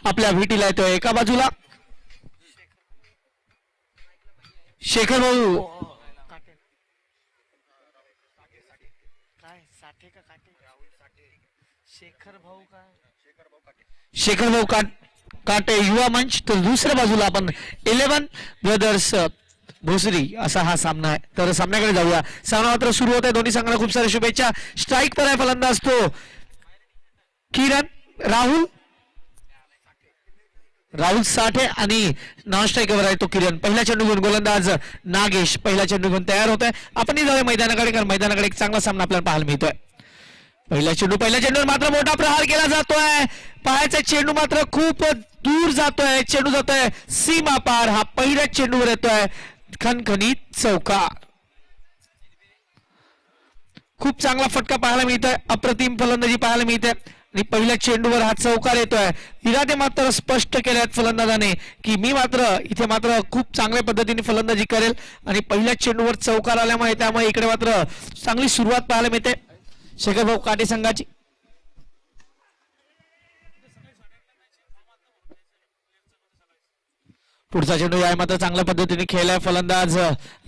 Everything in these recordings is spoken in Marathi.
आपल्या भेटीला येतोय. एका बाजूला शेखर भाऊ शेखर भाऊ काटे युवा मंच, तर दुसऱ्या बाजूला आपण 11 ब्रदर्स भोसरी असा हा सामना आहे. तर सामन्याकडे जाऊया. सामना मात्र सुरू होत आहे. दोन्ही संघांना खूप साऱ्या शुभेच्छा. स्ट्राईक पर आहे फलंदाज तो किरण राहुल साठे आणि नॉन स्ट्राईकवर आहे तो किरण. पहिला चेंडू घेऊन गोलंदाज नागेश पहिला चेंडू घेऊन तयार होत आहे. आपण जाऊया मैदानाकडे, कारण मैदानाकडे एक चांगला सामना आपल्याला पाहायला मिळतोय. पहिल्या चेंडूवर मात्र मोठा प्रहार केला जातोय. पायाचा चेंडू मात्र खूप दूर जातोय. चेंडू जातोय सीमा पार. हा पहिल्या चेंडूवर येतोय खणखणीत चौकार. खूप चांगला फटका पाहायला मिळतोय. अप्रतिम फलंदाजी पाहायला मिळते आणि पहिल्या चेंडूवर हा चौकार येतोय. इरादे मात्र स्पष्ट केल्यात फलंदाजाने की मी मात्र इथे मात्र खूप चांगल्या पद्धतीने फलंदाजी करेल आणि पहिल्या चेंडूवर चौकार आल्यामुळे त्यामुळे इकडे मात्र चांगली सुरुवात पाहायला मिळते शेखर भाऊ काटे संघाची. पुढचा चेंडू आहे मात्र चांगल्या पद्धतीने खेळलाय फलंदाज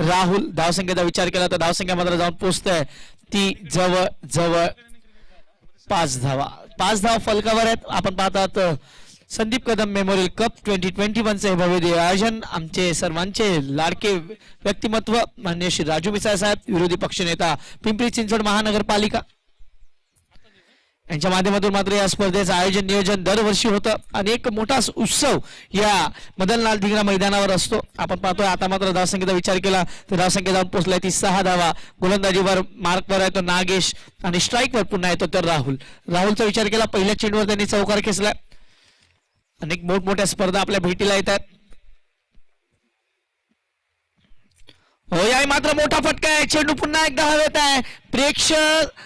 राहुल. धावसंख्येचा विचार केला तर धावसंख्या मात्र जाऊन पोहोचतोय ती जवळ जवळ 5 धावा फलकावर आहेत. आपण पाहतात संदीप कदम मेमोरियल कप 2021 भव्य आयोजन. आमचे सर्वांचे लाडके व्यक्तिमत्व माननीय श्री राजू मिसाळ साहेब, विरोधी पक्षनेता पिंपरी चिंचवड महानगरपालिका यांच्या माध्यमातून मात्र या स्पर्धेचं आयोजन नियोजन दरवर्षी होतं आणि एक मोठा उत्सव या मदनलाल धिंगरा मैदानावर असतो. आपण पाहतोय आता मात्र धावसंख्येचा विचार केला तर धावसंख्या जाऊन पोहोचलाय ती 6 धावा. गोलंदाजीवर मार्कवर आहे तो नागेश आणि स्ट्राईकवर पुन्हा येतो तर राहुलचा विचार केला. पहिल्या चेंडूवर त्यांनी चौकार खेचलाय. अनेक मोठमोठ्या स्पर्धा आपल्या भेटीला येतात. हो या मात्र मोठा फटका आहे. चेंडू पुन्हा एकदा हवेत आहे. प्रेक्षक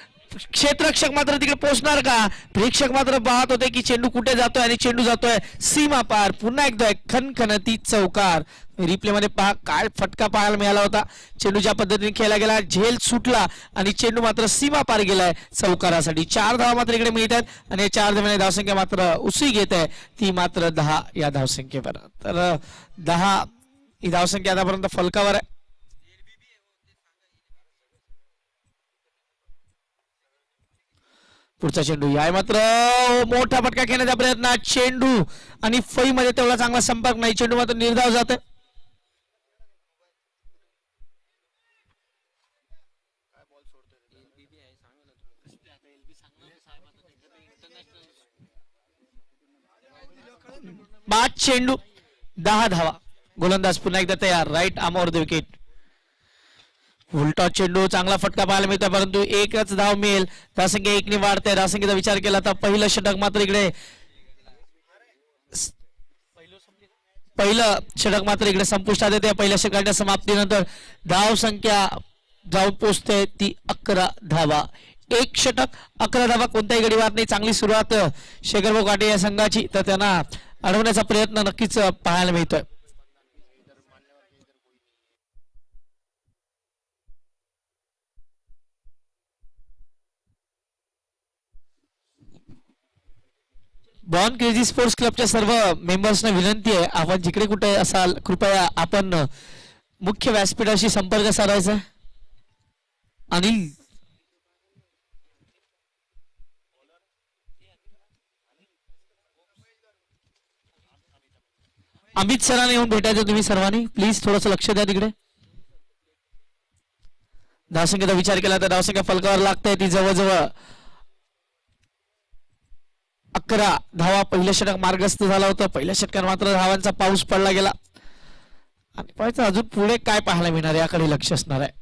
क्षेत्ररक्षक मात्र तिकडे पोहोचणार का? प्रेक्षक मात्र पाहत होते की चेंडू कुठे जातोय आणि चेंडू जातोय सीमा पार. पुन्हा एकदा खणखणती चौकार. रिप्ले मध्ये पहा काय फटका पाहायला मिळाला होता. चेंडू ज्या पद्धतीने खेळला गेला, झेल सुटला आणि चेंडू मात्र सीमा पार गेलाय चौकारासाठी. 4 धावा मात्र इकडे मिळतात आणि 4 धावांनी धावसंख्या मात्र उसळी घेत आहे ती मात्र 10 या धावसंख्येवर. तर 10 ही धावसंख्या आतापर्यंत फलकावर आहे. पुढचा चेंडू आहे मात्र मोठा फटका खेळण्याचा प्रयत्न. चेंडू आणि फई मध्ये तेवढा चांगला संपर्क नाही. चेंडू मात्र निर्धाव जात. बाद चेंडू 10 धावा. गोलंदाज पुन्हा एकदा तयार. राईट आर्मवर द विकेट. उलटा चेंडू चांगला फटका पाहायला मिळतो परंतु एकच धाव मिळेल. धावसंख्या 1 ने वाढते. धावसंख्येचा विचार केला तर पहिलं षटक मात्र इकडे संपुष्टात येते. पहिल्या षटकाच्या समाप्तीनंतर धावसंख्या जाऊन पोहोचते ती 11 धावा. 1 षटक 11 धावा. कोणत्याही गडी वाद नाही. चांगली सुरुवात शेखर भाऊ काटे या संघाची, तर त्यांना अडवण्याचा प्रयत्न नक्कीच पाहायला मिळतोय. बॉर्न क्रेझी स्पोर्ट्स क्लबच्या सर्व मेंबर्सना विनंती आहे, आपण जिकडे कुठे असाल कृपया आपण मुख्य व्यासपीठाशी संपर्क साधायचा. आणि अमित सरांना येऊन भेटायचं तुम्ही सर्वांनी. प्लीज थोडस लक्ष द्या तिकडे. धावसंख्येचा विचार केला तर धावसंख्या फलकावर लागते ती जवळजवळ 11 धावा. पहिलं षटक मार्गस्थ झालं होतं. पहिल्या षटकात मात्र धावांचा पाऊस पडला गेला आणि पाहायचं अजून पुढे काय पाहायला मिळणार याकडे लक्ष असणार आहे.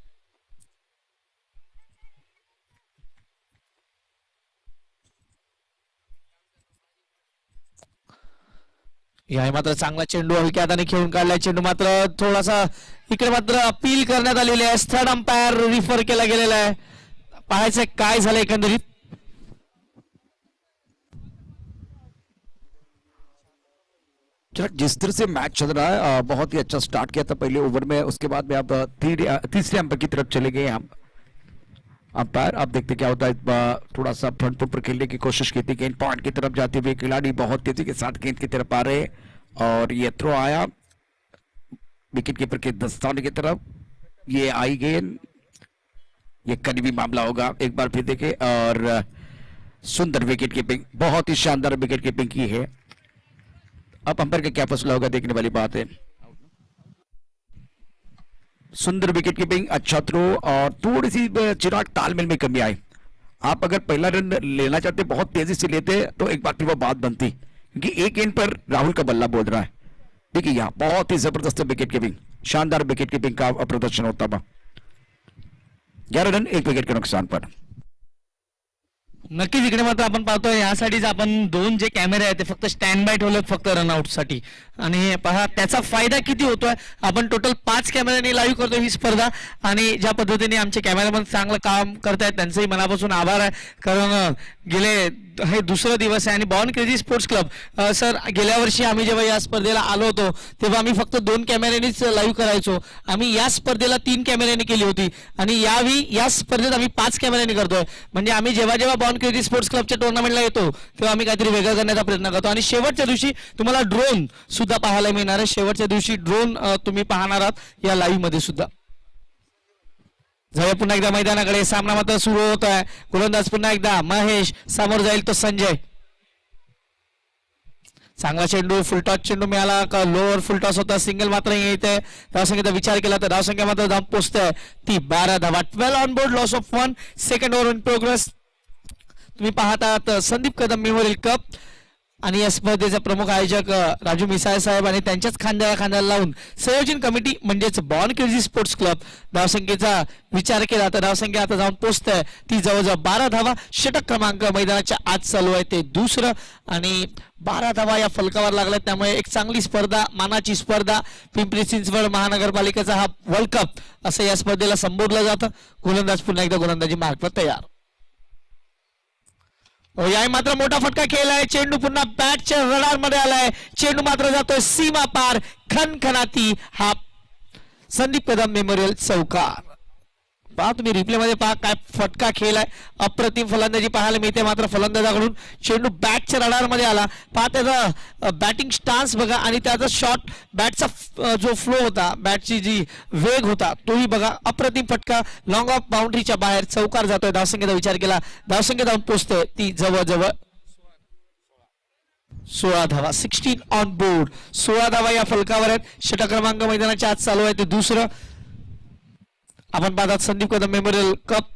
या मात्र चांगला चेंडू हलक्या हाताने खेळून काढला. चेंडू मात्र थोडासा इकडे मात्र अपील करण्यात आलेली आहे. थर्ड अंपायर रिफर केला गेलेला आहे. पाहायचं काय झालं एकंदरीत. जिस तरह से मैच चल रहा है बहुत ही अच्छा स्टार्ट किया था पहले ओवर में, उसके बाद में अब तीसरे अंपायर की तरफ चले गए हम. अंपायर आप देखते क्या होता है, थोड़ा सा फ्रंट फुट पर खेलने की कोशिश की थी, गेंद पॉइंट की तरफ जाते हुए खिलाड़ी बहुत तेजी के साथ गेंद की तरफ आ रहे और ये थ्रो आया विकेट कीपर के दस्ताने की तरफ। ये आई गेंद, ये करीबी मामला होगा, एक बार फिर देखें। और सुंदर विकेट कीपिंग, बहुत ही शानदार विकेट कीपिंग की है। अब अंपायर का क्या फैसला होगा देखने वाली बात है। सुंदर विकेट कीपिंग, अच्छा थ्रो और थोड़ी सी चिराग तालमेल में कमी आई। आप अगर पहला रन लेना चाहते बहुत तेजी से लेते तो एक बार फिर वो बात बनती, क्योंकि एक गेंद पर राहुल का बल्ला बोल रहा है। देखिए यहाँ बहुत ही जबरदस्त विकेट कीपिंग, शानदार विकेट कीपिंग का प्रदर्शन होता था। 11 रन 1 विकेट के नुकसान पर। नक्कीच इकडे मात्र आपण पाहतोय यासाठीच आपण 2 जे कॅमेरे आहेत ते फक्त स्टँड बाय ठेवलेत फक्त रनआउट साठी, आणि पहा त्याचा फायदा किती होतोय। आपण टोटल 5 कॅमेऱ्यांनी लाईव्ह करतोय ही स्पर्धा, आणि ज्या पद्धतीने आमचे कॅमेरामन चांगलं काम करतायत त्यांचेही मनापासून आभार आहे, कारण गेले हे दुसरा दिवस आहे। आणि born crazy sports club sir, गेल्या वर्षी आम्ही जेव्हा या स्पर्धेला आलो होतो तेव्हा आम्ही फक्त 2 कॅमेऱ्यांनीच लाईव्ह करायचो। आम्ही या स्पर्धेला 3 कॅमेऱ्यांनी केली होती आणि यावेळी या स्पर्धेत आम्ही 5 कॅमेऱ्यांनी करतोय। म्हणजे आम्ही जेव्हा जेव्हा बॉर्न क्रेझी स्पोर्ट्स क्लबच्या टुर्नामेंटला येतो तेव्हा आम्ही काहीतरी वेगळं करण्याचा प्रयत्न करतो। आणि शेवटच्या दिवशी तुम्हाला ड्रोन सुद्धा पाहायला मिळणार आहे। शेवटच्या दिवशी ड्रोन तुम्ही पाहणार आहात या लाईव्ह मध्ये सुद्धा। जाऊया पुन्हा एकदा मैदानाकडे, सामना मात्र सुरू होत आहे। गोलंदाज पुन्हा एकदा महेश, समोर जाईल तो संजय। चांगला चेंडू, फुलटॉस चेंडू मिळाला का, लोअर फुलटॉस होता, सिंगल मात्र येते। धावसंख्येचा विचार केला तर धावसंख्या मात्र धाव पोहोचते ती 12 धावा। 12 on board, loss of 1, second over in progress. तुम्ही पाहतात संदीप कदम मेमोरियल कप, आणि या स्पर्धेचे प्रमुख आयोजक राजू मिसाळ साहेब आणि त्यांच्याच खांद्याला लावून संयोजन कमिटी म्हणजेच बॉर्न क्रेझी स्पोर्ट्स क्लब। धावसंख्येचा विचार केला तर धावसंख्या आता जाऊन पोहोचते ती जवळजवळ 12 धावा। षटक क्रमांक मैदानाच्या आत चालू आहे ते दुसरं, आणि 12 धावा या फलकावर लागल्या, त्यामुळे एक चांगली स्पर्धा, मानाची स्पर्धा। पिंपरी चिंचवड महानगरपालिकेचा हा वर्ल्ड कप असं या स्पर्धेला संबोधलं जातं। गोलंदाज पुन्हा एकदा गोलंदाजी मार्कवर तयार। याही मात्र मोठा फटका खेळलाय, चेंडू पुन्हा बॅटच्या रडार मध्ये आलाय, चेंडू मात्र जातोय सीमा पार, खणखणाती हा संदीप कदम मेमोरियल चौकार। पहा तुम्ही रिप्ले मध्ये पहा काय फटका खेळलाय, अप्रतिम फलंदाजी पाहायला मिळते मात्र फलंदाजाकडून। चेंडू बॅटच्या रडार मध्ये आला, पहा त्याचा बॅटिंग स्टान्स बघा आणि त्याचा शॉट, बॅटचा जो फ्लो होता, बॅटची जी वेग होता तोही बघा। अप्रतिम फटका, लॉंग ऑफ बाउंड्रीच्या बाहेर चौकार जातोय। धावसंख्येचा विचार केला, धावसंख्या जाऊन पोहोचते ती जवळजवळ 16 धावा। 16 ऑन बोर्ड, 16 धावा या फलकावर आहेत। षटक क्रमांक मैदानाच्या आत चालू आहे ते दुसरं। आपण पाहतात संदीप कदम मेमोरियल कप,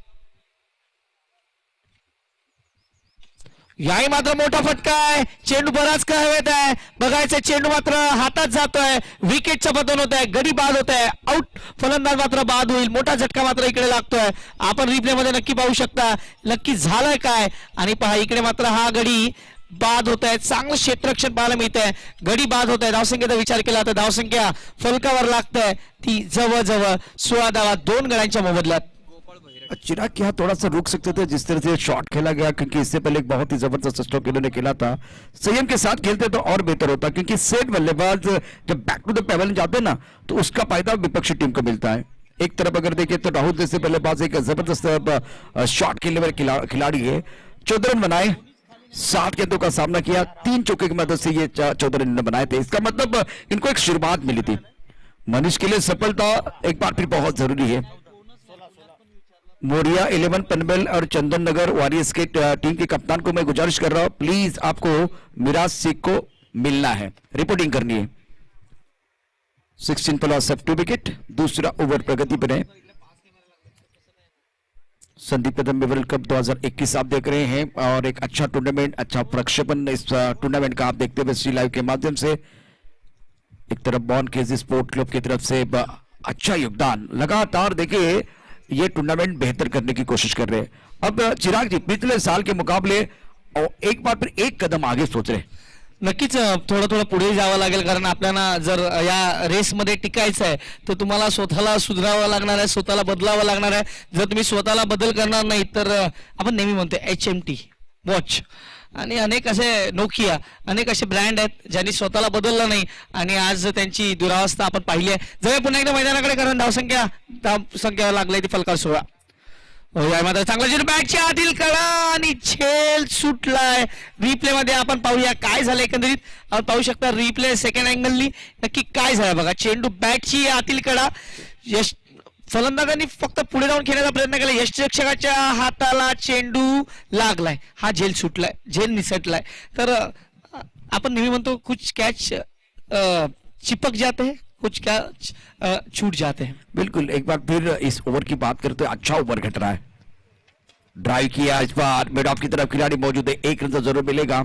याही मात्र मोठा फटका आहे, चेंडू बराच काळ हवेत आहे, बघायचं चेंडू मात्र हातात जातोय, विकेटचं पतन होत आहे, गडी बाद होत आहे, आउट, फलंदाज मात्र बाद होईल। मोठा झटका मात्र इकडे लागतोय, आपण रिप्ले मध्ये नक्की पाहू शकता नक्की झालंय काय। आणि पहा इकडे मात्र हा गडी बाद होत आहे, चांगलं क्षेत्ररक्षण पाहायला मिळत आहे, गडी बाद होत आहे। धावसंख्येचा विचार केला तर धावसंख्या फलकावर लागतंय ती जवळजवळ 16 धावा 2 गड्यांच्या मोबदल्यात। चिराग क्या थोड़ा सा रुक सकते थे जिस तरह से शॉट खेला गया, क्योंकि इससे पहले एक बहुत ही जबरदस्त स्ट्रोक इन्होंने खेला था। संयम के साथ खेलते तो और बेहतर होता, क्योंकि सेट बल्लेबाज जब बैक टू द पेवेलियन जाते हैं ना तो उसका फायदा विपक्षी टीम को मिलता है। एक तरफ अगर देखें तो राहुल जैसे बल्लेबाज एक जबरदस्त शॉट खेलने वाले खिलाड़ी है। 14 रन बनाए, 7 गेंदों का सामना किया, 3 चौके की मदद से ये 14 रन बनाए थे। इसका मतलब इनको एक शुरुआत मिली थी। मनीष के लिए सफलता एक बार फिर बहुत जरूरी है। मोरिया 11 पनबेल और चंदन नगर वॉरियर्स के टीम के कप्तान को मैं गुजारिश कर रहा हूं, प्लीज आपको मिराज शेख को मिलना है, रिपोर्टिंग करनी है। 16 प्लस 2 विकेट, दूसरा ओवर प्रगति पर है। संदीप कदम मेमोरियल कप 2021 आप देख रहे हैं, और एक अच्छा टूर्नामेंट, अच्छा प्रक्षेपण इस टूर्नामेंट का आप देखते हुए सी लाइव के माध्यम से। एक तरफ बॉर्न क्रेज़ी स्पोर्ट क्लब की तरफ से अच्छा योगदान, लगातार देखिए ये टूर्नामेंट बेहतर करने की कोशिश कर रहे हैं। अब चिराग जी पिछले साल के मुकाबले एक बार फिर एक कदम आगे सोच रहे हैं। नक्कीच थोडं पुढे जावं लागेल, कारण आपल्याला जर या रेस मध्ये टिकायचं आहे तर तुम्हाला स्वतःला सुधारावं लागणार आहे, स्वतःला बदलावं लागणार आहे। जर तुम्ही स्वतःला बदल करणार नाही तर आपण नेहमी म्हणतो HMT वॉच आणि अनेक असे नोकिया, अनेक असे ब्रँड आहेत ज्यांनी स्वतःला बदललं नाही आणि आज त्यांची दुरावस्था आपण पाहिली आहे। जर पुन्हा एकदा मैदानाकडे, कारण धावसंख्या लागली ती फलकावर 16। हो या मात्र चांगला चेंडू बॅटच्या आतील कडा आणि झेल सुटलाय. रिप्ले मध्ये आपण पाहूया काय झालं एकंदरीत. आपण पाहू शकता रिप्ले सेकंड अँगलनी नक्की काय झालं बघा. चेंडू बॅटची आतील कडा, यश फलंदाजांनी फक्त पुढे जाऊन खेळण्याचा प्रयत्न केला. यष्टिरक्षकाच्या हाताला चेंडू लागलाय, हा झेल सुटलाय, झेल निसटलाय. तर आपण नेहमी म्हणतो कुछ कॅच चिपक जाते हैं, कुछ कैच छूट जाते हैं. बिल्कुल, एक बार फिर इस ओवर की बात करते हैं. अच्छा ओवर घट रहा है. ड्राइव किया इस बार मिड ऑफ की तरफ खिलाड़ी मौजूद है, 1 रन जरूर मिलेगा.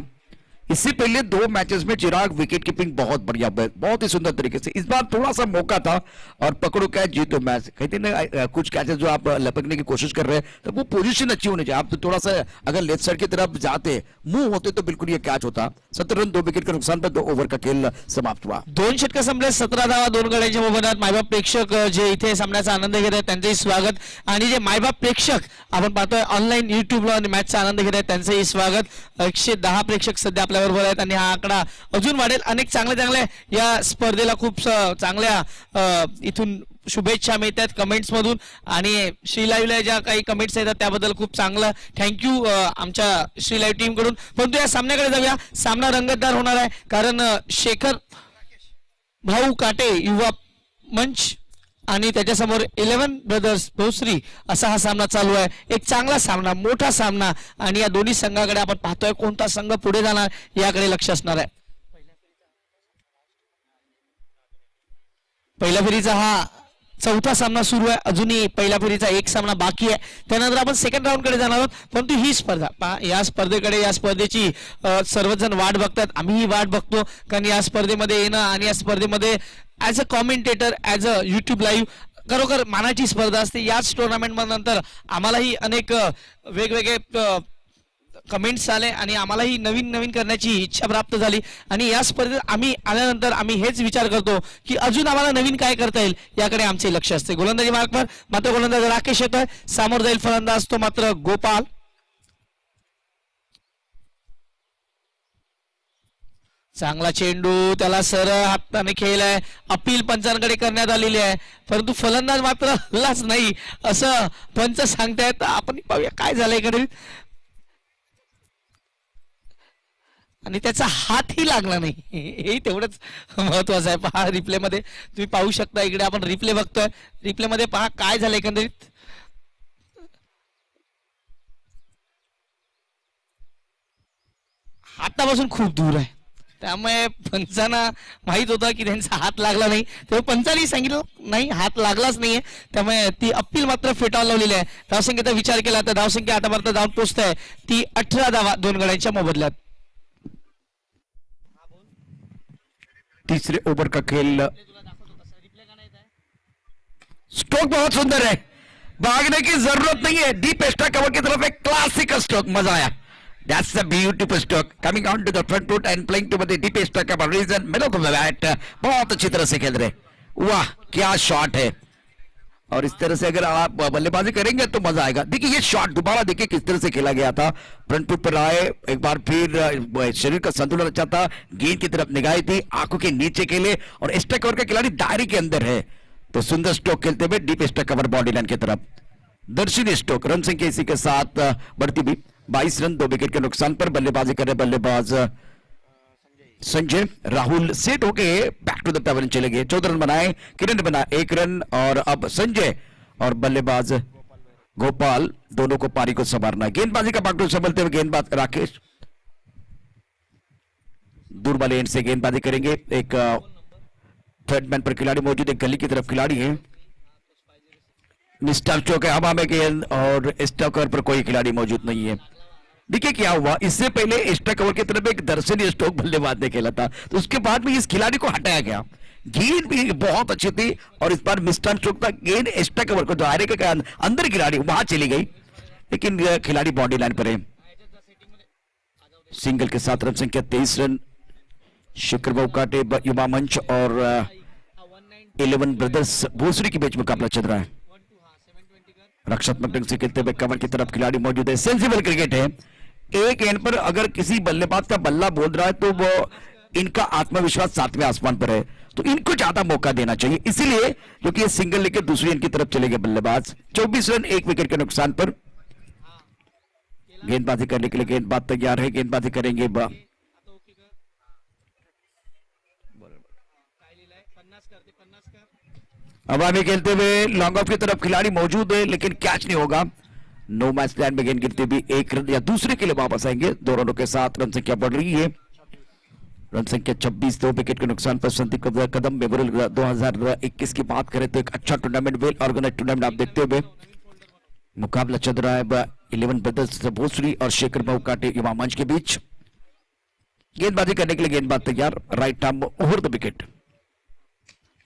इससे पहले 2 मैचेस में चिराग विकेट कीपिंग बहुत बढ़िया, बहुत ही सुंदर तरीके से. इस बार थोड़ा सा मौका था और पकड़ो कैच जीतो मैच. कहते ना कुछ कैचेस जो आप लपकने की कोशिश कर रहे हैं तो वो पोजीशन अच्छी होनी चाहिए. आप तो थोड़ा सा अगर लेफ्ट साइड की तरफ जाते, मुंह होते तो बिल्कुल ये कैच होता. 17 रन 2 विकेट के नुकसान पर 2 ओव्हर का खेळ समाप्त हुआ. 2 षटकं संपले, 17 धावा 2 गड्यांच्या मोबदल्यात. मायबाप प्रेक्षक जे इथे सामन्याचा आनंद घेत आहेत त्यांचंही स्वागत. आणि जे मायबाप प्रेक्षक आपण पाहतोय ऑनलाईन युट्यूबला आणि मॅचचा आनंद घेत आहेत त्यांचंही स्वागत. 110 प्रेक्षक सध्या आपल्या बरोबर आहेत आणि हा आकडा अजून वाढेल. अनेक चांगल्या या स्पर्धेला खूप चांगल्या इथून शुभेच्छा मिळतात कमेंट्स मधून. आणि श्री लाईव्हला ज्या काही कमेंट्स येतात त्याबद्दल खूप चांगलं थँक्यू आमच्या श्री लाईव्ह टीम कडून. परंतु या सामन्याकडे जाऊया. सामना रंगतदार होणार आहे कारण शेखर भाऊ काटे युवा मंच आणि त्याच्यासमोर 11 ब्रदर्स भोसरी असा हा सामना चालू आहे. एक चांगला सामना, मोठा सामना. आणि या दोन्ही संघाकडे आपण पाहतोय कोणता संघ पुढे जाणार याकडे लक्ष असणार आहे. पहिल्या फेरीचा हा चौथा सामना सुरू आहे. अजूनही पहिल्या फेरीचा एक सामना बाकी आहे. त्यानंतर आपण सेकंड राऊंड कडे जाणार आहोत. परंतु ही स्पर्धा या स्पर्धेकडे, या स्पर्धेची सर्वजण वाट बघतात. आम्हीही वाट बघतो कारण या स्पर्धेमध्ये येणं आणि या स्पर्धेमध्ये as a commentator, as a YouTube live खरोखर मानाची स्पर्धा असते. याच टुर्नामेंट नंतर आम्हालाही अनेक वेगवेगळे कमेंट्स आले आणि आम्हालाही नवीन करण्याची इच्छा प्राप्त झाली. आणि या स्पर्धेत आम्ही आल्यानंतर आम्ही हेच विचार करतो की अजून आम्हाला नवीन काय करता येईल याकडे आमचे लक्ष असते. गोलंदाजी मार्कवर मात्र गोलंदाज राकेश येतोय, समोर जाईल फलंदाज तो मात्र गोपाल. चांगला चेंडू, त्याला सरळ हाताने खेळलाय. अपील पंचांकडे करण्यात आलेली आहे परंतु फलंदाज मात्र हल्लाच नाही असं पंच सांगतायत. आपण पाहूया काय झालंय इकडे. आणि त्याचा हातही लागला नाही, हे तेवढंच महत्वाचं आहे. पहा रिप्ले मध्ये तुम्ही पाहू शकता. इकडे आपण रिप्ले बघतोय. रिप्ले मध्ये पहा काय झालं एकंदरीत. हातापासून खूप दूर आहे त्यामुळे पंचांना माहित होतं की त्यांचा हात लागला नाही. तेव्हा पंचांनी सांगितलं नाही हात लागलाच नाहीये. त्यामुळे ती अपील मात्र फेटाळून लावलेली आहे. धावसंख्येचा विचार केला तर धावसंख्या आतापर्यंत जाऊन पोहोचत आहे ती 18 धावा 2 गड्यांच्या मोबदल्यात. तीसरे ओवर का खेल. स्ट्रोक बहुत सुंदर है, भागने की जरूरत नहीं है. डीप एक्स्ट्रा कवर की तरफ एक क्लासिक स्ट्रोक, मजा आया. That's a beautiful stroke coming on to the front foot and playing to the deep extra cover region middle of the bat. बहुत अच्छी तरह से खेल रहे. वाह क्या शॉट है. और इस तरह से अगर आप बल्लेबाजी करेंगे तो मजा आएगा. देखिए ये शॉट दोबारा देखिए किस तरह से खेला गया था. फ्रंट फुट पर आए, एक बार फिर शरीर का संतुलन अच्छा था, गेंद की तरफ निगाहें थी, आंखों के नीचे खेले और एक्स्ट्रा कवर का खिलाड़ी दायरे के अंदर है तो सुंदर स्ट्रोक खेलते हुए deep extra cover body line की तरफ. दर्शनीय स्ट्रोक. रन संख्या इसी के साथ बढ़ती हुई 22 रन 2 विकेट के नुकसान पर. बल्लेबाजी कर रहे बल्लेबाज संजय राहुल सेट होके बैक टू द पेवेलियन चले गए. 14 रन बनाए, किरण बना 1 रन और अब संजय और बल्लेबाज गोपाल दोनों को पारी को संवारना है. गेंदबाजी का पार्टनर संभलते हुए गेंदबाज राकेश दूर वाले एंड से गेंदबाजी करेंगे. एक थर्ड मैन पर खिलाड़ी मौजूद है, गली की तरफ खिलाड़ी है. मिस्टर चौक है, हवा में गेंद और एक्स्ट्रा कवर पर कोई खिलाड़ी मौजूद नहीं है. देखिए क्या हुआ, इससे पहले एक्स्ट्रा कवर की तरफ एक दर्शनीय स्ट्रोक बल्लेबाज ने खेला था तो उसके बाद में इस खिलाड़ी को हटाया गया. गेंद भी बहुत अच्छी थी और इस बार मिस्टर स्ट्रोक था. गेंद एक्स्ट्रा कवर को दायरे के अंदर खिलाड़ी वहां चली गई लेकिन खिलाड़ी बॉडी लाइन पर है. सिंगल के साथ रन संख्या 23 रन. शेखर भाऊ काटे युवा मंच और 11 ब्रदर्स भोसरी के बीच मुकाबला चल रहा है. रक्षात्मक ढंग से खेलते हुए कवर की तरफ खिलाड़ी मौजूद है. सेंसिबल क्रिकेट है. एक एंड पर अगर किसी बल्लेबाज का बल्ला बोल रहा है तो वो इनका आत्मविश्वास 7वें आसमान पर है, तो इनको ज्यादा मौका देना चाहिए, इसीलिए क्योंकि ये सिंगल लेकर दूसरी इनकी तरफ चले गए बल्लेबाज। 24 रन 1 विकेट के नुकसान पर। गेंदबाजी करने के लिए गेंदबाज तैयार है, गेंदबाजी करेंगे हवा में खेलते हुए लॉन्ग ऑफ की तरफ खिलाड़ी मौजूद है, लेकिन कैच नहीं होगा। नो मैच लैंड में गेंद गिरते भी 1 रन या दूसरे के लिए वापस आएंगे। 2 रनों के साथ रन संख्या बढ़ रही है। रन संख्या 26, 2 विकेट के नुकसान पर संदीप कदम। मेमोरियल 2021 की बात करें तो एक अच्छा टूर्नामेंट, वेल ऑर्गेनाइज टूर्नामेंट आप देखते हुए मुकाबला चल रहा है 11 ब्रदर्स भोसरी और शेखर बहुकाटे युवा मंच के बीच। गेंदबाजी करने के लिए गेंदबाज तैयार, right arm over the wicket.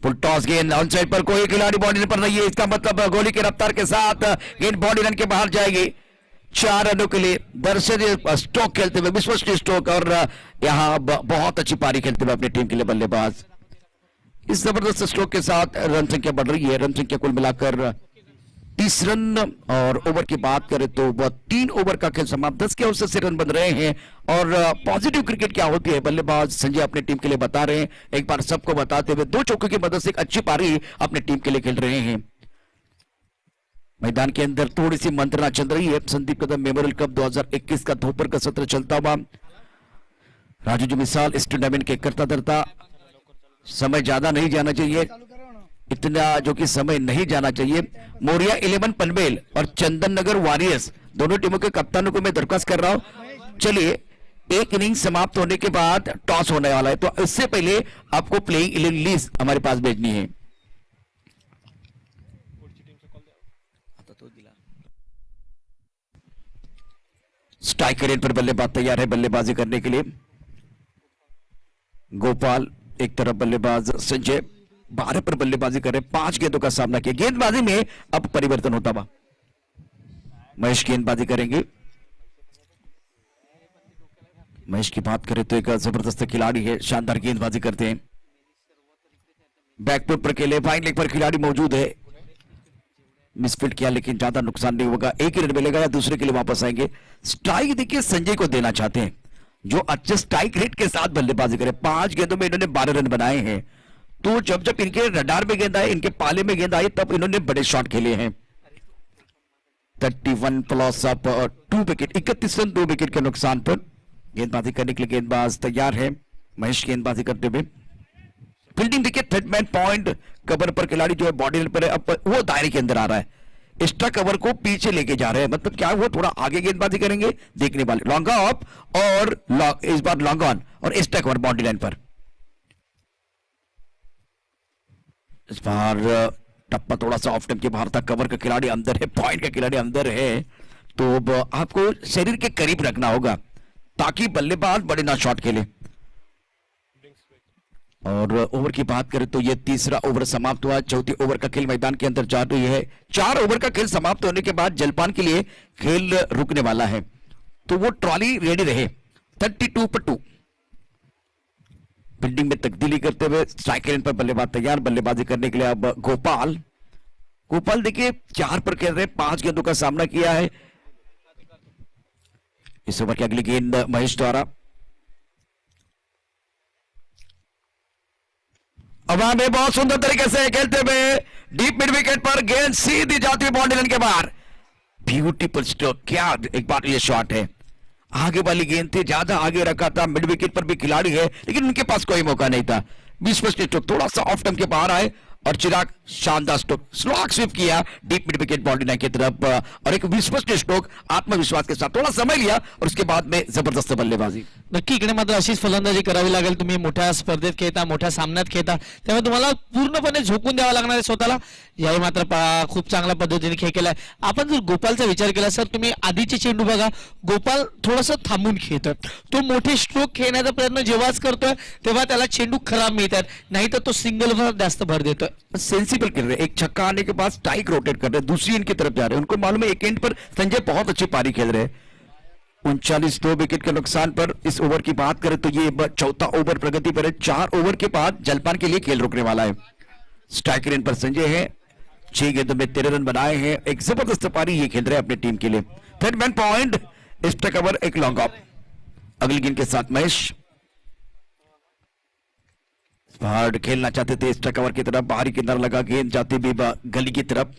Full toss गेंद ऑन साइड पर, कोई खिलाड़ी बॉडी पर नहीं है, इसका मतलब गोली की रफ्तार के साथ गेंद बॉडी रन के बाहर जाएगी। 4 रनों के लिए दर्शनीय स्ट्रोक खेलते हुए, विश्वसनीय स्ट्रोक, और यहां बहुत अच्छी पारी खेलते हुए अपनी टीम के लिए बल्लेबाज। इस जबरदस्त स्ट्रोक के साथ रन संख्या बढ़ रही है। रन संख्या कुल मिलाकर 30 रन, और ओवर की बात करें तो वह 3 ओवर का खेल समाप्त, 10 के औसत से रन बन रहे हैं। और पॉजिटिव क्रिकेट क्या होती है बल्लेबाज संजय अपनी टीम के लिए बता रहे हैं, एक बार सबको बताते हुए 2 चौकों की मदद से एक अच्छी पारी अपनी टीम के लिए खेल रहे हैं। मैदान के अंदर थोड़ी सी मंत्रणा चल रही है। संदीप कदम मेमोरियल कप 2021 का दोपहर का सत्र चलता हुआ। राजू जी मिसाल इस टूर्नामेंट के करता धरता, समय ज्यादा नहीं जाना चाहिए, इतना जो कि समय नहीं जाना चाहिए। मोरिया 11 पनवेल और चंदन नगर वॉरियर्स दोनों टीमों के कप्तानों को मैं दरखास्त कर रहा हूं, चलिए एक इनिंग समाप्त होने के बाद टॉस होने वाला है, तो इससे पहले आपको प्लेइंग 11 लिस्ट हमारे पास भेजनी है। स्ट्राइक रेट पर बल्लेबाज तैयार है बल्लेबाजी करने के लिए। गोपाल एक तरफ बल्लेबाज, संजय 12 पर बल्लेबाजी कर रहे, 5 गेंदों का सामना किया। गेंदबाजी में अब परिवर्तन होता हुआ महेश गेंदबाजी करेंगे। महेश की बात करें तो एक जबरदस्त खिलाड़ी है, शानदार गेंदबाजी करते हैं। बैकफुट पर खेले, फाइन लेग पर खिलाड़ी मौजूद है, मिसफील्ड किया लेकिन ज्यादा नुकसान नहीं होगा। 1 ही रन मिलेगा या दूसरे के लिए वापस आएंगे। स्ट्राइक देखिए संजय को देना चाहते हैं जो अच्छे स्ट्राइक रेट के साथ बल्लेबाजी करे। 5 गेंदों में इन्होंने 12 रन बनाए हैं, तो जब जब इनके रडार में गेंद आए, इनके पाले में गेंद आई, तब इन्होंने बड़े शॉट खेले हैं। 31 plus up 2 wicket, 31 run 2 wicket के नुकसान पर। गेंदबाजी करने के लिए गेंदबाज तैयार है, महेश गेंदबाजी करते हुए। फील्डिंग देखिए, थर्ड मैन पॉइंट कवर पर खिलाड़ी जो है बॉडी पर है, अब वो दायरे के अंदर आ रहा है, एक्स्ट्रा कवर को पीछे लेके जा रहे हैं, मतलब क्या वो थोड़ा आगे गेंदबाजी करेंगे देखने वाले। लॉन्ग ऑफ और इस बार लॉन्ग ऑन और एक्स्ट्रा कवर बॉडी लाइन पर। इस बार टप्पा थोड़ा सा ऑफ टेम्प के बाहर था, कवर का खिलाड़ी अंदर है, पॉइंट का खिलाड़ी अंदर है, तो आपको शरीर के करीब रखना होगा ताकि बल्लेबाज बड़े ना शॉट खेले। और ओवर की बात करें तो ये तीसरा ओवर समाप्त हुआ, चौथी ओवर का खेल मैदान के अंदर जा रही है। 4 ओवर का खेल समाप्त होने के बाद जलपान के लिए खेल रुकने वाला है, तो वो ट्रॉली रेडी रहे। 32 पर 2 फील्डिंग में तब्दीली करते हुए स्ट्राइक रेट पर बल्लेबाज तैयार बल्लेबाजी करने के लिए। अब गोपाल देखिए 4 पर खेल रहे, 5 गेंदों का सामना किया है। इस ओवर की अगली गेंद महेश द्वारा। अब हमें बहुत सुंदर तरीके से खेलते हुए डीप मिड विकेट पर गेंद सीधी जाती हुई बाउंड्री लाइन के बाहर। ब्यूटीफुल स्ट्रोक, क्या एक बार ये शॉट है। आगे वाली गेंद थी, ज्यादा आगे रखा था, मिड विकेट पर भी खिलाड़ी है लेकिन उनके पास कोई मौका नहीं था। 20 स्ट्रोक थोड़ा सा ऑफ टर्म के बाहर आए और चिराग शानदार स्ट्रोक स्लॉग स्विप किया deep mid wicket boundary line की तरफ, और एक विश्वसनीय स्ट्रोक आत्मविश्वास के साथ। थोडा समय लिया और उसके बाद में जबरदस्त बल्लेबाजी। नक्की इकडे मात्र अशीच फलंदाजी करावी लागेल। तुम्ही मोठ्या स्पर्धेत खेळता, मोठ्या सामन्यात खेळता, त्यामुळे तुम्हाला पूर्णपणे झोकून द्यावं लागणार आहे स्वतःला। यावेळी मात्र खूप चांगल्या पद्धतीने खेळ केलाय। आपण जर गोपालचा विचार केला सर, तुम्ही आधीचे चेंडू बघा, गोपाल थोडंसं थांबून खेळतोय, तो मोठे स्ट्रोक खेळण्याचा प्रयत्न जेव्हाच करतोय तेव्हा त्याला चेंडू खराब मिळतात, नाहीतर तो सिंगलवर जास्त भर देतोय। सेंसिबल कर रहे, एक छक्का आने के बाद स्ट्राइक रोटेट कर रहे, दूसरी एंड की तरफ जा रहे हैं। उनको मालूम है एक एंड पर संजय बहुत अच्छी पारी खेल रहे हैं। 39 2 विकेट के नुकसान पर इस ओवर की बात करें तो ये चौथा ओवर प्रगति पर है। 4 ओवर के बाद जलपान के लिए खेल रुकने वाला है। स्ट्राइक रेट पर संजय है, 6 गेंदों में 13 रन बनाए हैं, एक जबरदस्त पारी ये खेल रहे हैं अपनी टीम के लिए। Third man point, extra cover, एक लॉन्ग ऑफ। अगली गेंद के साथ महेश बाहर खेलना चाहते थे एक्स्ट्रा कवर की तरफ, बाहरी किनारा लगा, गेंद जाती भी गली की तरफ।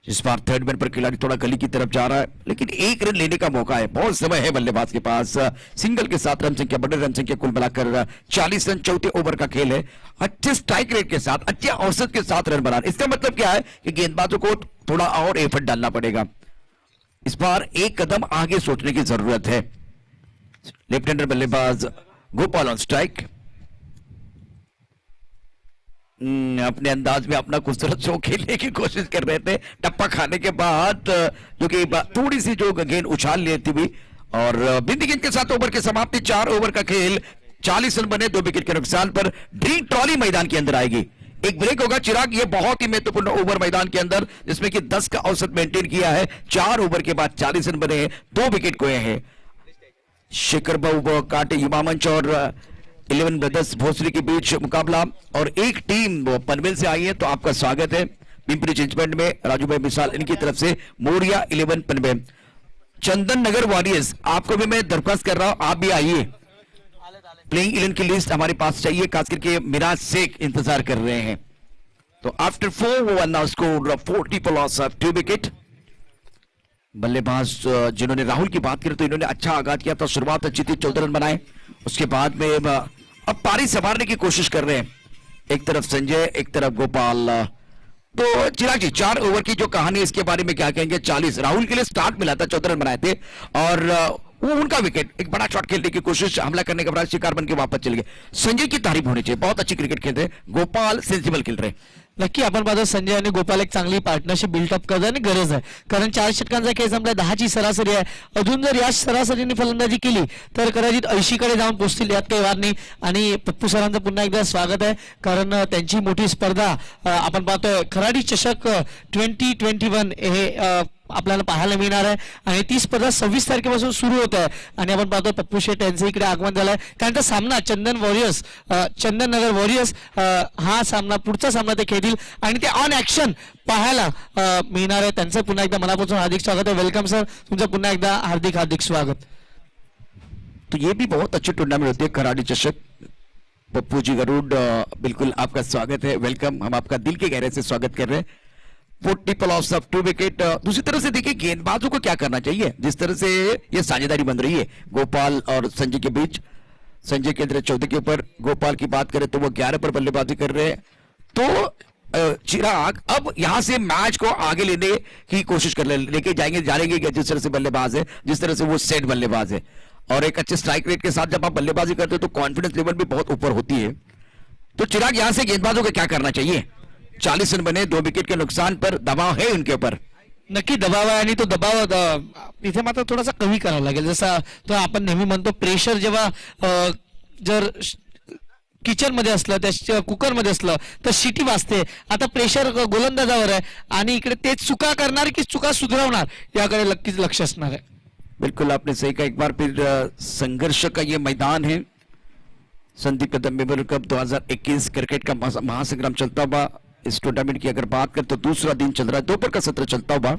इस बार थर्ड मैन पर खिलाड़ी थोड़ा गली की तरफ जा रहा है, लेकिन एक रन लेने का मौका है, बहुत समय है बल्लेबाज के पास। सिंगल के साथ रन संख्या, बड़े रन संख्या कुल मिलाकर 40 रन, चौथे ओवर का खेल है। अच्छे स्ट्राइक रेट के साथ, अच्छे औसत के साथ रन बनाना, इसका मतलब क्या है कि गेंदबाजों को थोड़ा और एफर्ट डालना पड़ेगा। इस बार एक कदम आगे सोचने की जरूरत है। लेफ्ट हैंडर बल्लेबाज गोपाल ऑन स्ट्राइक, अपने अंदाज में अपना खूबसूरत शो खेलने की कोशिश कर रहे थे। टप्पा खाने के बाद जो कि थोड़ी सी जो गेंद उछाल लेती हुई, और बिंदी गेंद के साथ ओवर की समाप्ति। 4 ओवर का खेल, 40 रन बने, 2 विकेट के नुकसान पर ड्रीम ट्रॉली मैदान के अंदर आएगी। एक ब्रेक होगा चिराग, ये बहुत ही महत्वपूर्ण ओवर मैदान के अंदर, जिसमें कि 10 का औसत मेंटेन किया है। 4 ओवर के बाद 40 रन बने हैं, 2 विकेट खोए हैं। शेखर बाबू कांटे युवा मंच और 11 ब्रदर्स भोसरी के बीच मुकाबला, और एक टीम पनवेल से आई है, तो आपका स्वागत है। पिंपरी चिंचवड में राजू भाई मिसाल, इनकी तरफ से मोरिया 11 पनवेल। चंदन नगर वॉरियर्स, आपको भी मैं दरख्वास्त कर रहा हूं, आप भी आइए। प्लेइंग 11 की लिस्ट हमारे पास चाहिए, खास करके मिराज शेख इंतजार कर रहे हैं। तो after 4 over now score 40 for loss of 2 wicket. बल्लेबाज जिन्होंने राहुल की बात करें तो इन्होंने अच्छा आगाज किया था, शुरुआत अच्छी थी, 14 रन बनाए। उसके बाद में अब पारी संवारने की कोशिश कर रहे हैं, एक तरफ संजय, एक तरफ गोपाल। तो चिराग जी, 4 ओवर की जो कहानी, इसके बारे में क्या कहेंगे? 40 राहुल के लिए स्टार्ट मिला था, 14 रन बनाए थे, और वो उनका विकेट, एक बड़ा शॉट खेलने की कोशिश, हमला करने के बाद शिकार बन के वापस चले गए। संजय की तारीफ होनी चाहिए, बहुत अच्छी क्रिकेट खेलते हैं। गोपाल सेंसिबल खेल रहे। नक्की आपण पाहतो संजय आणि गोपाल एक चांगली पार्टनरशिप बिल्डअप करत आणि गरज आहे, कारण 4 षटकांचा खेळ संपला, 10ची सरासरी आहे। अजून जर या सरासरीने फलंदाजी केली तर कदाचित 80 कडे जाऊन पोहोचतील, यात काही वाद नाही। आणि पप्पू सरांचं पुन्हा एकदा स्वागत आहे, कारण त्यांची मोठी स्पर्धा आपण पाहतोय खराडी चषक 2021 हे आपल्याला पाहायला मिळणार आहे, आणि ती स्पर्धा 26 तारखेपासून सुरू होत आहे। आणि आपण पाहतो पप्पू शेट यांचं इकडे आगमन झालंय, त्यांचा सामना चंदन नगर वॉरियर्स हा सामना, पुढचा सामना ते खेळतील, आणि ते ऑन ऍक्शन पाहायला मिळणार आहे। त्यांचं पुन्हा एकदा मनापासून हार्दिक स्वागत आहे। वेलकम सर, तुमचं पुन्हा एकदा हार्दिक स्वागत। तो ये भी बहुत अच्छी टूर्नामेंट होती है खराड़ी चषक। पप्पू जी गरुड़, बिल्कुल आपका स्वागत है, वेलकम। हम आपका दिल के गहरे से स्वागत कर रहे हैं। 40 प्लस ऑफ 2 विकेट। दूसरी तरफ से देखिए गेंदबाजों को क्या करना चाहिए, जिस तरह से ये साझेदारी बन रही है गोपाल और संजय के बीच। संजय के अंदर 14 के ऊपर, गोपाल की बात करें तो वो 11 पर बल्लेबाजी कर रहे हैं। तो चिराग अब यहां से मैच को आगे लेने की कोशिश कर लेके जाएंगे जिस तरह से बल्लेबाज है, जिस तरह से वो सेट बल्लेबाज है, और एक अच्छे स्ट्राइक रेट के साथ जब आप बल्लेबाजी करते हो तो कॉन्फिडेंस लेवल भी बहुत ऊपर होती है। तो चिराग, यहां से गेंदबाजों को क्या करना चाहिए? 40 रन बने, 2 विकेट के नुकसान पर, दबाव है उनके ऊपर। नक्की दबाव आहे, आणि तो दबाव इथे मात्र थोडासा कमी करावा लागेल। जसा तो आपण नेहमी म्हणतो, प्रेशर जेव्हा जर किचन मध्ये असलं, त्या कुकर मध्ये असलं तर शिटी वाजते। आता प्रेशर गोलंदाजावर आहे, आणि इकडे तेच चुका करणार की चुका सुधारवणार याकडे नक्कीच लक्ष असणार आहे। बिल्कुल आपने सही कहा, एक बार फिर संघर्ष का ये मैदान है। Sandeep Kadam memorial cup 2021 cricket का महासंग्राम चलता हुआ। इस टूर्नामेंट की अगर बात करें तो दूसरा दिन चल रहा है, दोपहर का सत्र चलता हुआ।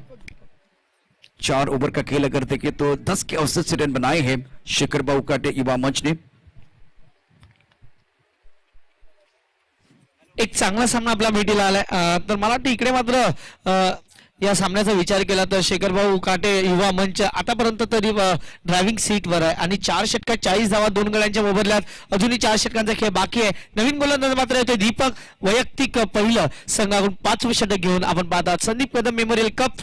4 ओवर का खेल अगर देखें तो 10 के औसत से रन बनाए हैं शेखर बाबू काटे युवा मंच ने। एक चांगला सामना आपला भेटीला आलाय, तर मला वाटतं इकडे मात्र या सामन्याचा विचार केला तर शेखर भाऊ काटे युवा मंच आतापर्यंत तरी ड्रायव्हिंग सीटवर आहे, आणि 4 षटकात 40 धावा, 2 गड्यांच्या मोबदल्यात अजूनही 4 षटकांचा खेळ बाकी आहे। नवीन गोलंदाज मात्र येतोय दीपक, वैयक्तिक पहिलं संघाकडून 5वे षटक घेऊन। आपण पाहतात संदीप कदम मेमोरियल कप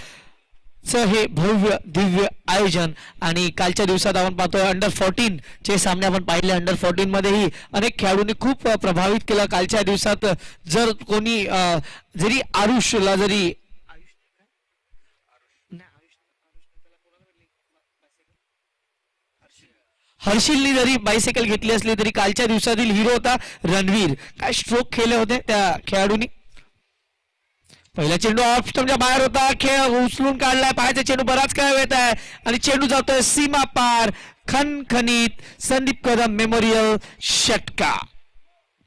हे भव्य दिव्य आयोजन, आणि कालच्या दिवसात आपण पाहतोय अंडर 14 चे सामने आपण पाहिले। अंडर 14 मध्येही अनेक खेळाडूंनी खूप प्रभावित केलं कालच्या दिवसात। जर कोणी जरी आरुषला जरी हर्षिलनी जरी बायसायकल घेतली असली तरी कालच्या दिवसातील हिरो होता रणवीर। काय स्ट्रोक खेळले होते त्या खेळाडूंनी। पहिला चेंडू ऑफ स्टंपच्या बाहेर होता, खेळ उचलून काढलाय, पाहायचा चेंडू बराच काळ येत आहे, आणि चेंडू जातोय सीमा पार, खणखणीत संदीप कदम मेमोरियल षटका।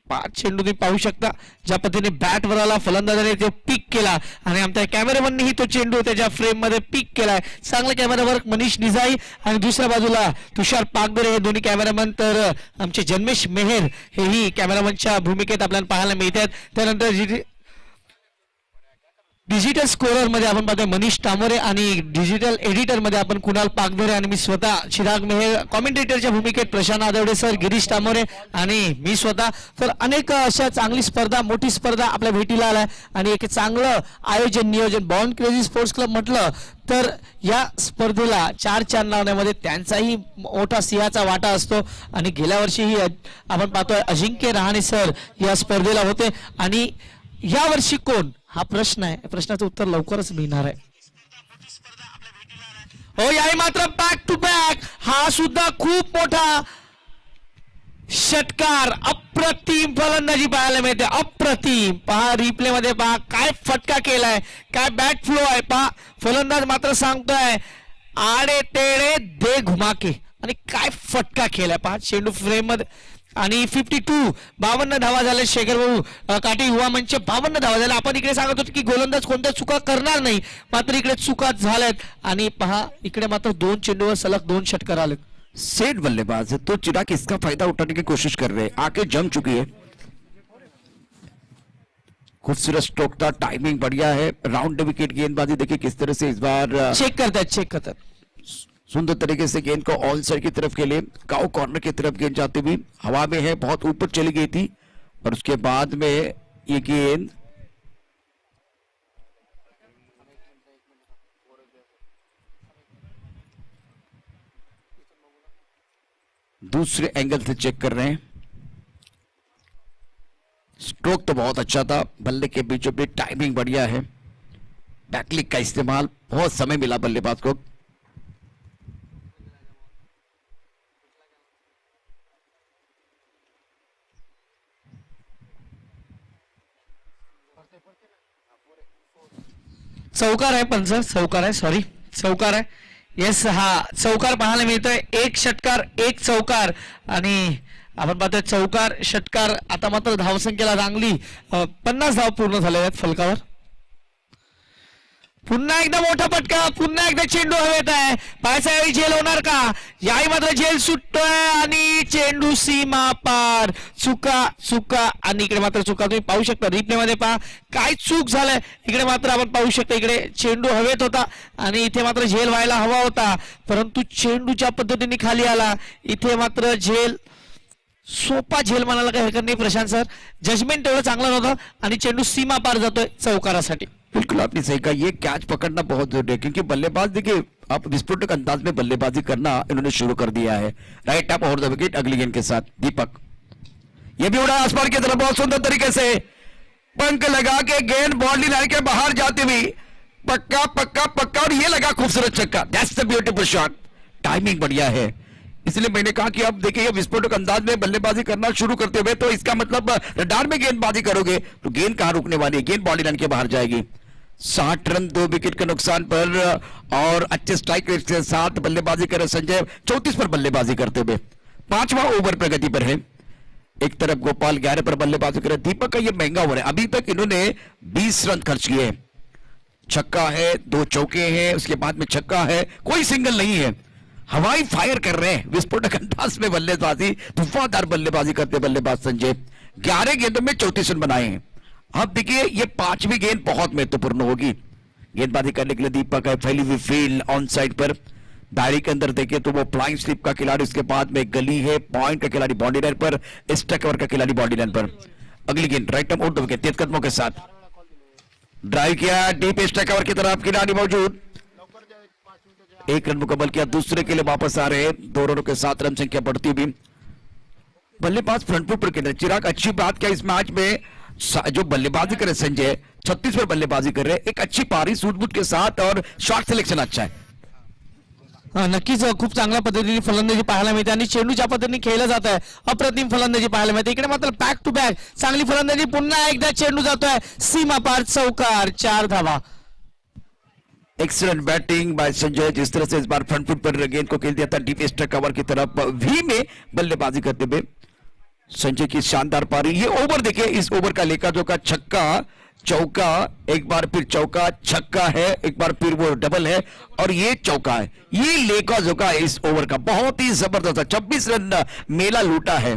पाच चेंडू तुम्ही पाहू शकता ज्या पद्धतीने बॅट वर आला, फलंदाजाने तो पिक केला आणि आमच्या कॅमेरामननेही तो चेंडू त्याच्या फ्रेम मध्ये पिक केलाय. चांगला कॅमेरा वर्क मनीष निजाई आणि दुसऱ्या बाजूला तुषार पागदरे हे दोन्ही कॅमेरामन, तर आमचे जन्मेश मेहर हेही कॅमेरामनच्या भूमिकेत आपल्याला पाहायला मिळतात. त्यानंतर डिजिटल स्कोरर मध्ये आपण पाहतोय मनीष तामोरे आणि डिजिटल एडिटर मध्ये आपण कुणाल पागधरे आणि मी स्वतः चिराग मेहर, कॉमेंटेटरच्या भूमिकेत प्रशांत आदवडे सर, गिरीश तामोरे आणि मी स्वतः. तर अनेक अशा चांगली स्पर्धा, मोठी स्पर्धा आपल्या भेटीला आलाय आणि एक चांगलं आयोजन नियोजन. बॉर्न क्रेझी स्पोर्ट्स क्लब म्हटलं तर या स्पर्धेला चार लावण्यामध्ये त्यांचाही मोठा सिंहाचा वाटा असतो आणि गेल्या वर्षीही आपण पाहतोय अजिंक्य रहाणे सर या स्पर्धेला होते. आणि या वर्षी कोण हा प्रश्न आहे, प्रश्नाचं उत्तर लवकरच मिळणार आहे. हो, याही मात्र बॅक टू बॅक हा सुद्धा खूप मोठा षटकार, अप्रतिम फलंदाजी पाहायला मिळते, अप्रतिम. पहा रिप्ले मध्ये पहा काय फटका केलाय, काय बॅट फ्लो आहे. पहा फलंदाज मात्र सांगतोय आडे तेडे दे घुमाके आणि काय फटका केलाय. पहा चेंडू फ्रेम मध्ये आणि 52 धावा झाले. शेखर भाऊ काटे युवा मंच 52 धावा झाल्या. आपण इकडे सांगत होतो की गोलंदाज कोणत्या चुका करणार नाही, मात्र इकडे चुका झाल्यात आणि पहा इकडे मात्र 2 चेंडूवर सलग 2 षटकार आले. सेट बल्लेबाज है तो चिराग इसका फायदा उठाने की कोशिश कर रहे हैं, आके जम चुकी है. खूबसूरत स्ट्रोक था, टाइमिंग बढ़िया है, राउंड विकेट गेंदबाजी देखिए किस तरह से इस बार चेक करतात. सुंदर तरीके से गेंद को ऑन साइड की तरफ के लिए काउ कॉर्नर की तरफ गेंद जाती हुई हवा में है, बहुत ऊपर चली गई थी और उसके बाद में ये गेंद दूसरे एंगल से चेक कर रहे हैं. स्ट्रोक तो बहुत अच्छा था, बल्ले के बीचों बीच टाइमिंग बढ़िया है, बैकलिक का इस्तेमाल, बहुत समय मिला बल्लेबाज को. चौकार आहे पंच, चौकार आहे, सॉरी चौकार आहे. येस, हा चौकार पाहायला मिळतोय. 1 षटकार 1 चौकार आणि आपण पाहतोय चौकार षटकार. आता मात्र धावसंख्येला चांगली 50 धाव पूर्ण झालेल्या आहेत फलकावर. पुन्हा एकदा मोठा फटका, पुन्हा एकदा चेंडू हवेत आहे. पायाचा झेल होणार का? याही मात्र झेल सुटतोय आणि चेंडू सीमा पार. चुका आणि इकडे मात्र चुका तुम्ही पाहू शकता. रिप्ले मध्ये पहा काय चूक झालंय. इकडे मात्र आपण पाहू शकता इकडे चेंडू हवेत होता आणि इथे मात्र झेल व्हायला हवा होता, परंतु चेंडूच्या पद्धतीने खाली आला. इथे मात्र झेल, सोपा झेल म्हणायला काही हरकत नाही प्रशांत सर. जजमेंट तेवढं चांगलं नव्हतं आणि चेंडू सीमा पार जातोय चौकारासाठी. बिल्कुल आपने सही कहा, ये कैच पकड़ना बहुत जरूरी है क्योंकि बल्लेबाज देखिए आप विस्फोटक अंदाज में बल्लेबाजी करना इन्होंने शुरू कर दिया है. Right tap over the wicket अगली गेंद के साथ. दीपक ये भी उड़ा आसमान की तरफ, बहुत सुंदर तरीके से पंख लगा के गेंद बाउंड्री लाइन के बाहर जाती हुई पक्का पक्का पक्का और ये लगा खूबसूरत छक्का. That's the beautiful shot. Timing बढ़िया है, इसलिए मैंने कहा कि अब देखिए विस्फोटक अंदाज में बल्लेबाजी करना शुरू करते हुए तो इसका मतलब रडार में गेंदबाजी करोगे तो गेंद कहां रुकने वाली है, गेंद बाउंड्री लाइन के बाहर जाएगी. 60 रन 2 विकेट के नुकसान पर और अच्छे स्ट्राइक रेट के साथ बल्लेबाजी करे संजय 34 पर बल्लेबाजी करते हुए 5वां ओवर प्रगति पर है. एक तरफ गोपाल 11 पर बल्लेबाजी करे. दीपक का ये महंगा ओवर है, अभी तक इन्होंने 20 रन खर्च किए. छक्का है, 2 चौके हैं, उसके बाद में छक्का है, कोई सिंगल नहीं है. हवाई फायर कर रहे हैं विस्फोटक अंदाज में बल्लेबाजी, धुआंधार बल्लेबाजी करते बल्लेबाज संजय. 11 गेंदों में 34 रन बनाए हैं. अब देखिए ये 5वीं गेंद बहुत महत्वपूर्ण होगी. गेंदबाजी करने के लिए दीपक है, फैली हुई फील्ड ऑन साइड पर. दायरे के अंदर देखिए तो वो फ्लाइंग स्लिप का खिलाड़ी, उसके बाद में गली है, पॉइंट का खिलाड़ी बाउंड्री लाइन पर, स्ट्राइक ओवर का खिलाड़ी बाउंड्री लाइन पर. अगली गेंद राइट आर्म आउट विकेट, तेज कदमों के साथ ड्राइव किया, डीप स्ट्राइक ओवर की तरफ खिलाड़ी मौजूद. 1 रन मुकम्मल किया, दूसरे के लिए वापस आ रहे हैं. 2 रनों के साथ रन संख्या बढ़ती हुई. बल्लेबाज फ्रंट फुट पर खेल. चिराग अच्छी बात क्या इस मैच में जो बल्लेबाजी करे संजय 36 पर बल्लेबाजी कर रहे हैं, एक अच्छी पारी सूझबूझ के साथ और शॉट सिलेक्शन अच्छा है. नक्कीच खूप चांगल्या पद्धतीने फलंदाजी पाहायला मिळते आणि चेंडू ज्या पद्धतीने खेळला जात आहे अप्रतिम फलंदाजी पाहायला मिळते. इकडे मात्र बॅक टू बॅक चांगली फलंदाजी. पुन्हा एकदा चेंडू जातोय सीमा पार, चौकार, 4 धावा. एक्सीलेंट बैटिंग बाय संजय, जिस तरह से इस बार फ्रंट फुट पर गेंद को खेल दिया था डीप स्ट्राइक कवर की तरफ वी में बल्लेबाजी करते हुए. संजय की शानदार पारी। ये ओवर देखिए, इस ओवर का लेखा जोखा छक्का चौका, एक बार फिर चौका छक्का है, एक बार फिर वो डबल है और ये चौका है। ये लेखा जोखा है इस ओवर का, बहुत ही जबरदस्त। 26 रन मेला लूटा है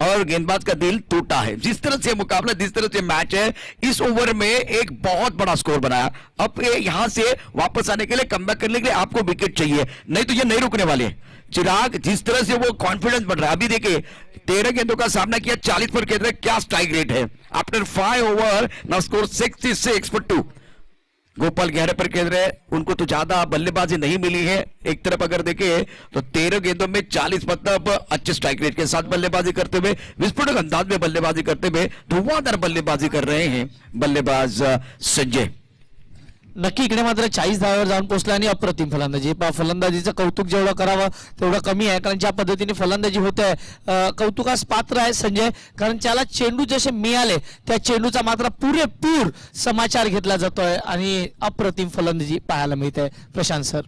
और गेंदबाज का दिल टूटा है। जिस तरह से मुकाबला, जिस तरह से मैच है, इस ओवर में एक बहुत बड़ा स्कोर बनाया। अब यहां से वापस आने के लिए, कमबैक करने के लिए आपको विकेट चाहिए, नहीं तो ये नहीं रुकने वाले। चिराग, जिस तरह से वो कॉन्फिडेंस बढ़ रहा है, अभी देखिए 13 गेंदों का सामना किया, 40 पर खेल रहे, क्या स्ट्राइक रेट है। After 5 over now score 66 for 2। Gopal गहरे पर खेल रहे, उनको तो ज्यादा बल्लेबाजी नहीं मिली है। एक तरफ अगर देखें तो 13 गेंदों में 40 मतलब अच्छे स्ट्राइक रेट के साथ बल्लेबाजी करते हुए, विस्फोटक अंदाज में बल्लेबाजी करते हुए धुआंधार बल्लेबाजी कर रहे हैं बल्लेबाज संजय। नक्की इकडे मात्र 40 धावांवर जाऊन पोहोचला आणि अप्रतिम फलंदाजी। फलंदाजीचं कौतुक जेवढं करावं तेवढं कमी आहे, कारण ज्या पद्धतीने फलंदाजी होते आहे कौतुकास पात्र आहे संजय, कारण त्याला चेंडू जसे मिळाले त्या चेंडूचा मात्र पुरेपूर समाचार घेतला जातोय आणि अप्रतिम फलंदाजी पाहायला मिळते। प्रशांत सर,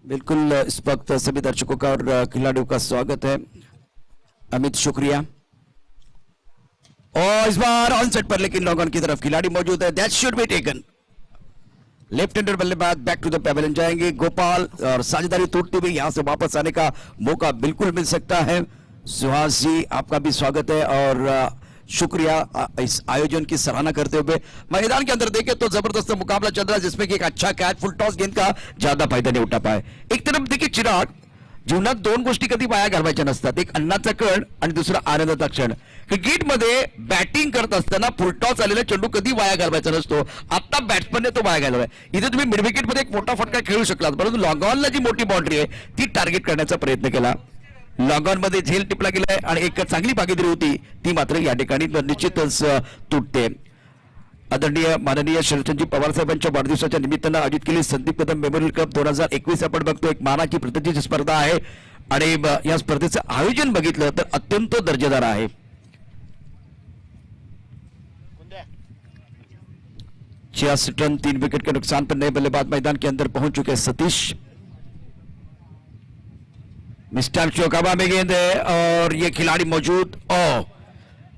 बिल्कुल इस वक्त सभी दर्शकों का और खिलाड़ियों का स्वागत है। अमित शुक्रिया। और इस बार ऑन सेट पर लेकिन लॉग ऑन की तरफ खिलाड़ी मौजूद है, that should be taken. Left hander बल्लेबाज बैक टू द पेवेलियन जाएंगे गोपाल, और साझेदारी टूटते हुए यहां से वापस आने का मौका बिल्कुल मिल सकता है। सुहास जी, आपका भी स्वागत है और शुक्रिया इस आयोजन की सराहना करते हुए। मैदान के अंदर देखें तो जबरदस्त मुकाबला चल रहा है, जिसमें कि एक अच्छा कैच, फुल टॉस गेंद का ज्यादा फायदा नाही उठा पाए। एक तरफ देखिए चिराग, जीवनात दोन गोष्टी कधी वाया घालवायच्या नसतात, एक अन्नाचा कण आणि दुसरा आनंदाचा क्षण। क्रिकेटमध्ये बॅटिंग करत असताना फुलटॉस आलेला चेंडू कधी वाया घालवायचा नसतो। आता बॅट्समनने तो वाया घालवाय। इथे तुम्ही मिड विकेट मध्ये एक मोठा फटका खेळू शकलात, परंतु लॉंग ऑनला जी मोठी बाउंड्री आहे ती टार्गेट करण्याचा प्रयत्न केला। लॉंग ऑन मध्ये झेल टिपला गेलाय आणि एक चांगली भागीदारी होती ती मात्र या ठिकाणी निश्चितच तुटते। आदरणीय माननीय शरदचंद्रजी पवार साहेबांच्या वाढदिवसाच्या निमित्तानं आयोजित केली संदीप कदम मेमोरियल कप 2021 आपण बघतो, एक मानाची प्रतिष्ठेची स्पर्धा आहे आणि या स्पर्धेचं आयोजन बघितलं तर अत्यंत दर्जेदार आहे। 66 रन 3 विकेट के नुकसान पर नए बल्लेबाज मैदान के अंदर पहुंच चुके सतीश। मिस्टर चौकाबा में गेंद है और ये खिलाड़ी मौजूद।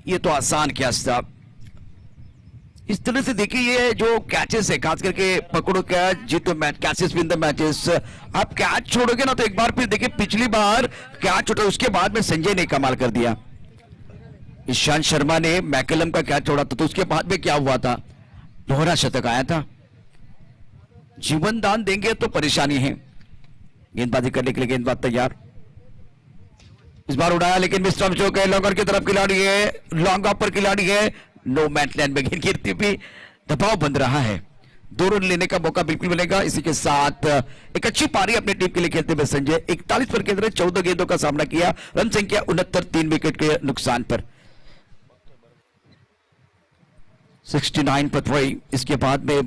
ये तो आसान कैच था। इस तरह से देखिए ये जो कैचेस है, खास करके पकड़ो कैच जीतो match, catches win the matches. आप कैच छोड़ोगे ना तो एक बार फिर देखिए पिछली बार कैच छोड़ा, उसके बाद में संजय ने कमाल कर दिया। ईशांत शर्मा ने मैकलम का कैच छोड़ा था, तो उसके बाद में क्या हुआ था, दोहरा शतक आया था। जीवन दान देंगे तो परेशानी है। गेंदबाजी करने के लिए गेंदबाज तैयार, इस बार उड़ाया लेकिन मिस्टर चौक है। लॉन्गर की तरफ खिलाड़ी है, लॉन्ग ऑफ पर खिलाड़ी है, नो मैच लैंड में गेंद गिरती भी दबाव बन रहा है। 2 रन लेने का मौका बिल्कुल मिलेगा। इसी के साथ एक अच्छी पारी अपनी टीम के लिए खेलते हुए संजय 41 पर खेल रहे, 14 गेंदों का सामना किया, रन संख्या 69, 3 विकेट के नुकसान पर 69 पर 3। इसके बाद में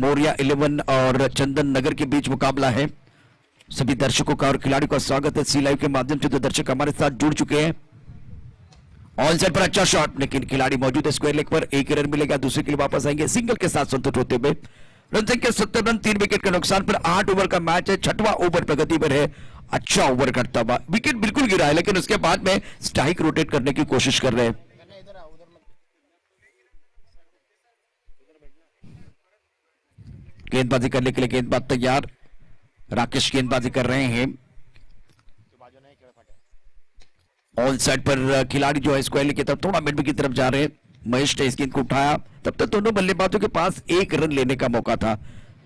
मोरिया 11 और चंदन नगर के बीच मुकाबला है। सभी दर्शकों का और खिलाड़ियों का स्वागत है सी लाइव के माध्यम से। जो दर्शक हमारे साथ जुड़ चुके हैं, ऑन साइड पर अच्छा शॉट, लेकिन खिलाड़ी मौजूद है स्क्वायर लेग पर, एक रन मिलेगा, दूसरे के लिए वापस आएंगे सिंगल के साथ संतुष्ट होते हुए। रन संख्या 70 रन 3 विकेट के नुकसान पर 8 ओवर का मैच है। 6वां ओवर प्रगति पर है, अच्छा ओवर करता हुआ, विकेट बिल्कुल गिरा है लेकिन उसके बाद में स्ट्राइक रोटेट करने की कोशिश कर रहे हैं। गेंदबाजी करने के लिए गेंदबाज तैयार, राकेश गेंदबाजी कर रहे हैं। ऑल साइड पर खिलाड़ी जो है स्क्वायर की तरफ, थोड़ा मिड की तरफ जा रहे हैं। महेश ने इस गेंद को उठाया, तब तक दोनों बल्लेबाजों के पास 1 रन लेने का मौका था।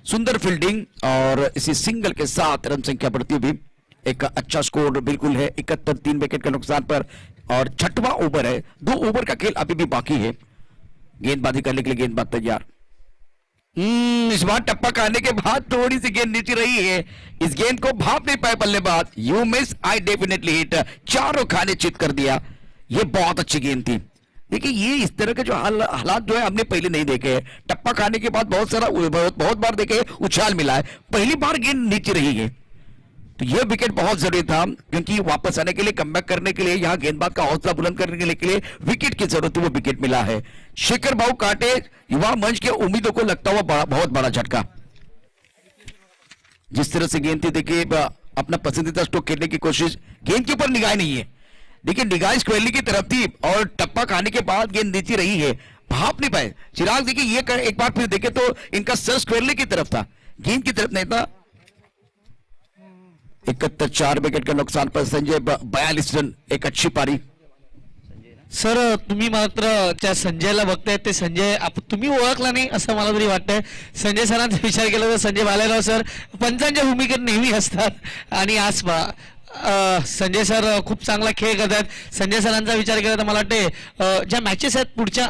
सुंदर फील्डिंग और इसी सिंगल के साथ रन संख्या बढ़ती हुई, एक अच्छा स्कोर बिल्कुल है 71, 3 विकेट के नुकसान पर। और 6वां ओवर है, 2 ओवर का खेल अभी भी बाकी है। गेंदबाजी करने के लिए गेंदबाज तैयार। इस बार टप्पा खाने के बाद थोड़ी सी गेंद नीचे रही है, इस गेंद को भाप नहीं पाए बल्लेबाज। You miss, I definitely hit, चारों खाने चित कर दिया। ये बहुत अच्छी गेंद थी। देखिए ये इस तरह के जो हालात जो है हमने पहले नहीं देखे हैं। टप्पा खाने के बाद बहुत बार देखे उछाल मिला है, पहली बार गेंद नीचे रही है। तो यह विकेट बहुत जरूरी था, क्योंकि वापस आने के लिए, कमबैक करने के लिए, यहां गेंदबाज का हौसला बुलंद करने के लिए विकेट की जरूरत है, वो विकेट मिला है। शेखर भाऊ काटे युवा मंच के उम्मीदों को लगता हुआ बहुत बड़ा झटका। जिस तरह से गेंद थी देखिए, अपना पसंदीदा स्ट्रोक खेलने की कोशिश, गेंद के ऊपर निगाह नहीं है, देखिए निगाह स्क्वेरली की तरफ थी और टप्पा खाने के बाद गेंद नीचे रही है, भाप नहीं पाए चिराग। देखिए ये एक बार फिर देखे तो इनका सर स्क्वेरली की तरफ था, गेंद की तरफ नहीं था। 71 विकेट का नुकसान पर संजय 42 रन, एक अच्छी पारी। सर तुम्ही मात्र त्या संजयला बघताय, ते संजय तुम्ही ओळखला नाही असं मला तरी वाटतंय. संजय सरांचा विचार केला तर संजय भालेराव सर पंचांच्या भूमिकेत नेहमी असतात आणि आज संजय सर खूप चांगला खेळ करतात. संजय सरांचा विचार केला तर मला वाटते ज्या मॅचेस आहेत पुढच्या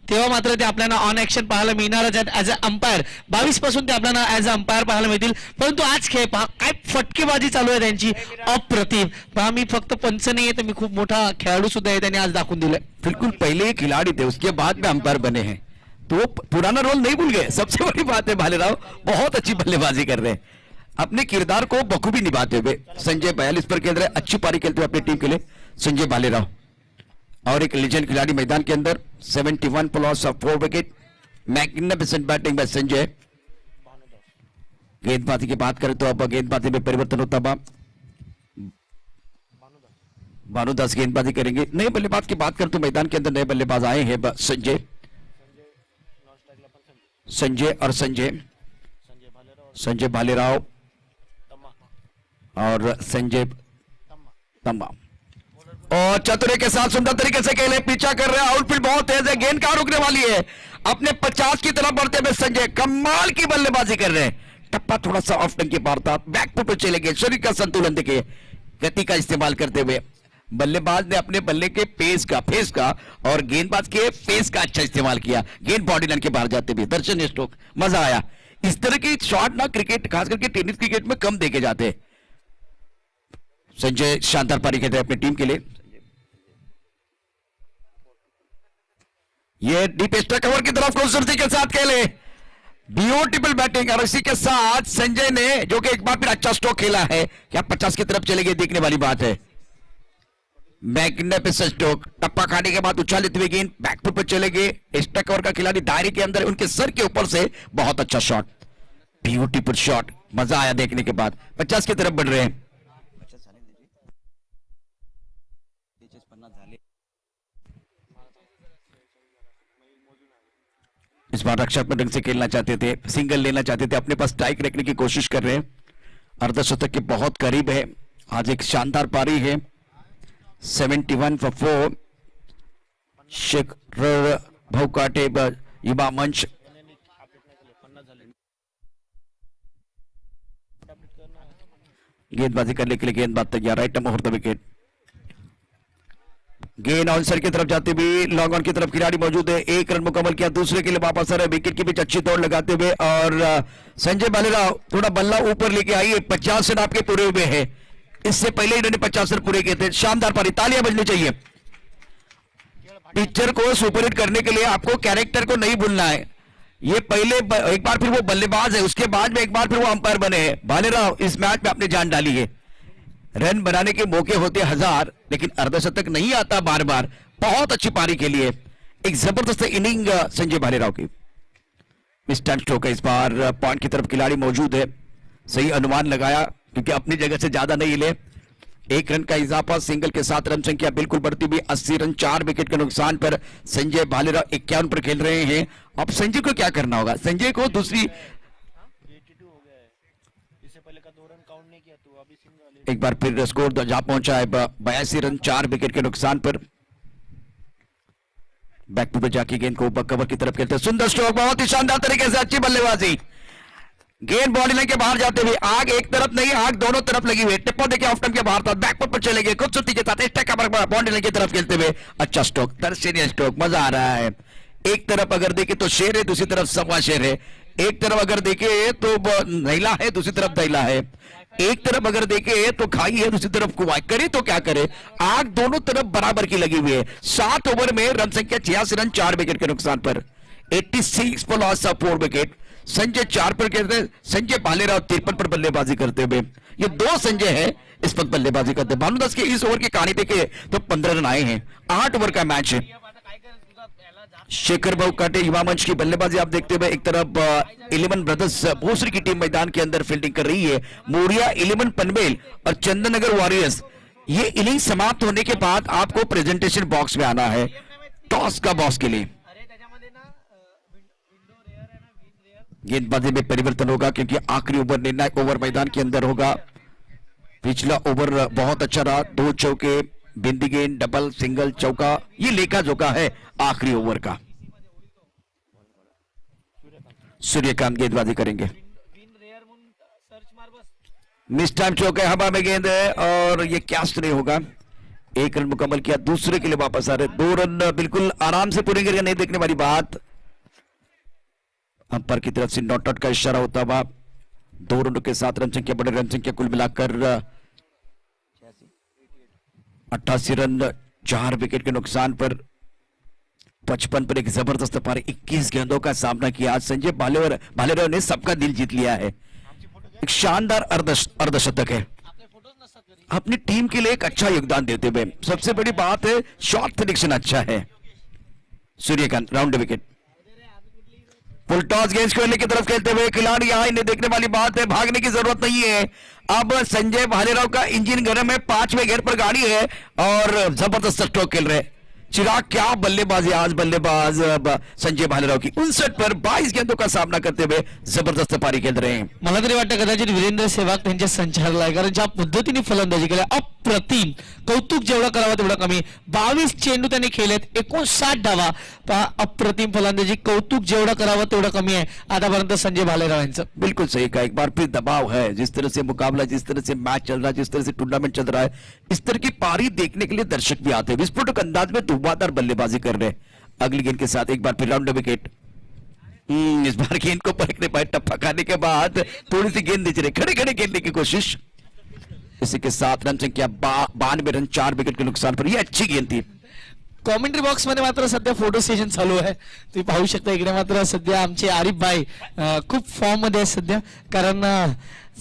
तेव्हा मात्र ते आपल्याला ऑन ॲक्शन पाहायला मिळणारच आहेत ॲज अ अंपायर. 22 पासून ते आपल्याला ॲज अ अंपायर पाहायला मिळतील. परंतु आज खेळ पहा काय फटकेबाजी चालू आहे त्यांची अप्रतिम. पहा मी फक्त पंच नाही आहे तर मी खूप मोठा खेळाडू सुद्धा आहे, त्यांनी आज दाखवून दिलंय. बिल्कुल पहले ये खिलाड़ी थे, उसके बाद में अंपायर बने हैं, तो वो पुराना रोल नहीं भूल गए. सबसे बड़ी बात है भालेराव बहुत अच्छी बल्लेबाजी कर रहे हैं, अपने किरदार को बखूबी निभाते हुए. संजय 42 पर खेल रहे, अच्छी पारी खेलते हुए अपनी टीम के लिए संजय भालेराव. और एक लीजेंड खिलाड़ी मैदान के अंदर 71 पर loss of 4 wicket. Magnificent batting by Sanjay. गेंदबाजी की बात करें तो अब गेंदबाजी में परिवर्तन होता हुआ भानुदास गेंदबाजी करेंगे. नए बल्लेबाज की बात करें तो मैदान के अंदर नए बल्लेबाज आए हैं संजय और संजय भालेराव और संजय तम्मा. और चतुरे के साथ सुंदर तरीके से खेले, पीछा कर रहे हैं. आउटफील्ड बहुत तेज है, गेंद कहां रुकने वाली है. अपने 50 की तरफ बढ़ते हुए संजय कमाल की बल्लेबाजी कर रहे हैं. टप्पा थोड़ा सा ऑफ टंग के पार था, बैकफुट पे चले गए. शरीर का संतुलन देखिए, गति का इस्तेमाल करते हुए बल्लेबाज ने अपने बल्ले के फेस का और गेंदबाज के फेस का अच्छा इस्तेमाल किया. गेंद बॉडी लाइन के बाहर जाते हुए दर्शनीय स्ट्रोक, मजा आया. इस तरह की शॉट ना क्रिकेट खास करके टेनिस क्रिकेट में कम देखे जाते हैं. संजय शानदार पारी खेलते हैं अपनी टीम के लिए. ये डीप एक्स्ट्रा कवर की तरफ खूबसूरती के साथ खेले, ब्यूटीफुल बैटिंग. और इसी के साथ संजय ने जो कि एक बार फिर अच्छा स्ट्रोक खेला है, क्या 50 की तरफ चले गए, देखने वाली बात है. मैग्निफिसेंट स्ट्रोक, टप्पा खाने के बाद उछालते हुए गेंद बैकफुट पर चले गए. एक्स्ट्रा कवर का खिलाड़ी दायरे के अंदर, उनके सर के ऊपर से बहुत अच्छा शॉट, ब्यूटीफुल शॉट, मजा आया देखने के बाद. 50 की तरफ बढ़ रहे हैं. इस बार रक्षात्मक ढंग से खेलना चाहते थे, सिंगल लेना चाहते थे, अपने पास स्ट्राइक रखने की कोशिश कर रहे हैं. अर्धशतक के बहुत करीब है. आज एक शानदार पारी है. 71 for 4. शेखर भौकाटे युवा मंच. गेंदबाजी करने के लिए गेंदबाज तैयार, राइट मुहूर्त विकेट. गेंद आंसर की तरफ जाते हुए लॉन्ग ऑन की तरफ खिलाड़ी मौजूद है. 1 रन मुकम्मल किया, दूसरे के लिए वापस आ रहे, विकेट के बीच अच्छी दौड़ लगाते हुए. और संजय भालेराव थोड़ा बल्ला ऊपर लेके आइए. 50 रन आपके पूरे हुए हैं, इससे पहले इन्होंने 50 रन पूरे किए थे. शानदार पारी, तालियां बजनी चाहिए. पिक्चर को सुपरहिट करने के लिए आपको कैरेक्टर को नहीं भूलना है. ये पहले एक बार फिर वो बल्लेबाज है, उसके बाद में एक बार फिर वो अंपायर बने हैं. भालेराव इस मैच में आपने जान डाली है. रन बनाने के मौके होते 1000, लेकिन अर्धशतक नहीं आता बार बार. बहुत अच्छी पारी के लिए एक जबरदस्त इनिंग संजय भालेराव की. मिस्टर स्ट्रोक है इस बार. पॉइंट की तरफ खिलाड़ी मौजूद है, सही अनुमान लगाया क्योंकि अपनी जगह से ज्यादा नहीं ले. 1 रन का इजाफा, सिंगल के साथ रन संख्या बिल्कुल बढ़ती हुई. 80 रन, 4 विकेट के नुकसान पर संजय भालेराव 51 पर खेल रहे हैं. अब संजय को क्या करना होगा? संजय को दूसरी एक बार फिर स्कोर जहां पहुंचा है 82 रन, 4 विकेट के नुकसान पर. बैक पे जाके गेंद को कवर की तरफ खेलते हैं. सुंदर स्ट्रोक, बहुत ही शानदार तरीके से अच्छी बल्लेबाजी. गेंद बॉडी लाइन के बाहर जाते हुए, आग एक तरफ नहीं, आग दोनों तरफ लगी हुई. टिप्पा देखिए ऑफ टर्न के बाहर था, बैकफुट पर चले गए खूबसूरती के साथ. बॉडी लाइन की तरफ खेलते हुए अच्छा स्ट्रोक, दर्शनीय स्ट्रोक, मजा आ रहा है. एक तरफ अगर देखे तो शेर है, दूसरी तरफ सवा शेर है. एक तरफ अगर देखे तो नैला है, दूसरी तरफ दैला है. एक तरफ अगर देखे तो खाई है, दूसरी तरफ कुआं. करे तो क्या करे, आग दोनों तरफ बराबर की लगी हुई है. 7 ओवर में रन संख्या 86 रन, 4 विकेट के नुकसान पर. 86 पर लॉस ऑफ 4 विकेट. संजय 4 पर खेलते हैं, संजय भालेराव 53 पर बल्लेबाजी करते हुए. ये 2 संजय है इस वक्त बल्लेबाजी करते. भानुदास के इस ओवर की कहानी देखे तो 15 रन आए हैं. 8 ओवर का मैच है. शेखर भौकाटे युवा मंच की बल्लेबाजी आप देखते हुए. एक तरफ 11 ब्रदर्स भोसरी की टीम मैदान के अंदर फील्डिंग कर रही है. मोरिया 11 पनवेल और चंदननगर वॉरियर्स ये इनिंग समाप्त होने के बाद आपको प्रेजेंटेशन बॉक्स में आना है टॉस का बॉक्स के लिए। गेंदबाजी में परिवर्तन होगा क्योंकि आखिरी ओवर निर्णायक ओवर मैदान के अंदर होगा। पिछला ओवर बहुत अच्छा रहा, 2 चौके, बिंदी गेंद, डबल, सिंगल, चौका, ये लेखा जोखा है आखिरी ओवर का। सूर्यकांत गेंदबाजी करेंगे, मिस टाइम चौका, हवा में गेंद है और ये कैच नहीं होगा। 1 रन मुकम्मल किया, दूसरे के लिए वापस आ रहे, 2 रन बिल्कुल आराम से पूरे करके नहीं देखने वाली बात। अंपायर की तरफ से नॉट आउट का इशारा होता हुआ 2 रनों के साथ रन संख्या, बड़े रन संख्या कुल मिलाकर 88 रन, 4 विकेट के नुकसान पर 55 पर एक जबरदस्त पारी, 21 गेंदों का सामना किया। आज संजय भालेराव ने सबका दिल जीत लिया है। एक शानदार अर्धशतक है, अपनी टीम के लिए एक अच्छा योगदान देते हुए। सबसे बड़ी बात है शॉट सिलेक्शन अच्छा है। सूर्यकांत राउंड विकेट, फुल टॉस गेंद कोहली की तरफ खेलते हुए खिलाड़ी यहां इन्हें देखने वाली बात है, भागने की जरूरत नहीं है। अब संजय भालेराव का इंजन गर्म है, 5वें गेयर पर गाड़ी है और जबरदस्त स्ट्रोक खेल रहे। चिराग क्या बल्लेबाजी आज बल्लेबाज संजय भालेराव की 59 पर 22 गेंदों का सामना करते हुए जबरदस्त पारी खेल रहे हैं। मला तरी वाटतं कदाचित वीरेंद्र सेहवाग त्यांच्या संचारला आहे, कारण ज्या पद्धतीने फलंदाजी केली अप्रतिम, कौतुक जेवढं करावं तेवढं कमी। 22 चेंडू त्यांनी खेळलेत, 59 धावा, अप्रतिम फलंदाजी, कौतुक जेवढं करावं तेवढं कमी आहे आतापर्यंत संजय भालेराव यांचं। बिल्कुल सही कहा, एक बार फिर दबाव है, जिस तरह से मुकाबला, जिस तरह से मैच चल रहा है, जिस तरह से टूर्नामेंट चल रहा है, इस तरह की पारी देखने के लिए दर्शक भी आते हैं। विस्फोटक अंदाज में धुआंधार बल्लेबाजी कर रहे हैं। अगली गेंद के साथ एक बार फिर राउंड विकेट, इस बार गेंद को परखने पाए, टप्पा खाने के बाद थोड़ी सी गेंद नीचे, खड़े खड़े खेलने की कोशिश। इसी के साथ रन संख्या 92 रन, 4 विकेट के नुकसान पर, यह अच्छी गेंद थी। कॉमेंट्री बॉक्स मध्ये मात्र सध्या फोटो सेशन चालू आहे, तुम्ही पाहू शकता। इकडे मात्र सध्या आमचे आरिफ भाई खूप फॉर्म मध्ये आहेत सध्या, कारण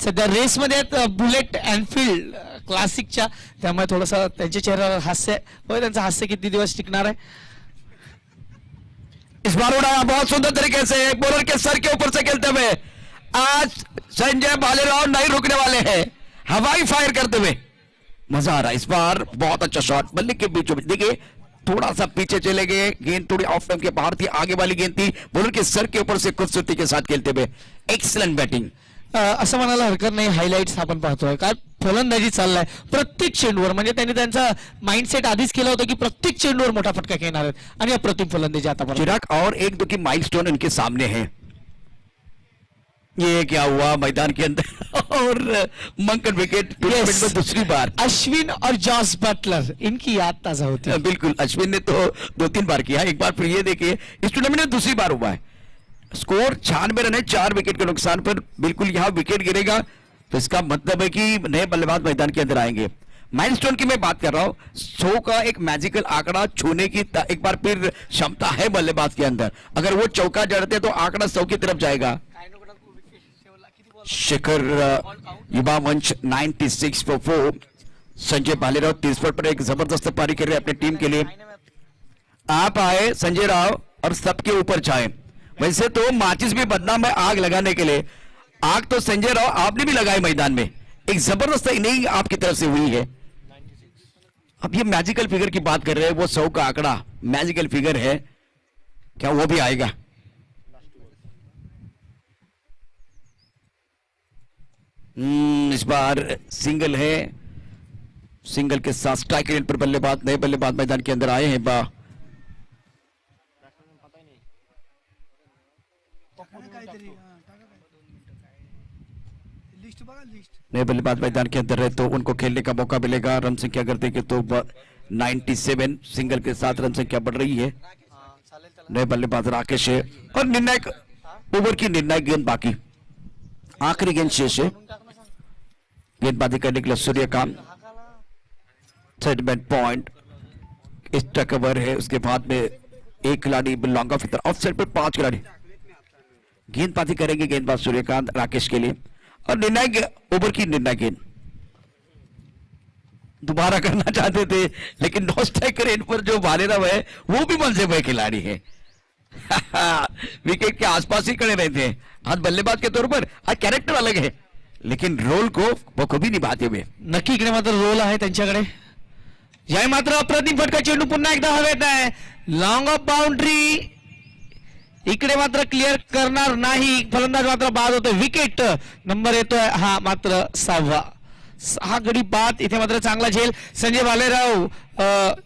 सध्या रेस मध्ये आहेत बुलेट एनफिल्ड क्लासिकच्या, त्यामुळे थोडंसं त्यांच्या चेहऱ्यावर हास्य आहे। त्यांचं हास्य किती दिवस टिकणार आहे। इस बार उड़ाया बहुत सुंदर तरीके से, बॉलर के सर के ऊपर से खेलते हुए आज संजय भालेराव नहीं रुकने वाले हैं, हवाई फायर करते हुए मजा आ रहा है। इस बार बहुत अच्छा शॉट, बल्ले के बीचों बीच, देखिए थोड़ा सा पीछे चले गए, गेंद थोड़ी ऑफ टाइम के बाहर थी, आगे वाली गेंद थी, बॉलर के सर के ऊपर से खूबसूरती के साथ खेलते हुए एक्सीलेंट बैटिंग। असं म्हणायला हरकत नाही, हायलाइट्स आपण पाहतोय काय फलंदाजी चाललाय प्रत्येक चेंडूवर, म्हणजे त्यांनी त्यांचा माइंडसेट आधीच केला होता की प्रत्येक चेंडूवर मोठा फटका खेळणार आहेत आणि अप्रतिम फलंदाजी आता चिराग। और 1-2 की माइलस्टोन इनके सामने है। ये क्या हुआ मैदान के अंदर और मंकन विकेट टूर्नामेंट में दूसरी बार। अश्विन और जॉस बटलर, इनकी याद ताजा होती है। बिल्कुल, अश्विन ने तो 2-3 बार किया, एक बार फिर ये देखिए इस टूर्नामेंट में दूसरी बार हुआ है। स्कोर 96 रन है, 4 विकेट के नुकसान पर। बिल्कुल यहां विकेट गिरेगा तो इसका मतलब है कि नए बल्लेबाज मैदान के अंदर आएंगे। माइलस्टोन की मैं बात कर रहा हूं, 100 का एक मैजिकल आंकड़ा छूने की एक बार फिर क्षमता है बल्लेबाज के अंदर। अगर वो चौका जड़ते तो आंकड़ा 100 की तरफ जाएगा। शिखर युवा मंच 96 for 4, संजय भालेराव 30 पर एक जबरदस्त पारी कर रहे हैं अपनी टीम के लिए। आप आए संजय राव और सबके ऊपर छाए। वैसे तो माचिस भी बदनाम है आग लगाने के लिए, आग तो संजय राव आपने भी लगाई मैदान में। एक जबरदस्त इनिंग आपकी तरफ से हुई है। अब ये मैजिकल फिगर की बात कर रहे हैं, वो 100 का आंकड़ा मैजिकल फिगर है, क्या वो भी आएगा? इस बार सिंगल है, सिंगल के साथ स्ट्राइक रेट पर बल्लेबाज, नए बल्लेबाज मैदान के अंदर आए हैं। नए बल्लेबाज मैदान के अंदर रहे तो उनको खेलने का मौका मिलेगा। रन संख्या अगर देखें तो 97, सिंगल के साथ रन संख्या बढ़ रही है। नए बल्लेबाज राकेश है और निर्णायक ओवर की निर्णायक गेंद बाकी, आखिरी गेंद शेष है। गेंदबाजी करने के लिए सूर्यकांत, सेटमेंट पॉइंट, एक्स्ट्रा कवर है। उसके बाद में एक खिलाड़ी लॉन्ग ऑफ ऑफ साइड पर 5 खिलाड़ी गेंदबाजी करेंगे। गेंदबाज सूर्यकांत राकेश के लिए और निर्णायक ओवर की निर्णायक गेंद दोबारा करना चाहते थे लेकिन नो स्ट्राइकर रेट पर जो भालेराव है वो भी मनसे हुए खिलाड़ी है। विकेट के आसपास ही खड़े रहते हैं। आज बल्लेबाज के तौर पर आज कैरेक्टर अलग है, लेकिन रोल को बखूबी निभाते हुए नक्की इकडे मात्र रोल आहे त्यांच्याकडे. याय मात्र अप्रतिम फटका, चेंडू पुन्हा एकदा हवेत आहे, लॉंग ऑफ बाउंड्री. इकडे मात्र क्लिअर करणार नाही, फलंदाज मात्र बाद होतोय. विकेट नंबर येतोय हा मात्र 6 गडी बाद. इथे मात्र चांगला झेल संजय भालेराव.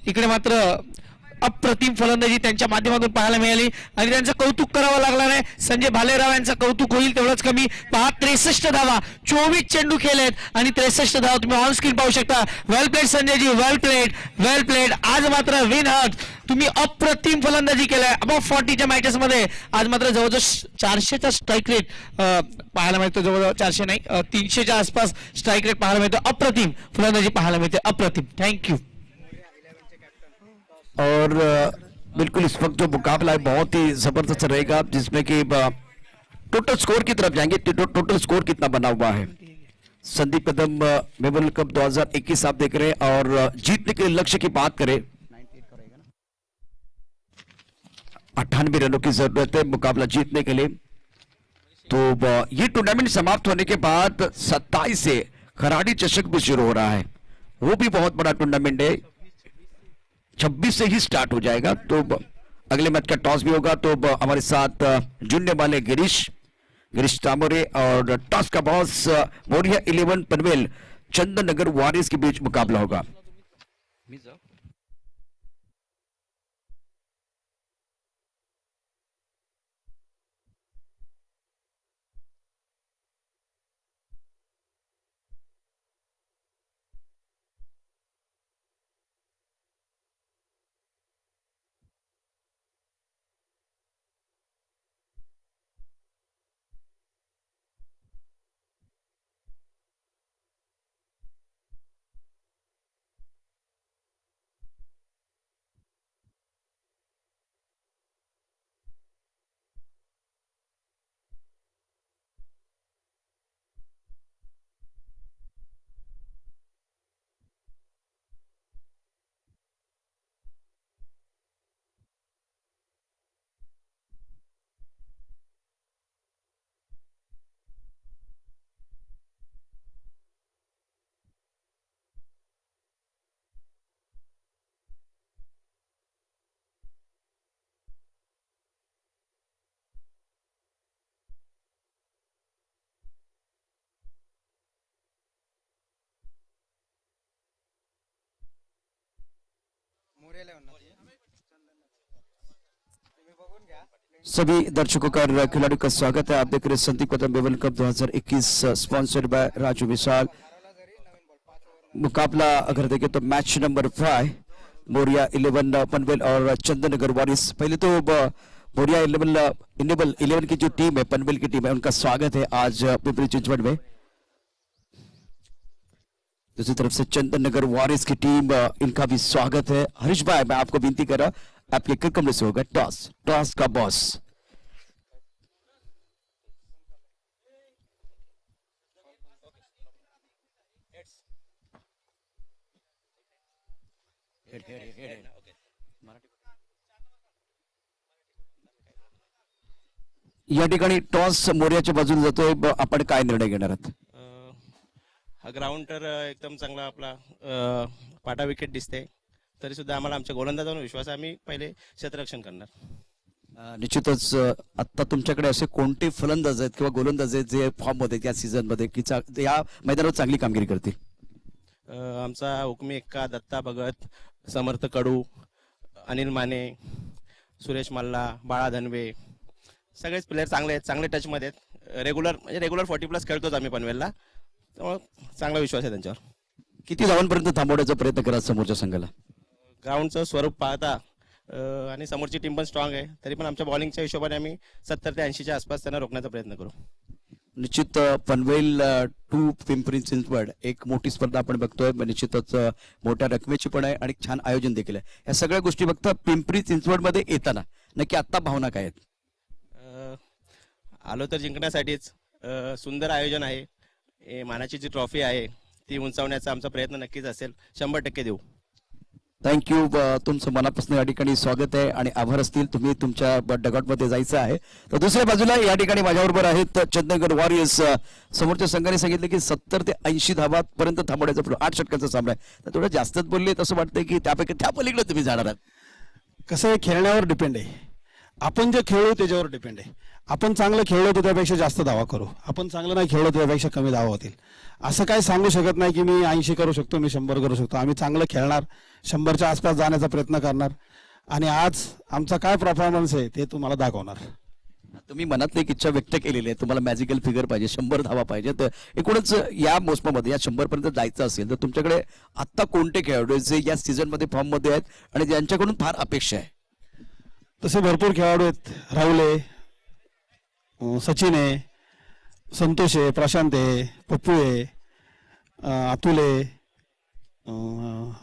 इकडे मात्र अप्रतिम फलंदाजी त्यांच्या माध्यमातून पाहायला मिळाली आणि त्यांचं कौतुक करावं लागणार आहे. संजय भालेराव यांचं कौतुक होईल तेवढंच कमी. 63 धावा, 24 चेंडू खेळलेत आणि 63 धावा तुम्ही ऑन स्क्रीन पाहू शकता. वेल प्लेड संजयजी, वेल प्लेड, वेल प्लेड. आज मात्र विन हट तुम्ही अप्रतिम फलंदाजी केलाय. अबाउट 40च्या मॅचेस मध्ये आज मात्र जवळजवळ 400चा स्ट्राईक रेट पाहायला मिळतो. जवळजवळ 400 नाही, 300च्या आसपास स्ट्राईक रेट पाहायला मिळतो. अप्रतिम फलंदाजी पाहायला मिळते, अप्रतिम. थँक्यू. और बिल्कुल इस वक्त जो मुकाबला है बहुत ही जबरदस्त रहेगा, जिसमें कि टोटल स्कोर की तरफ जाएंगे. टोटल स्कोर कितना बना हुआ है. संदीप कदम मेमोरियल कप 2021 आप देख रहे हैं और जीतने के लक्ष्य की बात करें 98 रनों की जरूरत है मुकाबला जीतने के लिए. तो ये टूर्नामेंट समाप्त होने के बाद 27 से खराड़ी चषक भी शुरू हो रहा है. वो भी बहुत बड़ा टूर्नामेंट है, 26 से ही स्टार्ट हो जाएगा. तो अगले मैच का टॉस भी होगा. तो हमारे साथ जुड़ने वाले गिरीश तामोरे और टॉस का बॉस मोरिया 11 पनवेल चंदन नगर वॉरियर्स के बीच मुकाबला होगा. सभी दर्शकों का और खिलाड़ियों का स्वागत है. आप देख रहे हैं Sandeep Kadam memorial cup 2021 sponsored by Raju Vishal. मुकाबला अगर देखें तो मैच नंबर 5 मोरिया 11 पनवेल और चंदन नगर वॉरियर्स. पहले तो मोरिया 11 की जो टीम है, पनवेल की टीम है, उनका स्वागत है आज पिंपरी चिंचवड में. दूसरी तरफ से चंदन नगर वॉरियर्स की टीम, इनका भी स्वागत है. हरीश भाई, मैं आपको विनती कर रहा, आपके कमरे से होगा टॉस का बॉस. या ठिकाणी टॉस मोर्याच्या बाजूने जातोय. आपण काय निर्णय घेणार आहात. हा ग्राउंड तर एकदम चांगला आपला पाटा विकेट दिसते, तरी सुद्धा आम्हाला आमच्या गोलंदाजावर विश्वास आहे. आम्ही पहिले क्षेत्ररक्षण करणार. निश्चितच आता तुमच्याकडे असे कोणते फलंदाज आहेत किंवा गोलंदाज आहेत जे फॉर्म मध्ये या सीझन मध्ये की या मैदानावर चांगली कामगिरी करतील. आमचा हुकमी एक्का, दत्ता भगत, समर्थ कडू, अनिल माने, सुरेश मल्ला, बाळा धनवे, सगळेच प्लेयर चांगले आहेत, चांगले टचमध्ये आहेत. रेग्युलर 40+ खेळतोच आम्ही पनवेलला, त्यामुळे चांगला विश्वास आहे त्यांच्यावर. किती धावांपर्यंत थांबवण्याचा प्रयत्न करा समोरच्या संघाला. ग्राउंडचं स्वरूप पाहता आणि समोरची टीम पण स्ट्रॉंग आहे, तरी पण आमच्या बॉलिंगच्या हिशोबाने आम्ही 70 ते 80च्या आसपास त्यांना रोखण्याचा प्रयत्न करू. निश्चित पनवेल टू पिंपरी चिंचवड एक मोठी स्पर्धा आपण बघतोय. निश्चितच मोठ्या रकमेची पण आहे आणि छान आयोजन देखील आहे. या सगळ्या गोष्टी बघता पिंपरी चिंचवड मध्ये येताना नक्की आता भावना काय आहेत. आलो तर जिंकण्यासाठीच. सुंदर आयोजन आहे. मानाची जी ट्रॉफी आहे ती उंचावण्याचा आमचा प्रयत्न नक्कीच असेल. 100% देऊ. थँक्यू. तुमचं मनापासून या ठिकाणी स्वागत आहे आणि आभार असतील. तुम्ही तुमच्या डगआउटमध्ये जायचं आहे. तर दुसऱ्या बाजूला या ठिकाणी माझ्याबरोबर आहेत चंदनगड वॉरियर्स. समोरच्या संघाने सांगितलं की 70 ते 80 धावांपर्यंत थांबवण्याचा पुढे 8 षटकांचा सामना आहे. तर थोडं जास्तच बोलले तसं वाटतंय की त्यापैकी त्या पलीकडे तुम्ही जाणार आहात. कसं आहे, खेळण्यावर डिपेंड आहे. आपण जे खेळू त्याच्यावर डिपेंड आहे. आपण चांगलं खेळलो तर त्यापेक्षा जास्त धावा करू, आपण चांगलं नाही खेळलो तर त्यापेक्षा कमी धावा होतील. असं काही सांगू शकत नाही की मी 80 करू शकतो, मी 100 करू शकतो. आम्ही चांगलं खेळणार, 100च्या आसपास जाण्याचा प्रयत्न करणार आणि आज आमचा काय परफॉर्मन्स आहे ते तुम्हाला दाखवणार. तुम्ही मनातली एक इच्छा व्यक्त केलेली आहे, तुम्हाला मॅजिकल फिगर पाहिजे, 100 धावा पाहिजे. तर एकूणच या मोसमामध्ये या 100 पर्यंत जायचं असेल तर तुमच्याकडे आत्ता कोणते खेळाडू आहेत जे या सीझन मध्ये फॉर्म मध्ये आहेत आणि ज्यांच्याकडून फार अपेक्षा आहे? तसे भरपूर खेळाडू आहेत. राहुल आहे, सचिन आहे, संतोष आहे, प्रशांत आहे, पप्पू आहे, अतुल आहे,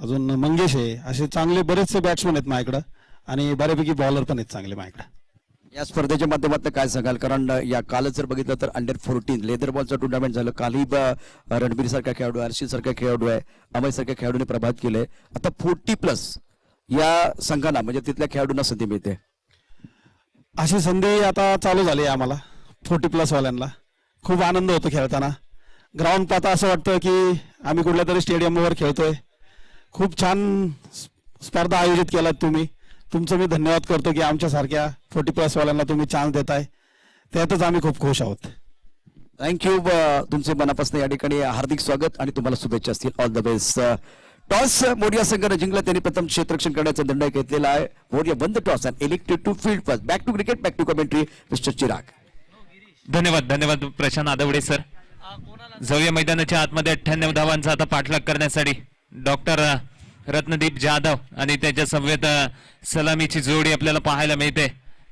अजून मंगेश आहे. असे चांगले बरेचसे बॅट्समन आहेत माझ्याकडं आणि बऱ्यापैकी बॉलर पण आहेत चांगले माझ्याकडं. या स्पर्धेच्या माध्यमातून काय सांगाल? कारण या कालच जर बघितलं तर अंडर-14 लेदर बॉलचं टुर्नामेंट झालं. कालही रणबीर सारखा खेळाडू, हर्षित सारखा खेळाडू आहे, अमय सारख्या खेळाडूने प्रभात केलंय. आता 40+ या संघांना म्हणजे तिथल्या खेळाडूंना संधी मिळते. अशी संधी आता चालू झाली आहे आम्हाला 40+ वाल्यांना. खूप आनंद होतो खेळताना. ग्राउंड पाहता असं वाटतं की आम्ही कुठल्या तरी स्टेडियमवर खेळतोय. खूप छान स्पर्धा आयोजित केलात तुम्ही. तुमचं मी धन्यवाद करतो की आमच्यासारख्या 40+ वाल्यांना तुम्ही चान्स देताय. त्यातच आम्ही खूप खुश आहोत. थँक्यू. तुमचे मनापासून या ठिकाणी हार्दिक स्वागत आणि तुम्हाला शुभेच्छा असतील. All the best. Toss Moriya संघाने जिंकला. त्यांनी प्रथम क्षेत्ररक्षण करण्याचा निर्णय घेतलेला आहे. Moriya won the toss and elected to field first. Back to cricket, back to commentary mister Chirag. धन्यवाद प्रशांत आदवडे सर. जाऊया मैदानाच्या आतमध्ये 98 धावांचा आता पाठलाग करण्यासाठी डॉक्टर रत्नदीप जाधव आणि त्याच्या समवेत सलामीची जोडी आपल्याला पाहायला मिळते.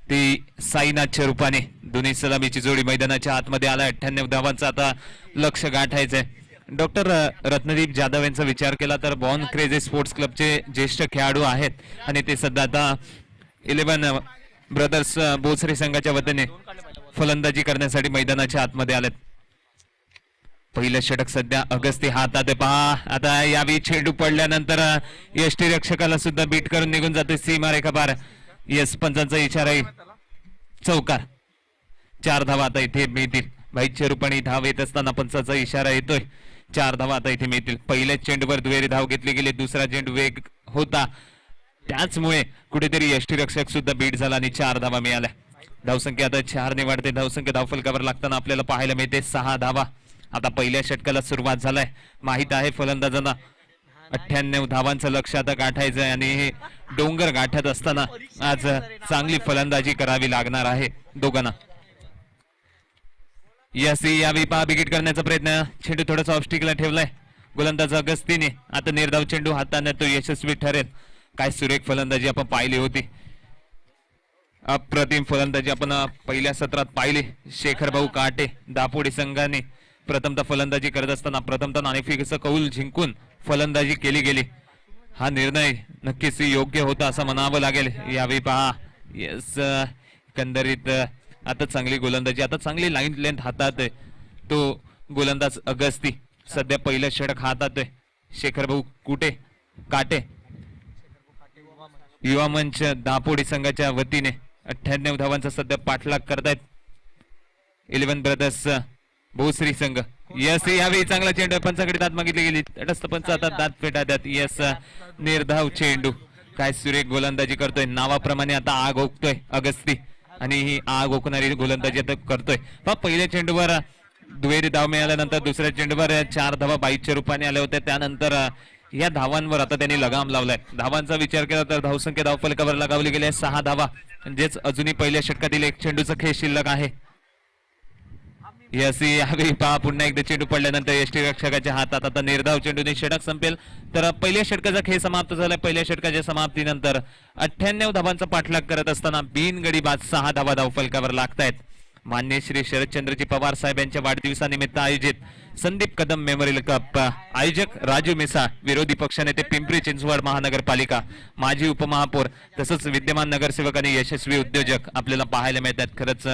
ती साईनाथच्या रूपाने दोन्ही सलामीची जोडी मैदानाच्या आतमध्ये आला. 98 धावांचा आता लक्ष गाठायचंय. डॉक्टर रत्नदीप जाधव यांचा विचार केला तर बॉर्न क्रेझी स्पोर्ट्स क्लबचे ज्येष्ठ खेळाडू आहेत आणि ते सध्या आता 11 ब्रदर्स बोचरे संघाच्या वतीने फलंदाजी करण्यासाठी मैदानाच्या आतमध्ये आलेत. पहिलं षटक सध्या अगस्ती हातात आहे. पहा आता यावेळी चेंडू पडल्यानंतर यष्टीरक्षकाला सुद्धा बीट करून निघून जातोय सीमारेखा पार. यस, पंचांचा इशारा चौकार. 4 धावा आता इथे मिळतील. भाईच्या रूपाने धाव येत असताना पंचाचा इशारा येतोय. 4 धावा आता इथे मिळतील. पहिल्याच चेंडूवर दुहेरी धाव घेतली गेली. दुसरा चेंडू वेग होता, त्याचमुळे कुठेतरी यष्टीरक्षक सुद्धा बीट झाला आणि 4 धावा मिळाल्या. धावसंख्या आता 4 ने वाढते. धावसंख्या धावफलकावर लागताना आपल्याला पाहायला मिळते 6 धावा. आता पहिल्या षटकाला सुरुवात झालाय. माहित आहे फलंदाजांना 98 धावांचं लक्ष आता गाठायचं आहे आणि हे डोंगर गाठत असताना आज चांगली फलंदाजी करावी लागणार आहे दोघांना. यावेळी पहा विकेट करण्याचा प्रयत्न. चेंडू थोडासा ऑफस्टिकला ठेवलाय गोलंदाज अगस्तीने. आता निर्धाव चेंडू हाताने तो यशस्वी ठरेल. काय सुरेख फलंदाजी आपण पाहिली होती. अप्रतिम फलंदाजी आपण पहिल्या सत्रात पाहिली. शेखर भाऊ काटे दापोडी संघाने प्रथमतः फलंदाजी करत असताना प्रथमतः नाणेफेकीचा कौल जिंकून फलंदाजी केली गेली. हा निर्णय नक्कीच योग्य होता असं म्हणावं लागेल. यावेळी पहा यस, एकंदरीत आता चांगली गोलंदाजी, आता चांगली लाईन लेंथ हातात आहे तो गोलंदाज अगस्ती. सध्या पहिलं षटक हातात आहे. शेखर भाऊ कुटे काटे युवा मंच दापोडी संघाच्या वतीने 98 धावांचा सध्या पाठलाग करतायत 11 ब्रदर्स भोसरी संघ. यस, यावेळी चांगला चेंडू पंचाकडे दात मागितली गेली. तटस्थ पंच आता दात पेटातात. यस, निर्धाव चेंडू. काय सुरेख गोलंदाजी करतोय. नावाप्रमाणे आता आग ओकतोय अगस्ती आणि ही आग ओकणारी गोलंदाजी आता करतोय. पहिल्या चेंडूवर दुहेरी धाव मिळाल्यानंतर दुसऱ्या चेंडूवर 4 धावा बाईच्या रूपाने आल्या होत्या. त्यानंतर या धावांवर आता त्यांनी लगाम लावलाय. धावांचा विचार केला तर धावसंख्या धावफलकावर लगावली गेली आहे 6 धावा. म्हणजेच अजूनही पहिल्या षटकातील एक चेंडूचा खेळ शिल्लक आहे. यस, यावेळी पहा पुन्हा एकदा चेंडू पडल्यानंतर यष्टीरक्षकाच्या हातात आता निर्धाव चेंडूने षटक संपेल. तर पहिल्या षटकाचा खेळ समाप्त झाला. पहिल्या षटकाच्या समाप्तीनंतर 98 धावांचा पाठलाग करत असताना बिनगडी बाद 6 धावा धावफलकावर लागतायत. मान्य श्री शरदचंद्रजी पवार साहेब यांच्या वाढदिवसानिमित्त आयोजित संदीप कदम मेमोरियल कप. आयोजक राजू मिसाळ, विरोधी पक्षनेते पिंपरी चिंचवड महानगरपालिका, माजी उपमहापौर तसंच विद्यमान नगरसेवक आणि यशस्वी उद्योजक आपल्याला पाहायला मिळतात. खरंच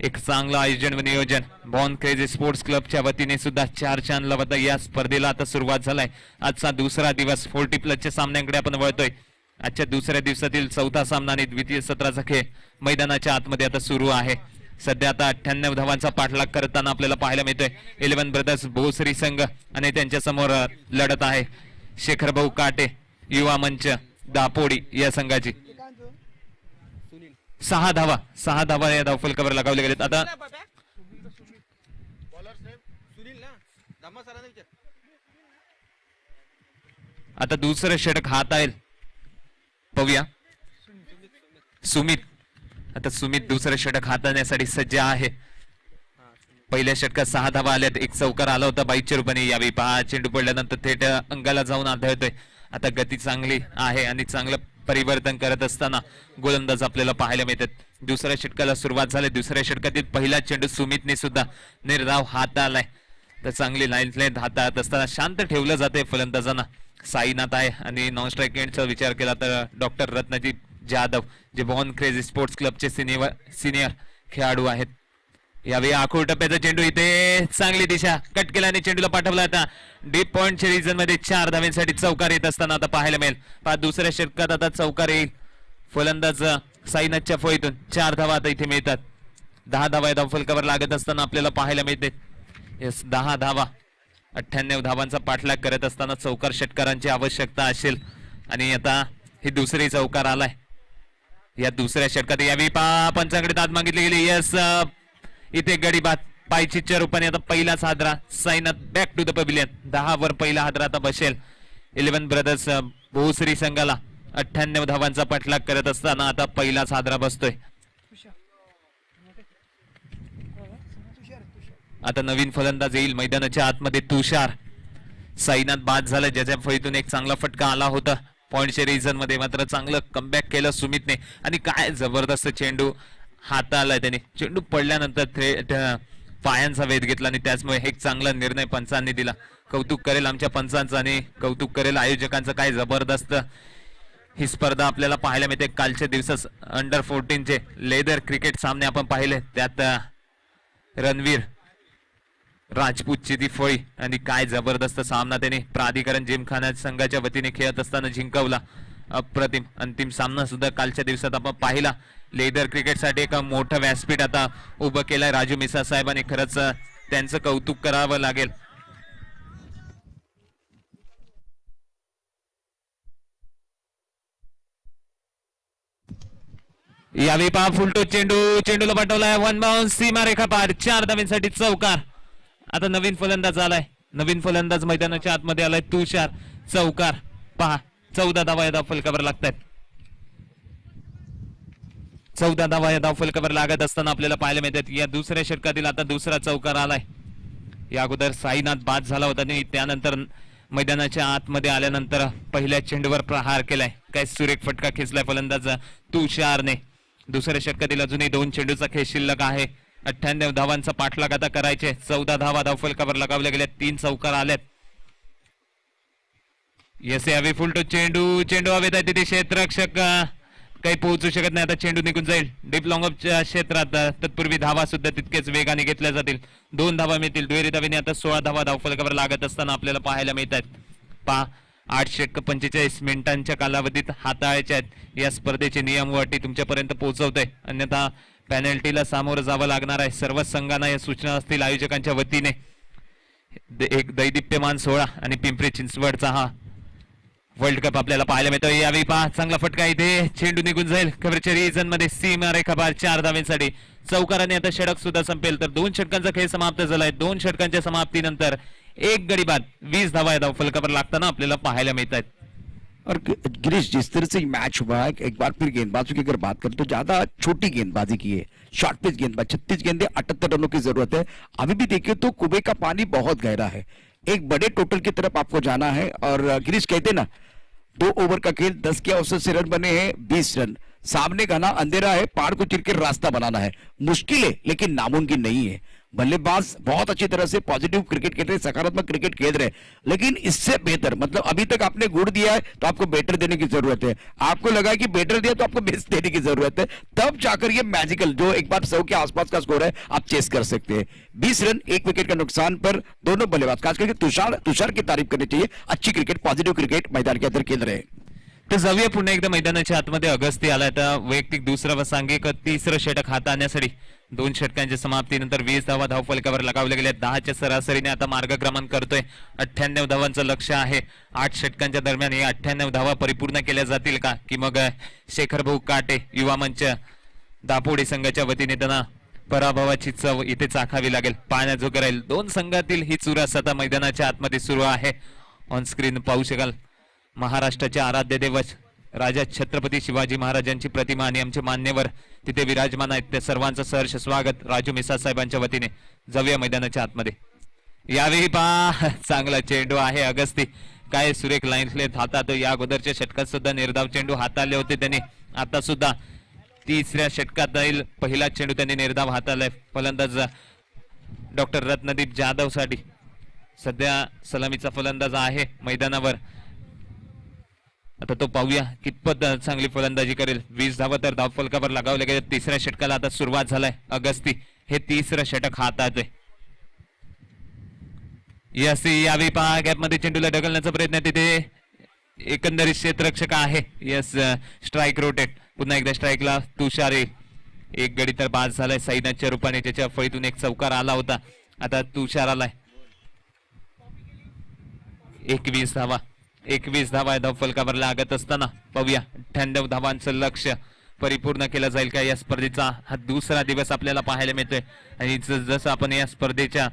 एक चांगलं आयोजन व नियोजन बॉर्न क्रेझी स्पोर्ट्स क्लबच्या वतीने सुद्धा 4 चांदला होता. या स्पर्धेला आता सुरुवात झालाय. आजचा दुसरा दिवस 40+ सामन्यांकडे आपण वळतोय. आजच्या दुसऱ्या दिवसातील चौथा सामना आणि द्वितीय सत्राचा खेळ मैदानाच्या आतमध्ये आता सुरू आहे. सध्या आता 98 धावांचा पाठलाग करताना आपल्याला पाहायला मिळतोय 11 ब्रदर्स भोसरी संघ आणि त्यांच्या समोर लढत आहे शेखर भाऊ काटे युवा मंच दापोडी या संघाची. 6 धावा या धावफलकावर लगावले गेलेत. आता दुसरं षटक हात आहे. पाहूया सुमित. आता सुमित दुसरं षटक हाताळण्यासाठी सज्ज आहे. पहिल्या षटकात 6 धावा आल्यात. एक चौकार आला होता 22 रुपये. यावेळी 5 चेंडू पडल्यानंतर थेट अंगाला जाऊन आढळतोय. आता गती चांगली आहे आणि चांगलं परिवर्तन करत असताना गोलंदाज आपल्याला पाहायला मिळतात. दुसऱ्या षटकाला सुरुवात झाली. दुसऱ्या षटकातील पहिला चेंडू सुमितने सुद्धा निर्धाव हाताळलाय. तर चांगली लाईन लेंथ हाताळत असताना शांत ठेवलं जाते फलंदाजांना. साईनाथ आहे आणि नॉन स्ट्राईक एंडचा विचार केला तर डॉक्टर रत्नजीत जाधव जे बॉर्न क्रेझी स्पोर्ट्स क्लबचे सिनियर खेळाडू आहेत. यावेळी आखूड टप्प्याचा चेंडू इथे चांगली दिशा कट केला आणि चेंडूला पाठवला. आता डीप पॉइंटच्या रिजन मध्ये 4 धाव्यांसाठी चौकार येत असताना आता पाहायला मिळेल. दुसऱ्या षटकात आता चौकार येईल. फलंदाज साईनाथच्या फळीतून 4 धावा आता इथे मिळतात. 10 धावा धावफलकावर लागत असताना आपल्याला पाहायला मिळते. येस 10 धावा 98 धावांचा पाठलाग करत असताना चौकार षटकारांची आवश्यकता असेल आणि आता ही दुसरी चौकार आलाय या दुसऱ्या षटकात. यावेळी पंचांकडे दाद मागितली गेली. यस इथे गडी बाद पायचीच्या रूपाने आता पहिलाच हादरा Sainath back to the pavilion. 10 वर पहिला हादरा आता बसेल 11 ब्रदर्स भोसरी संघाला. 98 धावांचा पाठलाग करत असताना आता पहिलाच हादरा बसतोय. आता नवीन फलंदाज येईल मैदानाच्या आतमध्ये तुषार. साईनाथ बाद झाला ज्याच्या फळीतून एक चांगला फटका आला होता पॉइंटच्या रिजन मध्ये. मात्र चांगलं कमबॅक केलं सुमितने आणि काय जबरदस्त चेंडू हाताळलाय त्याने. चेंडू पडल्यानंतर थेट पायांचा वेध घेतला आणि त्याचमुळे एक चांगला निर्णय पंचांनी दिला. कौतुक करेल आमच्या पंचांचं आणि कौतुक करेल आयोजकांचं. काय जबरदस्त ही स्पर्धा आपल्याला पाहायला मिळते. कालच्या दिवसात अंडर 14 लेदर क्रिकेट सामने आपण पाहिले. त्यात रणवीर राजपूतची ती फळी आणि काय जबरदस्त सामना त्याने प्राधिकरण जिमखाना संघाच्या वतीने खेळत असताना जिंकवला. अप्रतिम अंतिम सामना सुद्धा कालच्या दिवसात आपण पाहिला. लेदर क्रिकेटसाठी एक मोठं व्यासपीठ आता उभं केलंय राजू मिसा साहेबांनी. खरंच त्यांचं कौतुक करावं लागेल. यावेळी फुलटो चेंडूला पाठवलाय. 1 बाउन्स सीमारेखा पार. 4 धाव्यांसाठी चौकार. आता नवीन फलंदाज आलाय. नवीन फलंदाज मैदानाच्या आतमध्ये आलाय तुषार. चौकार पहा 14 धावा या धावफलकावर लागतात. 14 धावा या धावफलकावर लागत असताना आपल्याला पाहायला मिळतात. या दुसऱ्या षटकातील आता दुसरा चौकार आलाय. या अगोदर साईनाथ बाद झाला होता आणि त्यानंतर मैदानाच्या आतमध्ये आल्यानंतर पहिल्या चेंडूवर प्रहार केलाय. काय सुरेख फटका खेचलाय फलंदाज तुषारने. दुसऱ्या षटकातील अजूनही 2 चेंडूचा खेळ शिल्लक आहे. 98 धावांचा पाठलाग आता करायचे. 14 धावा धावफलकावर लगावल्या गेल्या. 3 चौकार आल्यात. येस यावे फुलटो चेंडू हवेत आहे. तिथे क्षेत्ररक्षक काही पोहोचू शकत नाही. आता चेंडू निघून जाईल डीप लॉंग ऑफच्या क्षेत्रात. तत्पूर्वी धावा सुद्धा तितकेच वेगाने घेतल्या जातील. 2 धावा मिळतील. दुहेरी धावेने आता 16 धावा धावफलकावर लागत असताना आपल्याला पाहायला मिळतात. 8 षटक 45 मिनिटांच्या कालावधीत हाताळायचे आहेत. या स्पर्धेचे नियम व अटी तुमच्यापर्यंत पोहोचवतोय. अन्यथा पेनल्टीला सामोरं जावं लागणार आहे. सर्व संघांना या सूचना असतील आयोजकांच्या वतीने. एक दैदिप्यमान सोहळा आणि पिंपरी चिंचवडचा हा वर्ल्ड कप आपल्याला पाहायला मिळतोय. यावेळी चांगला फटका इथे. चेंडू निघून जाईल कव्हरच्या रिजन मध्ये. सीमा रेखा पार 4 धाव्यांसाठी चौकाराने आता षटक सुद्धा संपेल. तर 2 षटकांचा खेळ समाप्त झालाय. 2 षटकांच्या समाप्तीनंतर एक गडी बाद 20 धावा या धावफलकावर लागताना आपल्याला पाहायला मिळतात. और गिरीश जिस तरह से मैच हुआ है एक बार फिर गेंदबाजों की अगर बात करें तो ज्यादा छोटी गेंदबाजी की है. शॉर्ट पिच गेंदबाज 36 गेंदे 78 रनों की जरूरत है. अभी भी देखिए तो कुएं का पानी बहुत गहरा है. एक बड़े टोटल की तरफ आपको जाना है. और गिरीश कहते ना 2 ओवर का खेल 10 के औसत से रन बने हैं 20 रन. सामने घना अंधेरा है. पहाड़ को चिर के रास्ता बनाना है. मुश्किल है लेकिन नामुमकिन नहीं है. बल्लेबाज बहुत अच्छी तरह से पॉजिटिव क्रिकेट खेल रहे, सकारात्मक क्रिकेट खेल रहे, लेकिन इससे बेहतर, मतलब अभी तक आपने गुड दिया है तो आपको बेटर देने की जरूरत है, आपको लगा कि बेटर दिया तो आपको बेस्ट देने की जरूरत है, तब जाकर ये मैजिकल जो एक बार 100 के आसपास का स्कोर है आप चेस कर सकते हैं। 20 रन 1 विकेट का नुकसान पर दोनों बल्लेबाज, खास करके तुषार की तारीफ करनी चाहिए, अच्छी क्रिकेट, पॉझिटिव्ह क्रिकेट मैदान के अंदर खेल रहे हैं। तर जाऊया पुन्हा एकदा मैदानाच्या आतमध्ये. अगस्ती आलाय तर वैयक्तिक दुसरं व सांघिक तिसरं षटक हाती आणण्यासाठी 2 षटकांच्या समाप्तीनंतर 20 धावा धावफलकावर लगावल्या गेल्या. 10च्या सरासरीने आता मार्गक्रमण करतोय. 98 धावांचं लक्ष्य आहे. 8 षटकांच्या दरम्यान हे 98 धावा परिपूर्ण केल्या जातील का, की मग शेखर भाऊ काटे युवा मंच दापोडी संघाच्या वतीने त्यांना पराभवाची चव इथे चाखावी लागेल. पाहण्याजोगं राहील. 2 संघातील ही चुरस आता मैदानाच्या आतमध्ये सुरू आहे. ऑन स्क्रीन पाहू शकाल महाराष्ट्राचे आराध्य दैवत राजा छत्रपती शिवाजी महाराजांची प्रतिमा आणि आमचे मान्यवर तिथे विराजमान आहेत. त्या सर्वांचं सहर्ष स्वागत राजू मिसाळ साहेबांच्या वतीने. जाऊया मैदानाच्या आतमध्ये. यावेळी पहा चांगला चेंडू आहे. अगस्ती काय सुरेख लाईन प्लेट हातात. या अगोदरच्या षटकात सुद्धा निर्धाव चेंडू हाताळले होते त्यांनी. आता सुद्धा तिसऱ्या षटकात जाईल पहिला चेंडू त्यांनी निर्धाव हाताळलाय. फलंदाज डॉक्टर रत्नदीप जाधव साठी सध्या सलामीचा फलंदाज आहे मैदानावर. आता तो पाहूया कितपत चांगली फलंदाजी करेल. 20 धावा तर धावफलकावर लगावले गेले. तिसऱ्या षटकाला आता सुरुवात झालाय. अगस्ती हे तिसरं षटक हातात आहे. यावेळी पहा गॅपमध्ये चेंडूला ढकलण्याचा प्रयत्न. तिथे एकंदरीत क्षेत्ररक्षक आहे. Yes strike rotate. पुन्हा एकदा स्ट्राईकला तुषार. एक गडी तर बाद झालाय साईनाथच्या रूपाने, ज्याच्या फळीतून एक चौकार आला होता. आता तुषार आलाय. 21 धावा धावफलकावर लागत असताना पाहूया 98 धावांचं लक्ष्य परिपूर्ण केलं जाईल का. या स्पर्धेचा हा दुसरा दिवस आपल्याला पाहायला मिळतोय आणि जसं आपण या स्पर्धेच्या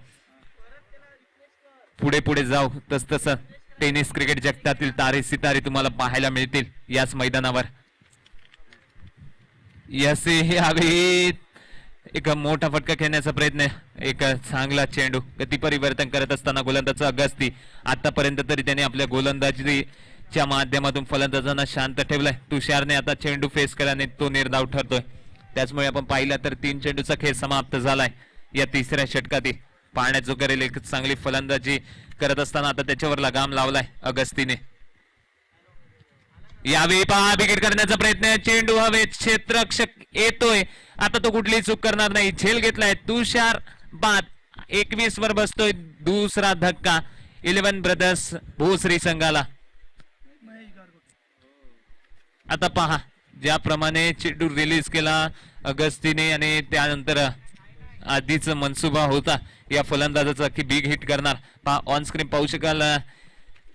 पुढे पुढे जाऊ तस टेनिस क्रिकेट जगतातील तारे सितारे तुम्हाला पाहायला मिळतील याच मैदानावर. यावेळी एक मोठा फटका खेळण्याचा प्रयत्न. एक चांगला चेंडू गती परिवर्तन करत असताना गोलंदाज अगस्ती. आतापर्यंत तरी त्याने आपल्या गोलंदाजीच्या माध्यमातून फलंदाजांना शांत ठेवलाय. तुषारने आता चेंडू फेस केल्याने तो निर्धाव ठरतोय. त्याचमुळे आपण पाहिला तर 3 चेंडूचा खेळ समाप्त झालाय या तिसऱ्या षटकात. पाहण्याजोगं करेल एक चांगली फलंदाजी करत असताना आता त्याच्यावर लगाम लावलाय अगस्तीने. यावेळी पहा विकेट करण्याचा प्रयत्न. चेंडू हवेत. क्षेत्ररक्षक येतोय. आता तो कुठलीही चूक करणार नाही. झेल घेतलाय तुषार. बाद 21 वर बसतोय. दुसरा धक्का 11 ब्रदर्स भोसरी संघाला. आता पहा ज्याप्रमाणे चेंडू रिलीज केला अगस्तीने आणि त्यानंतर आधीच मनसुबा होता या फलंदाजाचा की बिग हिट करणार. पहा ऑन स्क्रीन पाहू शकाल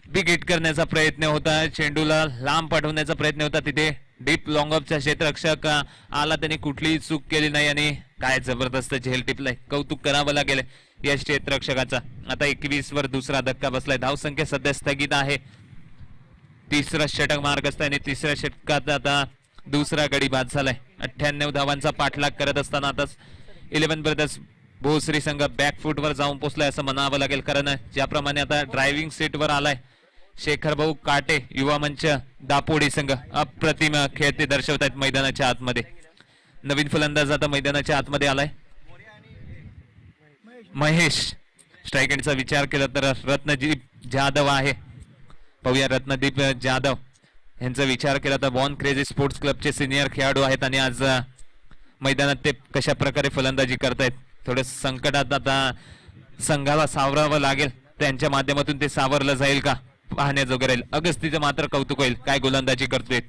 बिग हिट करण्याचा प्रयत्न होता. चेंडूला लांब पाठवण्याचा प्रयत्न होता. तिथे डीप लॉंग ऑफचा क्षेत्ररक्षक आला. त्याने कुठलीही चूक केली नाही आणि काय जबरदस्त झेल टिपलाय. कौतुक करावं लागेल या क्षेत्ररक्षकाचा. आता 21 वर दुसरा धक्का बसलाय. धावसंख्या सध्या स्थगित आहे. तिसरा षटक मार्गस्थ आणि तिसऱ्या षटकात आता दुसरा गडी बाद झालाय. 98 धावांचा पाठलाग करत असताना आता 11 ब्रदर्स भोसरी संघ बॅकफूट वर जाऊन पोहोचलाय असं म्हणावं लागेल. कारण ज्याप्रमाणे आता ड्रायव्हिंग सीट वर आलाय शेखर भाऊ काटे युवा मंच दापोडी संघ अप्रतिम खेळ ते दर्शवत आहेत मैदानाच्या आतमध्ये. नवीन फलंदाज आता मैदानाच्या आतमध्ये आलाय महेश. स्ट्राईक एंडचा विचार केला तर रत्नदीप जाधव आहे. पाहूया रत्नदीप जाधव यांचा विचार केला तर बॉर्न क्रेझी स्पोर्ट्स क्लबचे सिनियर खेळाडू आहेत आणि आज मैदानात ते कशा प्रकारे फलंदाजी करतायत. थोडं संकटात आता संघाला सावरावं लागेल. त्यांच्या माध्यमातून ते सावरलं जाईल का पाहण्याजोगं राहील. अगस्तीचं मात्र कौतुक होईल. काय गोलंदाजी करतोय.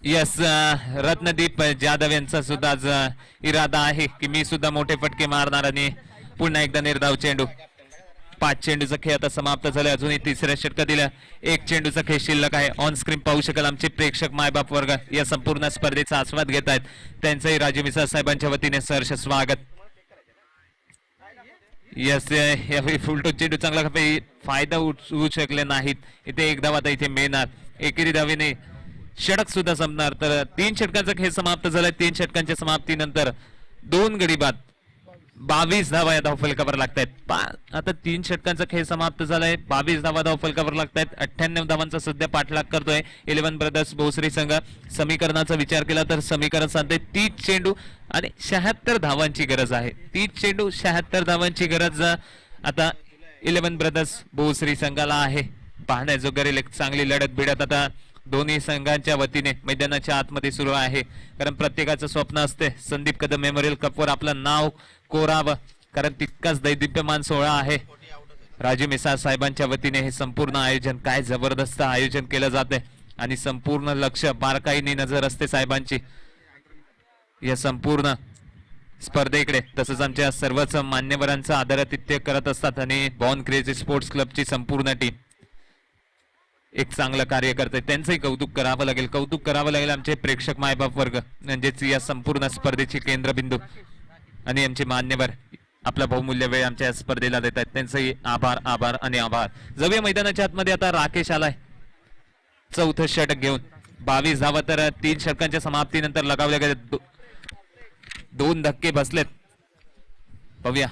यस रत्नदीप जाधव यांचा सुद्धा आज इरादा आहे की मी सुद्धा मोठे फटके मारणार आणि पुन्हा एकदा निर्धाव चेंडू. 5 चेंडूचा खेळ आता समाप्त झाला. अजूनही तिसऱ्या षटकातील 1 चेंडूचा खेळ शिल्लक आहे. ऑन स्क्रीन पाहू शकाल आमचे प्रेक्षक मायबाप वर्ग या संपूर्ण स्पर्धेचा आस्वाद घेत आहेत. त्यांचंही राजू मिसाळ साहेबांच्या वतीने सहर्ष स्वागत. यस यावेळी फुलटो चेंडू चांगला फायदा होऊ शकले नाहीत. इथे 1 धाव आता इथे मिळणार. एकेरी धावेने षटक सुद्धा संपणार. तर 3 षटकांचा खेळ समाप्त झालाय. 3 षटकांच्या समाप्तीनंतर 2 गडी बाद 22 धावा या धावफलकावर लागतायत. आता 3 षटकांचा खेळ समाप्त झालाय. 22 धावा धावफलकावर लागतायत. 98 धावांचा सध्या पाठलाग करतोय 11 ब्रदर्स भोसरी संघ. समीकरणाचा विचार केला तर समीकरण सांगते 30 चेंडू आणि 76 धावांची गरज आहे. 30 चेंडू 76 धावांची गरज आता 11 ब्रदर्स भोसरी संघाला आहे. पाहण्याजोगर एक चांगली लढत भिडत आता दोन्ही संघांच्या वतीने मैदानाच्या आतमध्ये सुरू आहे. कारण प्रत्येकाचं स्वप्न असते संदीप कदम मेमोरियल कपवर आपलं नाव कोरावं, कारण तितकाच दैदिप्यमान सोहळा आहे. राजू मिसाळ साहेबांच्या वतीने हे संपूर्ण आयोजन, काय जबरदस्त आयोजन केलं जाते आणि संपूर्ण लक्ष बारकाईने नजर असते साहेबांची या संपूर्ण स्पर्धेकडे. तसंच आमच्या सर्वच मान्यवरांचं आदरातिथ्य करत असतात आणि बॉर्न क्रेझी स्पोर्ट्स क्लबची संपूर्ण टीम एक चांगलं कार्य करते. त्यांचंही कौतुक करावं लागेल. कौतुक करावं लागेल आमचे प्रेक्षक मायबाप वर्ग, म्हणजेच या संपूर्ण स्पर्धेची केंद्रबिंदू आणि आमचे मान्यवर आपला बहुमूल्य वेळ आमच्या स्पर्धेला देत आहेत. त्यांचंही आभार आभार आणि आभार. जाऊया मैदानाच्या आतमध्ये. आता राकेश आलाय चौथं षटक घेऊन. 22 धावा तर 3 षटकांच्या समाप्तीनंतर लगावले गेले. 2 धक्के बसलेत. पाहूया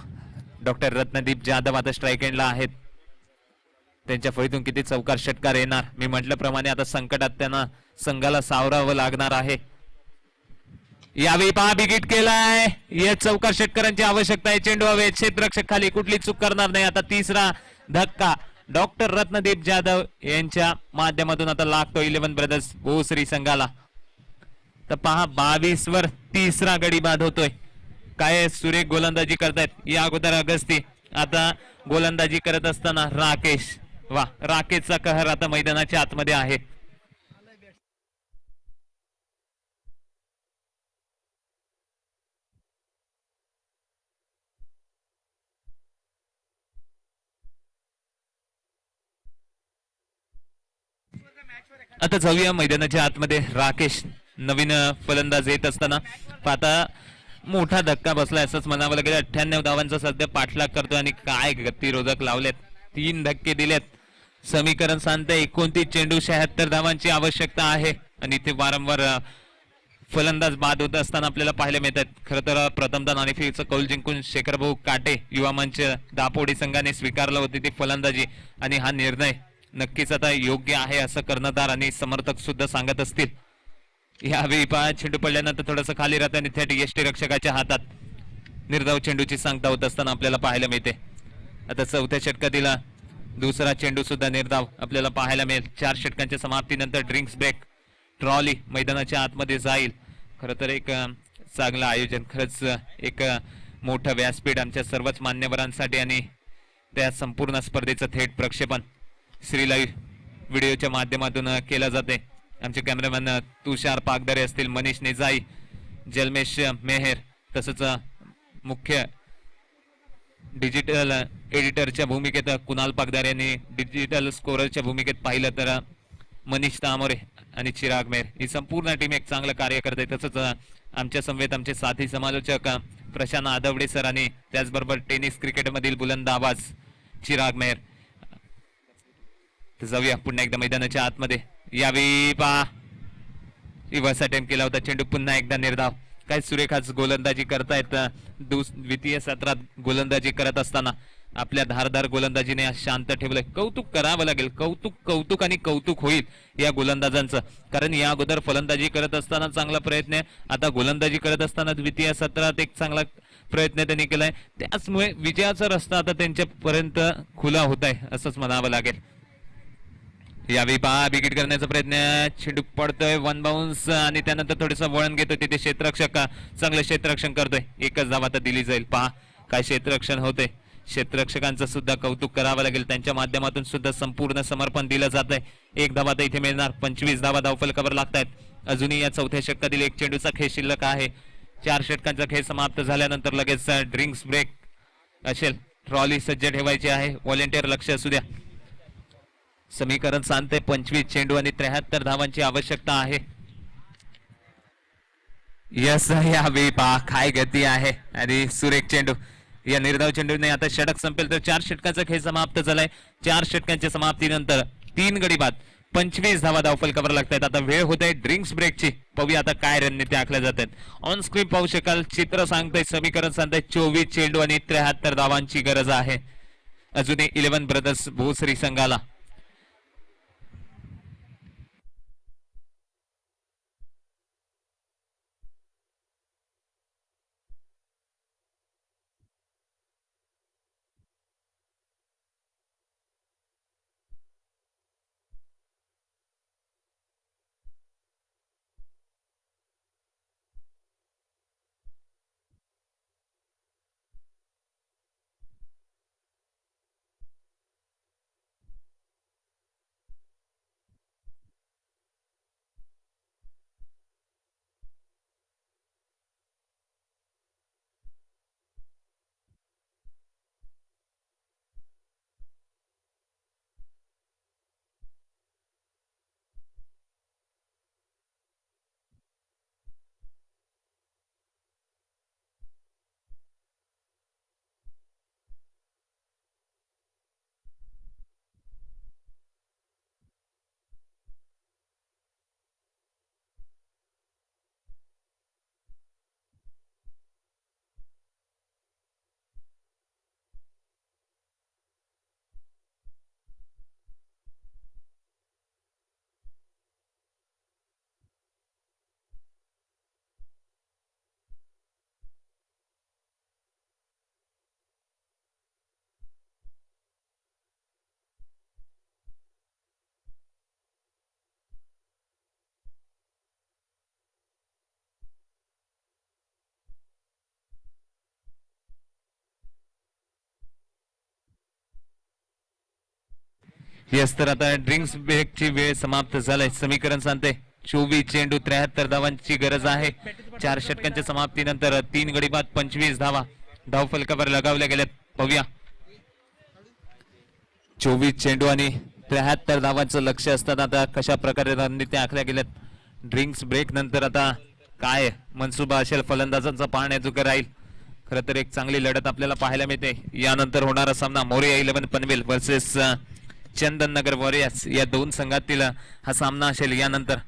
डॉक्टर रत्नदीप जाधव आता स्ट्राईक एंडला आहेत. त्यांच्या फळीतून किती चौकार षटकार येणार. मी म्हटल्याप्रमाणे आता संकटात त्यांना संघाला सावरावं लागणार आहे. यावेळी पहा बिगिट केलाय. या चौकार षटकारांची आवश्यकता आहे. चेंडू हवे क्षेत्ररक्षक खाली, कुठली चूक करणार नाही. आता तिसरा धक्का डॉक्टर रत्नदीप जाधव यांच्या माध्यमातून आता लागतो 11 ब्रदर्स भोसरी संघाला. तर पहा 22 वर तिसरा गडी बाद होतोय. काय सुरेख गोलंदाजी करतायत. या अगोदर अगस्ती, आता गोलंदाजी करत असताना राकेश. वा, राकेशचा कहर आता मैदानाच्या आतमध्ये आहे. आता जाऊया मैदानाच्या आतमध्ये. राकेश नवीन फलंदाज येत असताना आता मोठा धक्का बसलाय असंच म्हणावं लागेल. 98 धावांचा सध्या पाठलाग करतोय आणि काय गतिरोधक लावलेत. 3 धक्के दिलेत. समीकरण सांगते 29 चेंडू 76 धावांची आवश्यकता आहे आणि ते वारंवार फलंदाज बाद होत असताना आपल्याला पाहायला मिळतात. खरं तर प्रथमतः नाणेफेकीचा कौल जिंकून शेखरभाऊ काटे युवा मंच दापोडी संघाने स्वीकारलं होती ती फलंदाजी आणि हा निर्णय नक्कीच आता योग्य आहे असं कर्णधार आणि समर्थक सुद्धा सांगत असतील. यावेळी पहा चेंडू पडल्यानंतर थोडंसं खाली राहतं आणि थेट यष्टीरक्षकाच्या हातात निर्धाव चेंडूची सांगता होत असताना आपल्याला पाहायला मिळते. आता चौथ्या षटकातील दुसरा चेंडू सुद्धा निर्धाव आपल्याला पाहायला मिळेल. 4 षटकांच्या समाप्तीनंतर ड्रिंक्स ब्रेक ट्रॉली मैदानाच्या आतमध्ये जाईल. खरं तर एक चांगलं आयोजन, खरंच एक मोठं व्यासपीठ आमच्या सर्वच मान्यवरांसाठी आणि त्या संपूर्ण स्पर्धेचं थेट प्रक्षेपण श्री लाईव्ह व्हिडिओच्या माध्यमातून केलं जाते. आमचे कॅमेरामॅन तुषार पागदरे असतील, मनीष निजाई, जलमेश मेहर, तसंच मुख्य डिजिटल एडिटरच्या भूमिकेत कुणाल पागदार यांनी डिजिटल स्कोररच्या भूमिकेत पाहिलं तर मनीष तामोरे आणि चिराग मेहर ही संपूर्ण टीम एक चांगलं कार्य करते. तसंच आमच्या समवेत आमचे साथी समालोचक प्रशांत आदवडे सर आणि त्याचबरोबर टेनिस क्रिकेटमधील बुलंद आवाज चिराग मेहर. तर जाऊया पुन्हा एकदा मैदानाच्या आतमध्ये. यावेळी पहा रिव्हर्स अटेम्प्ट केला होता. चेंडू पुन्हा एकदा निर्धाव. काय सुरेख आज गोलंदाजी करतायत. द्वितीय सत्रात गोलंदाजी करत असताना आपल्या धारदार गोलंदाजीने शांत ठेवलंय. कौतुक करावं लागेल. कौतुक कौतुक आणि कौतुक होईल या गोलंदाजांचं, कारण या अगोदर फलंदाजी करत असताना चांगला प्रयत्न आहे. आता गोलंदाजी करत असताना द्वितीय सत्रात एक चांगला प्रयत्न त्यांनी केलाय. त्याचमुळे विजयाचा रस्ता आता त्यांच्यापर्यंत खुला होत आहे असंच म्हणावं लागेल. यावेळी पहा बिगिट करण्याचा प्रयत्न. चेंडू पडतोय 1 बाउन्स आणि त्यानंतर थोडंसं वळण घेतोय. तिथे क्षेत्ररक्षक चांगलं क्षेत्ररक्षण करतोय. एकच धाव आता दिली जाईल. पहा काय क्षेत्ररक्षण होते. क्षेत्ररक्षकांचं सुद्धा कौतुक करावं लागेल. त्यांच्या माध्यमातून सुद्धा संपूर्ण समर्पण दिलं जात आहे. 1 धाव आता इथे मिळणार. 25 धावा धावफलकावर लागतायत. अजूनही या चौथ्या षटकातील 1 चेंडूचा खेळ शिल्लक आहे. 4 षटकांचा खेळ समाप्त झाल्यानंतर लगेच ड्रिंक्स ब्रेक असेल. ट्रॉली सज्ज ठेवायची आहे. व्हॉलेंटियर लक्ष असू द्या. समीकरण सांगते 25 चेंडू आणि 73 धावांची आवश्यकता आहे. यस, यावेळी पहा काय गती आहे आणि सुरेख चेंडू. या निर्धाव चेंडूने आता षटक संपेल तर 4 षटकाचा खेळ समाप्त झालाय. 4 षटकांच्या समाप्तीनंतर 3 गडी बाद. 25 धावा धावफलकावर लागतात. आता वेळ होत आहे ड्रिंक्स ब्रेकची. पाहूया आता काय रणनीती आखल्या जातात. ऑन स्क्रीन पाहू शकाल, चित्र सांगतंय, समीकरण सांगतंय 24 चेंडू आणि 73 धावांची गरज आहे अजूनही 11 ब्रदर्स भोसरी संघाला. येस, तर आता ड्रिंक्स ब्रेकची वेळ समाप्त झालाय. समीकरण सांगते 24 चेंडू 73 धावांची गरज आहे. 4 षटकांच्या समाप्तीनंतर 3 गडी बाद 25 धावा धावफलकावर लगावल्या गेल्यात. पाहूया 24 चेंडू आणि 73 धावांचं लक्ष असताना आता कशा प्रकारे रणनीती आखल्या गेल्यात. ड्रिंक्स ब्रेक नंतर आता काय मनसुबा असेल फलंदाजांचा पाहण्याजोगं राहील. खरं तर एक चांगली लढत आपल्याला पाहायला मिळते. यानंतर होणारा सामना मोरिया 11 पनवेल वर्सेस चंदन नगर वॉरियर्स या दोन संघातील हा सामना असेल. यानंतर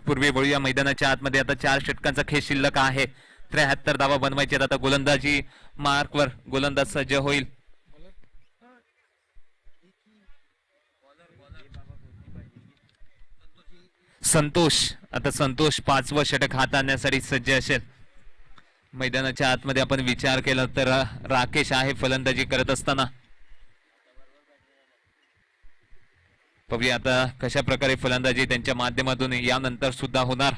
पूर्वी वळूया मैदानाच्या आतमध्ये. आता 4 षटकांचा खेळ शिल्लक आहे. 73 धावा बनवायचे. आता गोलंदाजी मार्कवर गोलंदाज सज्ज होईल. संतोष, आता संतोष 5वं षटक हाताळण्यासाठी सज्ज असेल. मैदानाच्या आतमध्ये आपण विचार केला तर राकेश आहे फलंदाजी करत असताना. बघूया आता कशा प्रकारे फलंदाजी त्यांच्या माध्यमातून यानंतर सुद्धा होणार.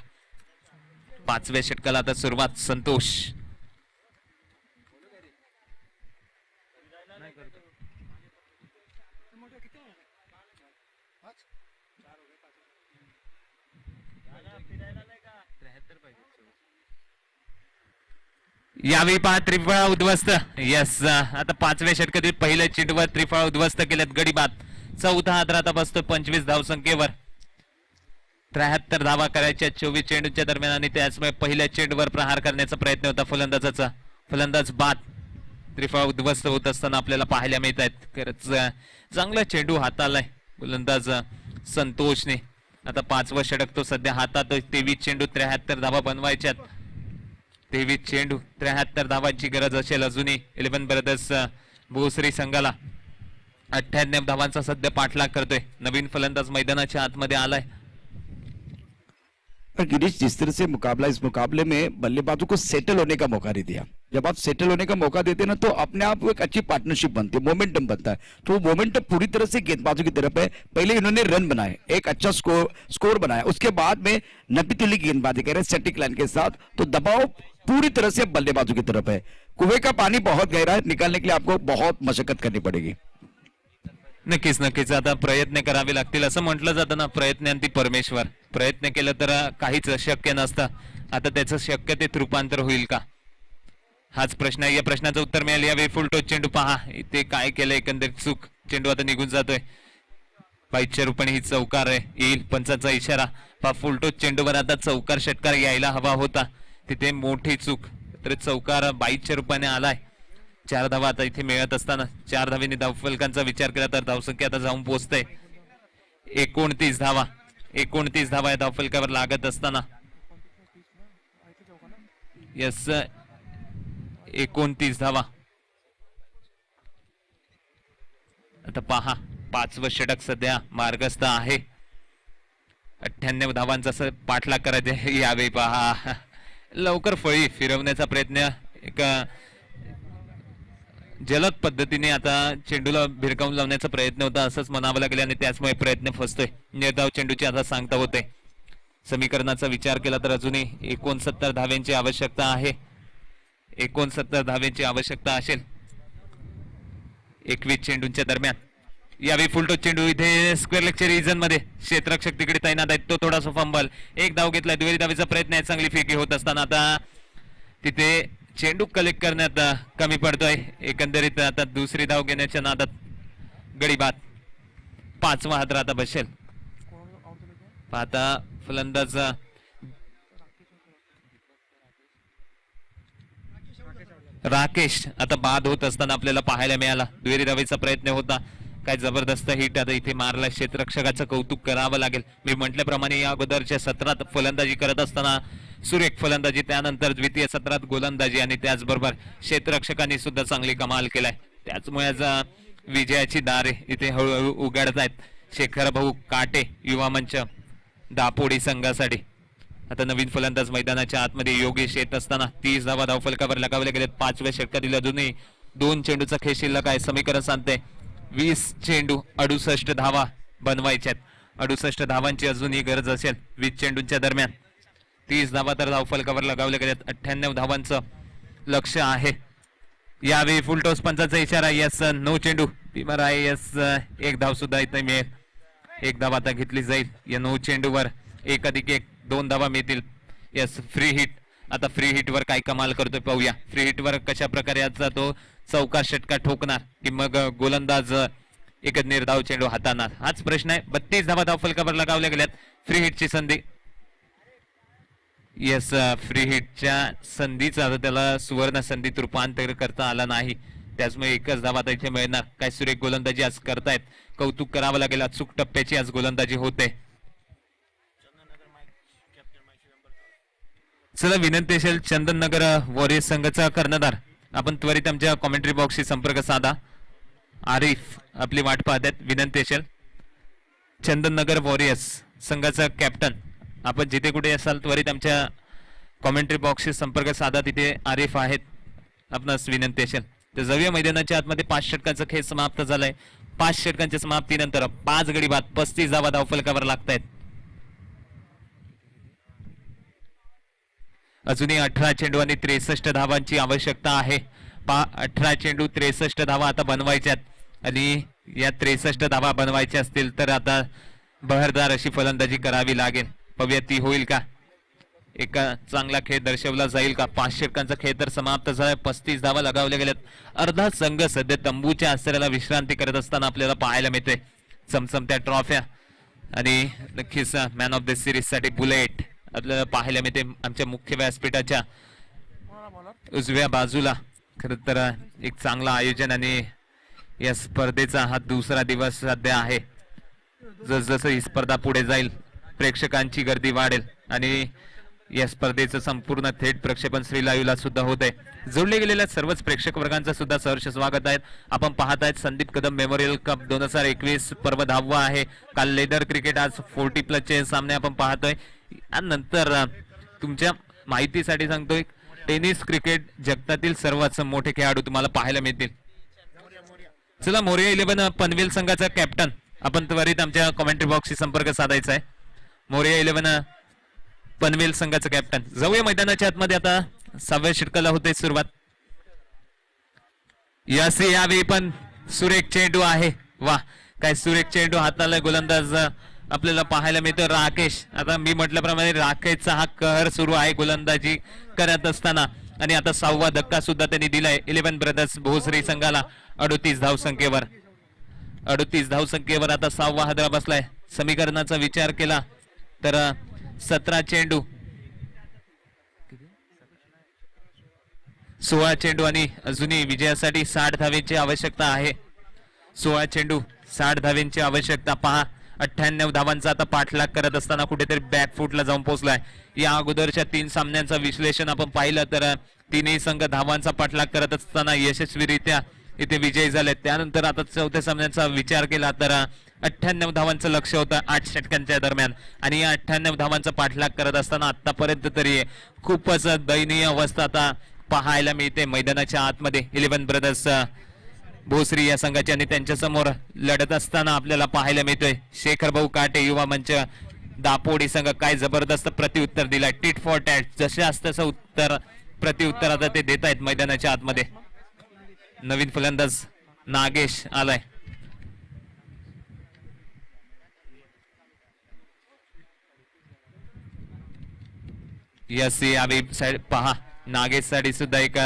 5व्या षटकाला आता सुरुवात. संतोष यावेळी पहा त्रिफळा उद्ध्वस्त. यस, आता 5व्या षटकातील पहिल्या चेंडूवर त्रिफळा उद्ध्वस्त केल्यात. गडी बाद. 4था हात आता बसतो 25 धावसंख्येवर. 73 धावा करायच्या 24 चेंडूच्या दरम्यान आणि त्याचमुळे पहिल्या चेंडूवर प्रहार करण्याचा प्रयत्न होता फलंदाजाचा. फलंदाज बाद. त्रिफळा उद्ध्वस्त होत असताना आपल्याला पाहायला मिळत आहेत. खरंच चांगला चेंडू हातालाय गोलंदाज संतोषने. आता 5वं षटक तो सध्या हातात. 23 चेंडू 73 धावा बनवायच्यात. 23 चेंडू 73 धावांची गरज असेल अजूनही 11 ब्रदर्स भोसरी संघाला. 98 धावांचा सध्या पाठलाग करतोय. नवीन फलंदाज मैदानाच्या आतमध्ये आलाय. पर गिरीश, जिस तरह से मुकाबला, इस मुकाबले में बल्लेबाजों को सेटल होने का मौका नहीं दिया. जब आप सेटल होने का मौका देते हैं ना, तो अपने आप एक अच्छी पार्टनरशिप बनती है, मोमेंटम बनता है. तो वो मोमेंटम पूरी तरह से गेंदबाजों की तरफ है. पहले इन्होंने रन बनाए, एक अच्छा स्कोर बनाया, उसके बाद में नपीतुली गेंदबाजी कर रहे हैं सेटिक लाइन के साथ. तो दबाव पूरी तरह से बल्लेबाजों की तरफ है. कुएं का पानी बहुत गहरा है, निकालने के लिए आपको बहुत मशक्कत करनी पड़ेगी. नक्कीच नक्कीच आता प्रयत्न करावे लागतील असं म्हटलं जातं ना. प्रयत्नांती परमेश्वर. प्रयत्न केलं तर काहीच शक्य नसतं. आता त्याचं शक्यतेत रूपांतर होईल का, हाच प्रश्न आहे. या प्रश्नाचं उत्तर मिळालं. यावेळी फुलटोच चेंडू पहा. इथे काय केलं एकंदरीत चूक. चेंडू आता निघून जातोय. 22च्या रूपाने ही चौकार आहे. येईल पंचाचा इशारा. पहा फुलटोच चेंडूवर आता चौकार षटकार यायला हवा होता. तिथे मोठी चूक. तर चौकार 22च्या रूपाने आलाय. 4 धावा आता इथे मिळत असताना 4 धावेने धावफलकांचा विचार केला तर धावसंख्या आता जाऊन पोहोचते 29 धावा. 29 धावा या धावफलकावर लागत असताना 29 धावा. आता पहा 5वं षटक सध्या मार्गस्थ आहे. 98 धावांचा पाठलाग करायचा यावेळी पहा लवकर फळी फिरवण्याचा प्रयत्न एक जलद पद्धतीने आता चेंडूला भिरकावून लावण्याचा प्रयत्न होता असंच म्हणावं लागेल आणि त्याचमुळे प्रयत्न फसतोय. निर्धाव चेंडूची आता सांगता होते. समीकरणाचा विचार केला तर अजूनही 69 धाव्यांची आवश्यकता आहे. 69 धाव्यांची आवश्यकता असेल 21 चेंडूंच्या दरम्यान. यावेळी फुलटो चेंडू इथे स्क्वेअर लेगच्या रिजन मध्ये क्षेत्ररक्षक तिकडे तैनात आहेत. तो थोडासा फंबल एक धाव घेतलाय. दुहेरी धावेचा प्रयत्न आहे. चांगली फेकी होत असताना आता तिथे चेंडू कलेक्ट करण्यात कमी पडतोय. एकंदरीत आता दुसरी धाव घेण्याच्या नादात गडी बाद. 5वा हादरा आता बसेल. पाहता फलंदाज राकेश आता बाद होत असताना आपल्याला पाहायला मिळाला. दुहेरी धावेचा प्रयत्न होता. काय जबरदस्त हिट आता इथे मारला. क्षेत्ररक्षकाचं कौतुक करावं लागेल. मी म्हटल्याप्रमाणे या अगोदरच्या सत्रात फलंदाजी करत असताना सुरेख फलंदाजी, त्यानंतर द्वितीय सत्रात गोलंदाजी आणि त्याचबरोबर क्षेत्ररक्षकांनी सुद्धा चांगली कमाल केलाय. त्याचमुळे आज विजयाची दारे इथे हळूहळू उघडत आहेत. शेखर भाऊ काटे युवा मंच दापोडी संघासाठी. आता नवीन फलंदाज मैदानाच्या आतमध्ये योगेश येत असताना 30 धावा धावफलकावर लगावले गेलेत. 5व्या षटकातील अजूनही 2 चेंडूचा खेळ शिल्लक आहे. समीकरण सांगते 20 चेंडू 68 धावा बनवायच्यात. 68 धावांची अजूनही गरज असेल 20 चेंडूंच्या दरम्यान. 30 धावा तर धावफलकावर लगावले गेलेत. 98 धावांचं लक्ष आहे. यावेळी फुलटॉस पंचाचा इशारा. यस 9 चेंडू टीमर आहे. यस 1 धाव सुद्धा इथे मिळेल. 1 धाव आता घेतली जाईल. या 9 चेंडूवर 1+1 2 धावा मिळतील. Yes free hit. आता फ्री हिट वर काय कमाल करतोय पाहूया. फ्री हिट वर कशा प्रकारे याचा तो चौकार षटका ठोकणार की मग गोलंदाज एक निर्धाव चेंडू हाताळणार हाच प्रश्न आहे. 32 धावा धावफलकावर लगावल्या गेल्यात. फ्री हिटची संधी. यस फ्री हिटच्या संधीचा त्याला सुवर्ण संधीत रूपांतर करता आला नाही. त्याचमुळे 1च धावा इथे मिळणार. काय सुरेख गोलंदाजी आज करतायत. कौतुक करावं लागेल. अचूक टप्प्याची आज गोलंदाजी होते. चला विनंती असेल चंदननगर वॉरियर्स संघाचा कर्णधार आपण त्वरित आमच्या कॉमेंट्री बॉक्सशी संपर्क साधा. आरिफ आपली वाट पाहत आहेत. विनंती असेल चंदननगर वॉरियर्स संघाचा कॅप्टन आपण जिथे कुठे असाल त्वरित आमच्या कॉमेंट्री बॉक्सशी संपर्क साधा. तिथे आरिफ आहेत. आपणास विनंती असेल तर जाऊया मैदानाच्या आतमध्ये. 5 षटकांचा खेळ समाप्त झालाय. 5 षटकांच्या समाप्तीनंतर 5 गडी बाद 35 धावा धावफलकावर लागतायत. अजूनही 18 चेंडू आणि 63 धावांची आवश्यकता आहे. 18 चेंडू 63 धावा आता बनवायच्यात आणि या 63 धावा बनवायच्या असतील तर आता बहरदार अशी फलंदाजी करावी लागेल. पाहूया ती होईल का. एक चांगला खेळ दर्शवला जाईल का. 5 षटकांचा खेळ तर समाप्त झालाय. 35 धावा लगावल्या गेल्यात. अर्धा संघ सध्या तंबूच्या आश्रयाला विश्रांती करत असताना आपल्याला पाहायला मिळते. चमचमत्या ट्रॉफ्या आणि नक्कीच मॅन ऑफ द सिरीज साठी बुलेट आपल्याला पाहायला मिळते. आमच्या मुख्य व्यासपीठाच्या उजव्या बाजूला खर तर एक चांगलं आयोजन आणि या स्पर्धेचा हा दुसरा दिवस सध्या आहे. जसजसं ही स्पर्धा पुढे जाईल प्रेक्षकांची गर्दी वाढेल आणि या स्पर्धेचं संपूर्ण थेट प्रक्षेपण श्री लाईव्हला सुद्धा होत आहे. जोडले गेलेल्या सर्वच प्रेक्षक वर्गांचं सुद्धा सहर्ष स्वागत आहे. आपण पाहतायत संदीप कदम मेमोरियल कप 2021 पर्व 10वा आहे. काल लेदर क्रिकेट आज 40+ चे सामने आपण पाहतोय. नंतर तुमच्या माहितीसाठी सांगतोय टेनिस क्रिकेट जगतातील सर्वात मोठे खेळाडू तुम्हाला पाहायला मिळतील. चला मोरिया 11 पनवेल संघाचा कॅप्टन आपण त्वरित आमच्या कॉमेंट्री बॉक्सशी संपर्क साधायचा आहे. मोरिया 11 पनवेल संघाचं कॅप्टन. जाऊया मैदानाच्या आतमध्ये. आता 6व्या षटकाला होते सुरुवात. यावेळी पण सुरेख चेंडू आहे. वा काय सुरेख चेंडू हाताला गोलंदाज आपल्याला पाहायला मिळतो राकेश. आता मी म्हटल्याप्रमाणे राकेशचा हा कहर सुरू आहे गोलंदाजी करत असताना आणि आता 6वा धक्का सुद्धा त्यांनी दिलाय 11 ब्रदर्स भोसरी संघाला 38 धावसंख्येवर. 38 धावसंख्येवर आता 6वा हादरा बसलाय. समीकरणाचा विचार केला तर 17 चेंडू 16 चेंडू आणि अजूनही विजयासाठी 60 धावेची आवश्यकता आहे. 16 चेंडू 60 धावेंची आवश्यकता. पहा 98 धावांचा आता पाठलाग करत असताना कुठेतरी बॅकफुटला जाऊन पोहोचलाय. या अगोदरच्या 3 सामन्यांचं विश्लेषण आपण पाहिलं तर तिन्ही संघ धावांचा पाठलाग करत असताना यशस्वीरित्या इथे विजयी झाले. त्यानंतर आता चौथ्या सामन्याचा विचार केला तर 98 धावांचं लक्ष होतं 8 षटकांच्या दरम्यान आणि या 98 धावांचा पाठलाग करत असताना आतापर्यंत तरी खूपच दयनीय अवस्था आता पाहायला मिळते मैदानाच्या आतमध्ये. 11 ब्रदर्स भोसरी या संघाची आणि त्यांच्या समोर लढत असताना आपल्याला पाहायला मिळतोय शेखर भाऊ काटे युवा मंच दापोडी संघ. काय जबरदस्त प्रत्युत्तर दिलाय, टिट फॉर टॅट, जसे असतं उत्तर प्रत्युत्तर आता ते देत आहेत मैदानाच्या आतमध्ये. नवीन फलंदाज नागेश आलाय. यस यावेळी साइड पहा नागेश साठी सुद्धा एक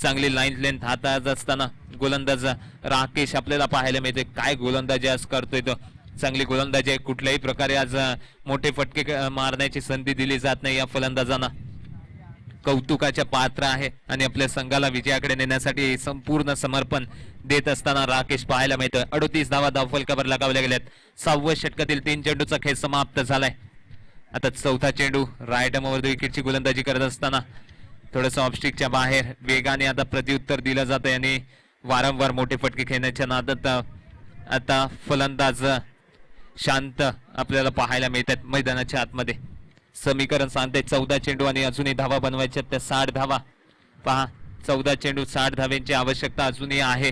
चांगली लाईन लेंथ हातात असताना गोलंदाज राकेश आपल्याला पाहायला मिळते. काय गोलंदाजी आज करतोय तो, चांगली गोलंदाजी आहे. कुठल्याही प्रकारे आज मोठे फटके मारण्याची संधी दिली जात नाही या फलंदाजांना. कौतुकाच्या पात्र आहे आणि आपल्या संघाला विजयाकडे नेण्यासाठी संपूर्ण समर्पण देत असताना राकेश पाहायला मिळतोय. 38 धावा धावफलकावर लगावल्या गेल्यात. 6व्या षटकातील 3 चेंडूचा खेळ समाप्त झालाय. आता चौथा चेंडू राईट आर्मवर विकेटची गोलंदाजी करत असताना थोडस ऑफस्टिकच्या बाहेर वेगाने आता प्रत्युत्तर दिलं जात आहे आणि वारंवार मोठे फटके खेळण्याच्या नादात आता फलंदाज शांत आपल्याला पाहायला मिळतात मैदानाच्या आतमध्ये. समीकरण सांगते 14 चेंडू आणि अजूनही धावा बनवायच्या त्या 60 धावा. पहा 14 चेंडू 60 धाव्यांची आवश्यकता अजूनही आहे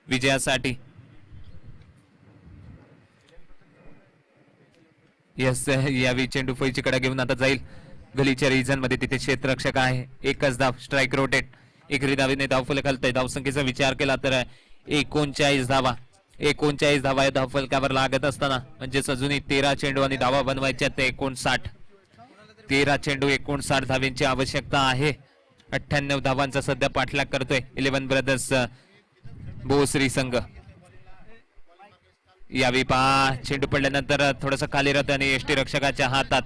विजयासाठी. यस यावेळी चेंडू फैचीकडे घेऊन आता जाईल गलीच्या रिजन मध्ये. तिथे क्षेत्ररक्षक आहे. एकच धाव, स्ट्राईक रोटेट. एकरी धावेने धावफलक हलतंय. धावसंख्येचा विचार केला तर 39 धावा. 39 धावा या धावफलकावर लागत असताना म्हणजेच अजूनही 13 चेंडू आणि धावा बनवायच्या ते 59. 13 चेंडू 59 धाव्यांची आवश्यकता आहे. 98 धावांचा सध्या पाठलाग करतोय 11 ब्रदर्स भोसरी संघ. यावेळी पहा चेंडू पडल्यानंतर थोडस खाली राहतं आणि एसटी रक्षकाच्या हातात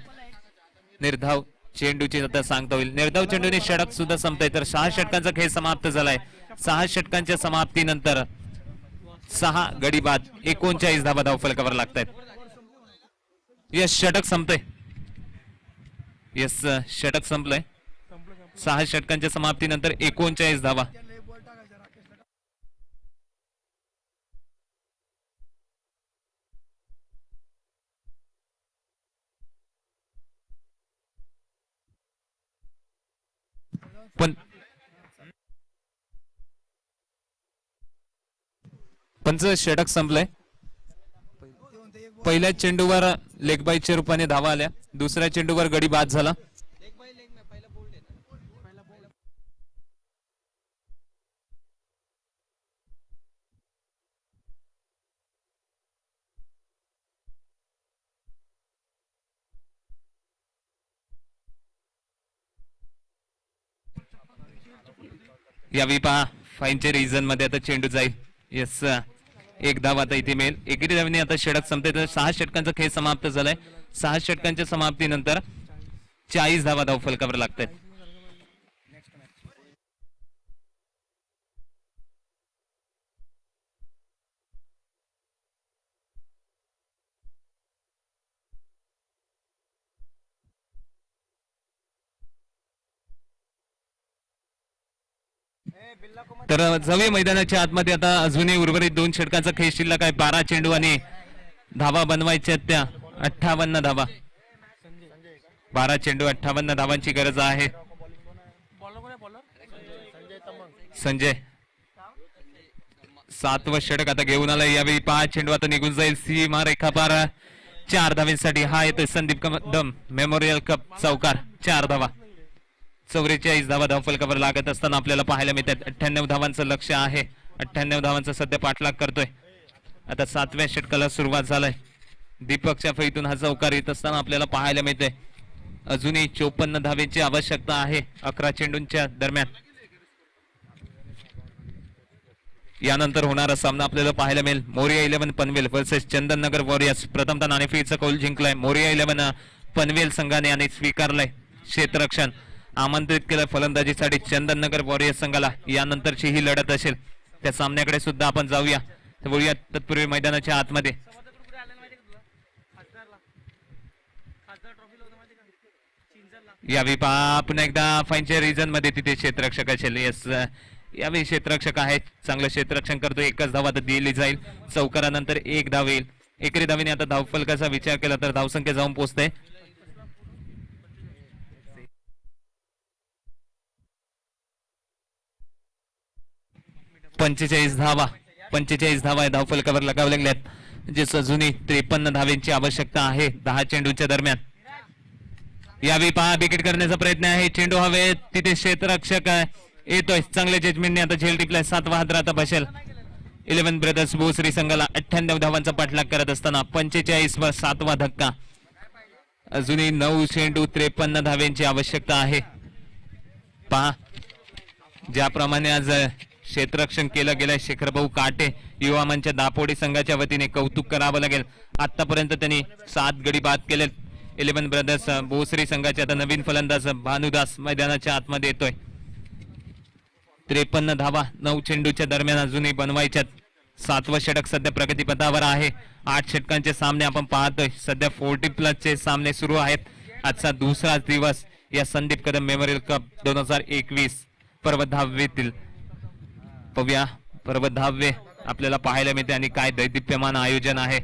निर्धाव चेंडूची आता सांगता होईल. निर्धाव चेंडूने षटक सुद्धा संपतंय. तर 6 षटकांचा खेळ समाप्त झालाय. 6 षटकांच्या समाप्तीनंतर 6 गडी बाद 39 धावा धावफलकावर लागतायत. यस षटक संपतंय. यस षटक संपलंय. 6 षटकांच्या समाप्तीनंतर 39 धावा. पंच षटक संपलंय. पहिल्या चेंडूवर लेगबाईच्या रूपाने धावा आल्या. दुसऱ्या चेंडूवर गडी बाद झाला. यावेळी पहा फाईनच्या रिजन मध्ये आता चेंडू जाईल. येस एक धाव आता इथे मिळेल. एकेरी धावेने आता षटक संपते. तर 6 षटकांचा खेळ समाप्त झालाय. 6 षटकांच्या समाप्तीनंतर 40 धावा धावफलकावर लागतात. तर जाऊया मैदानाच्या आतमध्ये. आता अजूनही उर्वरित 2 षटकांचा खेळ शिल्लक आहे. 12 चेंडू आणि धावा बनवायच्या त्या 58 धावा. 12 चेंडू 58 धावांची गरज आहे. संजय 7वं षटक आता घेऊन आलाय. यावेळी 5 चेंडू आता निघून जाईल. सीमा रेखा पार 4 धावांसाठी. हा येतोय संदीप कदम मेमोरियल कप चौकार 4 धावा. 44 धावा धावफलकावर लागत असताना आपल्याला पाहायला मिळतात. 98 धावांचं लक्ष आहे. 98 धावांचा सध्या पाठलाग करतोय. आता 7व्या षटकाला सुरुवात झालाय. दीपकच्या फळीतून हा चौकार येत असताना आपल्याला पाहायला मिळतंय. अजूनही 54 धावेची आवश्यकता आहे 11 चेंडूंच्या दरम्यान. यानंतर होणारा सामना आपल्याला पाहायला मिळेल. Moriya 11 Panvel versus Chandannagar Warriors. प्रथमतः नाणेफेकीचा कौल जिंकलाय मोरिया 11 पनवेल संघाने आणि स्वीकारलंय क्षेत्ररक्षण. आमंत्रित केलं फलंदाजीसाठी चंदननगर वॉरियर्स संघाला. यानंतरची ही लढत असेल. त्या सामन्याकडे सुद्धा आपण जाऊया. बोलूया तत्पूर्वी मैदानाच्या आतमध्ये यावेळी पहा पुन्हा एकदा फाईनच्या रिजन मध्ये तिथे क्षेत्ररक्षक असेल. येस, यावेळी क्षेत्ररक्षक आहे, चांगलं क्षेत्ररक्षण करतो. एकच धाव आता दिली जाईल. चौकारानंतर एक धाव येईल. एकरी धावेने आता धावफलकाचा विचार केला तर धावसंख्या जाऊन पोहोचते 45 धावा. 45 धावा धावफलकावर लगावल्या गेल्यात, जे अजूनही 53 धावेंची आवश्यकता आहे 10 चेंडूच्या दरम्यान. यावेळी पहा विकेट करण्याचा प्रयत्न आहे. चेंडू हवे तिथे क्षेत्ररक्षक येतोय. चांगल्या जजमेंटने आता झेल टिपलाय. 7वा हादरा आता बसेल 11 ब्रदर्स भोसरी संघाला. 98 धावांचा पाठलाग करत असताना 45 वर 7वा धक्का. अजूनही 9 चेंडू 53 धावेंची आवश्यकता आहे. पहा ज्याप्रमाणे आज क्षेत्ररक्षण केलं गेलंय शेखरभाऊ काटे युवा मंच दापोडी संघाच्या वतीने कौतुक करावं लागेल. आतापर्यंत त्यांनी 7 गडी बाद केले. 11 ब्रदर्स भोसरी संघाचे आता नवीन फलंदाज भानुदास मैदानाच्या आतमध्ये येतोय. 53 धावा 9 चेंडूच्या दरम्यान अजूनही बनवायच्यात. 7वं षटक सध्या प्रगतीपथावर आहे. 8 षटकांचे सामने आपण पाहतोय. सध्या 40+ चे सामने सुरू आहेत. आजचा दुसरा दिवस या संदीप कदम मेमोरियल कप 2021 पर्व 10वीतील. पाहूया पर्व 10वे आपल्याला पाहायला मिळते आणि काय दैदिप्यमान आयोजन आहे.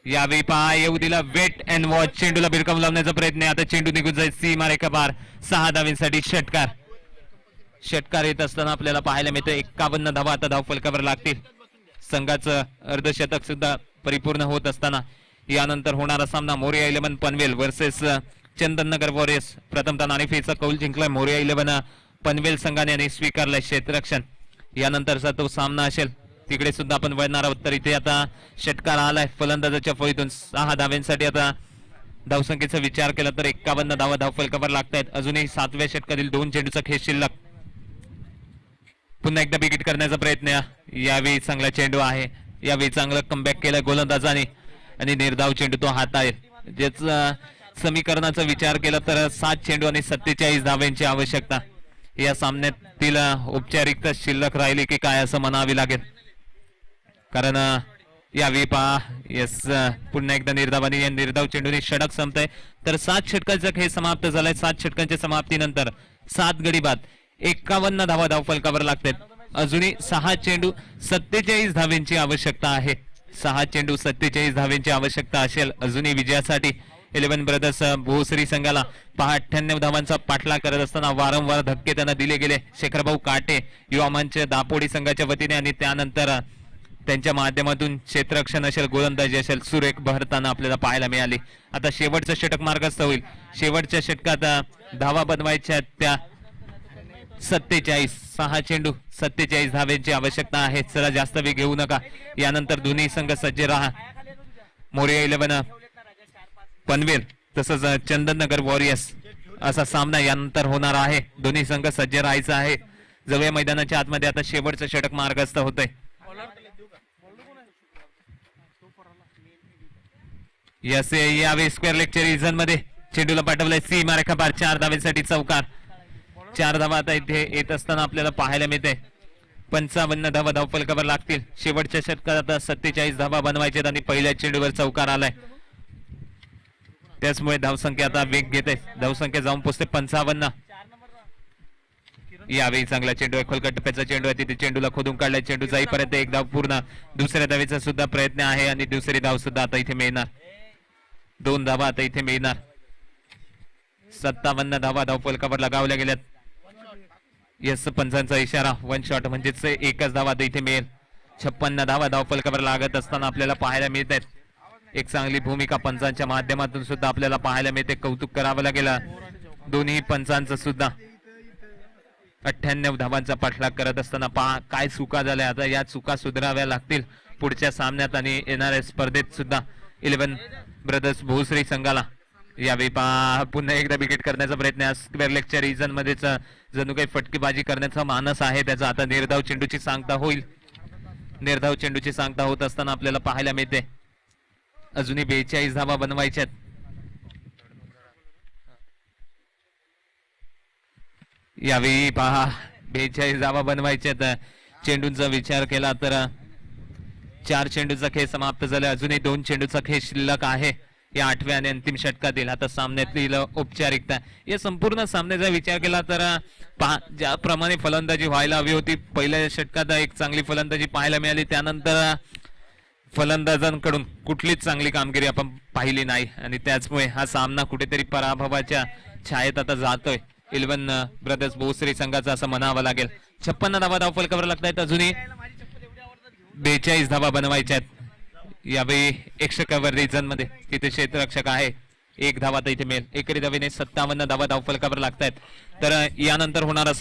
यावेळी पहा येऊ दिला वेट अँड वॉच. चेंडूला भिरकावून लावण्याचा प्रयत्न आहे. आता चेंडू निघून जाईल सीमारेखा पार. 6 धावेंसाठी षटकार येत असताना आपल्याला पाहायला मिळतं 51 धावा आता धावफलकावर लागतील. संघाचं अर्धशतक सुद्धा परिपूर्ण होत असताना यानंतर होणारा सामना मोरिया 11 पनवेल वर्सेस चंदननगर वॉरियर्स. प्रथमतः नाणेफेचा कौल जिंकलाय मोरिया 11 पनवेल संघाने आणि स्वीकारलाय क्षेत्ररक्षण. यानंतरचा तो सामना असेल तिकडे सुद्धा आपण वळणार आहोत. तर इथे आता षटकार आलाय फलंदाजाच्या फळीतून. 6 धाव्यांसाठी आता धावसंख्येचा विचार केला तर 51 धावा धावफलकावर लागतायत. अजूनही 7व्या षटकातील 2 चेंडूचा खेळ शिल्लक. पुन्हा एकदा विकेट करण्याचा प्रयत्न. यावेळी चांगला चेंडू आहे. यावेळी चांगलं कमबॅक केलं गोलंदाजाने आणि निर्धाव चेंडू तो हाताळेल. ज्याचा समीकरणाचा विचार केला तर 7 चेंडू आणि 47 धाव्यांची आवश्यकता. या सामन्यातील औपचारिकता शिल्लक राहिली की काय असं म्हणावी लागेल. कारण यावेळी पहा यस पुन्हा एकदा निर्धावाने या निर्धाव चेंडूने षटक संपतंय. तर 7 षटकांचा खेळ समाप्त झालाय. 7 षटकांच्या समाप्तीनंतर 7 गडी बाद 51 धावा धावफलकावर लागतात. अजूनही 6 चेंडू 47 धावेंची आवश्यकता आहे. 6 चेंडू 47 धावेंची आवश्यकता असेल अजूनही विजयासाठी. 11 ब्रदर्स भोसरी संघाला 98 धावांचा पाठलाग करत असताना वारंवार धक्के त्यांना दिले गेले. शेखरभाऊ काटे युवा मंच दापोडी संघाच्या वतीने आणि त्यानंतर त्यांच्या माध्यमातून क्षेत्ररक्षण असेल गोलंदाजी असेल सुरेख बहरताना आपल्याला पाहायला मिळाली. आता शेवटचं षटक मार्गस्थ होईल. शेवटच्या षटकात धावा बनवायच्या त्या 47 6 चेंडू 47 धावेंची आवश्यकता आहे. चला जास्त वेळ घेऊ नका. यानंतर दोन्ही संघ सज्ज राहा. मोरिया 11 पनवेल तसंच चंदननगर वॉरियर्स असा सामना यानंतर होणार आहे. दोन्ही संघ सज्ज राहायचा आहे. जवळ मैदानाच्या आतमध्ये आता शेवटचं षटक मार्गस्थ होतंय. यस यावेळी स्क्वेअर लेगच्या रिजन मध्ये चेंडूला पाठवलंय सीमारेखा पार. 4 धावेसाठी चौकार. 4 धावा आता इथे येत असताना आपल्याला पाहायला मिळते. 55 धावा धावफलकावर लागतील. शेवटच्या षटकात आता 47 धावा बनवायच्यात आणि पहिल्या चेंडूवर चौकार आलाय. त्याचमुळे धावसंख्या आता वेग घेते. धावसंख्या जाऊन पोहोचते 55. यावेळी चांगला चेंडू आहे. खोलकट टप्प्याचा चेंडू आहे. तिथे चेंडूला खोदून काढलाय. चेंडू जाईपर्यंत एक धाव पूर्ण. दुसऱ्या धावेचा सुद्धा प्रयत्न आहे आणि दुसरी धाव सुद्धा आता इथे मिळणार. 2 धावा आता इथे मिळणार. 57 धावा धावफलकावर लगावल्या गेल्यात. यस पंचांचा इशारा 1 शॉट म्हणजेच एकच धावा आता इथे मिळेल. 56 धावा धावफलकावर लागत असताना आपल्याला पाहायला मिळत आहेत. एक चांगली भूमिका पंचांच्या माध्यमातून सुद्धा आपल्याला पाहायला मिळते. कौतुक करावं लागेल दोन्ही पंचांचं सुद्धा. 98 धावांचा पाठलाग करत असताना पहा काय चुका झाल्या. आता या चुका सुधाराव्या लागतील पुढच्या सामन्यात आणि येणाऱ्या स्पर्धेत सुद्धा. 11 ब्रदर्स भोसरी संघाला यावेळी पहा पुन्हा एकदा विकेट करण्याचा प्रयत्न. स्क्वेअर लेगच्या रिजन मध्येच जणू काही फटकेबाजी करण्याचा मानस आहे त्याचा. आता निर्धाव चेंडूची सांगता होईल. निर्धाव चेंडूची सांगता होत असताना आपल्याला पाहायला मिळते अजूनही 42 धावा बनवायच्यात. यावेळी पहा 42 धावा बनवायच्यात. चेंडूंचा विचार केला तर 4 चेंडूचा खेळ समाप्त झाला. अजूनही 2 चेंडूचा खेळ शिल्लक आहे. या 8व्या आणि अंतिम षटकातील आता सामन्यातील औपचारिकता. या संपूर्ण सामन्याचा विचार केला तर ज्याप्रमाणे फलंदाजी व्हायला हवी होती, पहिल्या षटकात एक चांगली फलंदाजी पाहायला मिळाली, त्यानंतर फलंदाजांकडून कुठलीच चांगली कामगिरी आपण पाहिली नाही आणि त्याचमुळे हा सामना कुठेतरी पराभवाच्या छायेत आता जातोय 11 ब्रदर्स भोसरी संघाचा असं म्हणावं लागेल. 56 धावा धावफलकावर लागतायत. अजूनही 42 धावा बनवायच्या आहेत. यावेळी 1 षटकावर रिझन मध्ये तिथे क्षेत्ररक्षक आहे, 1 धावा तर इथे मिळेल. एकरी धावेने 57 धावा धावफलकावर लागतायत. तर यानंतर होणारा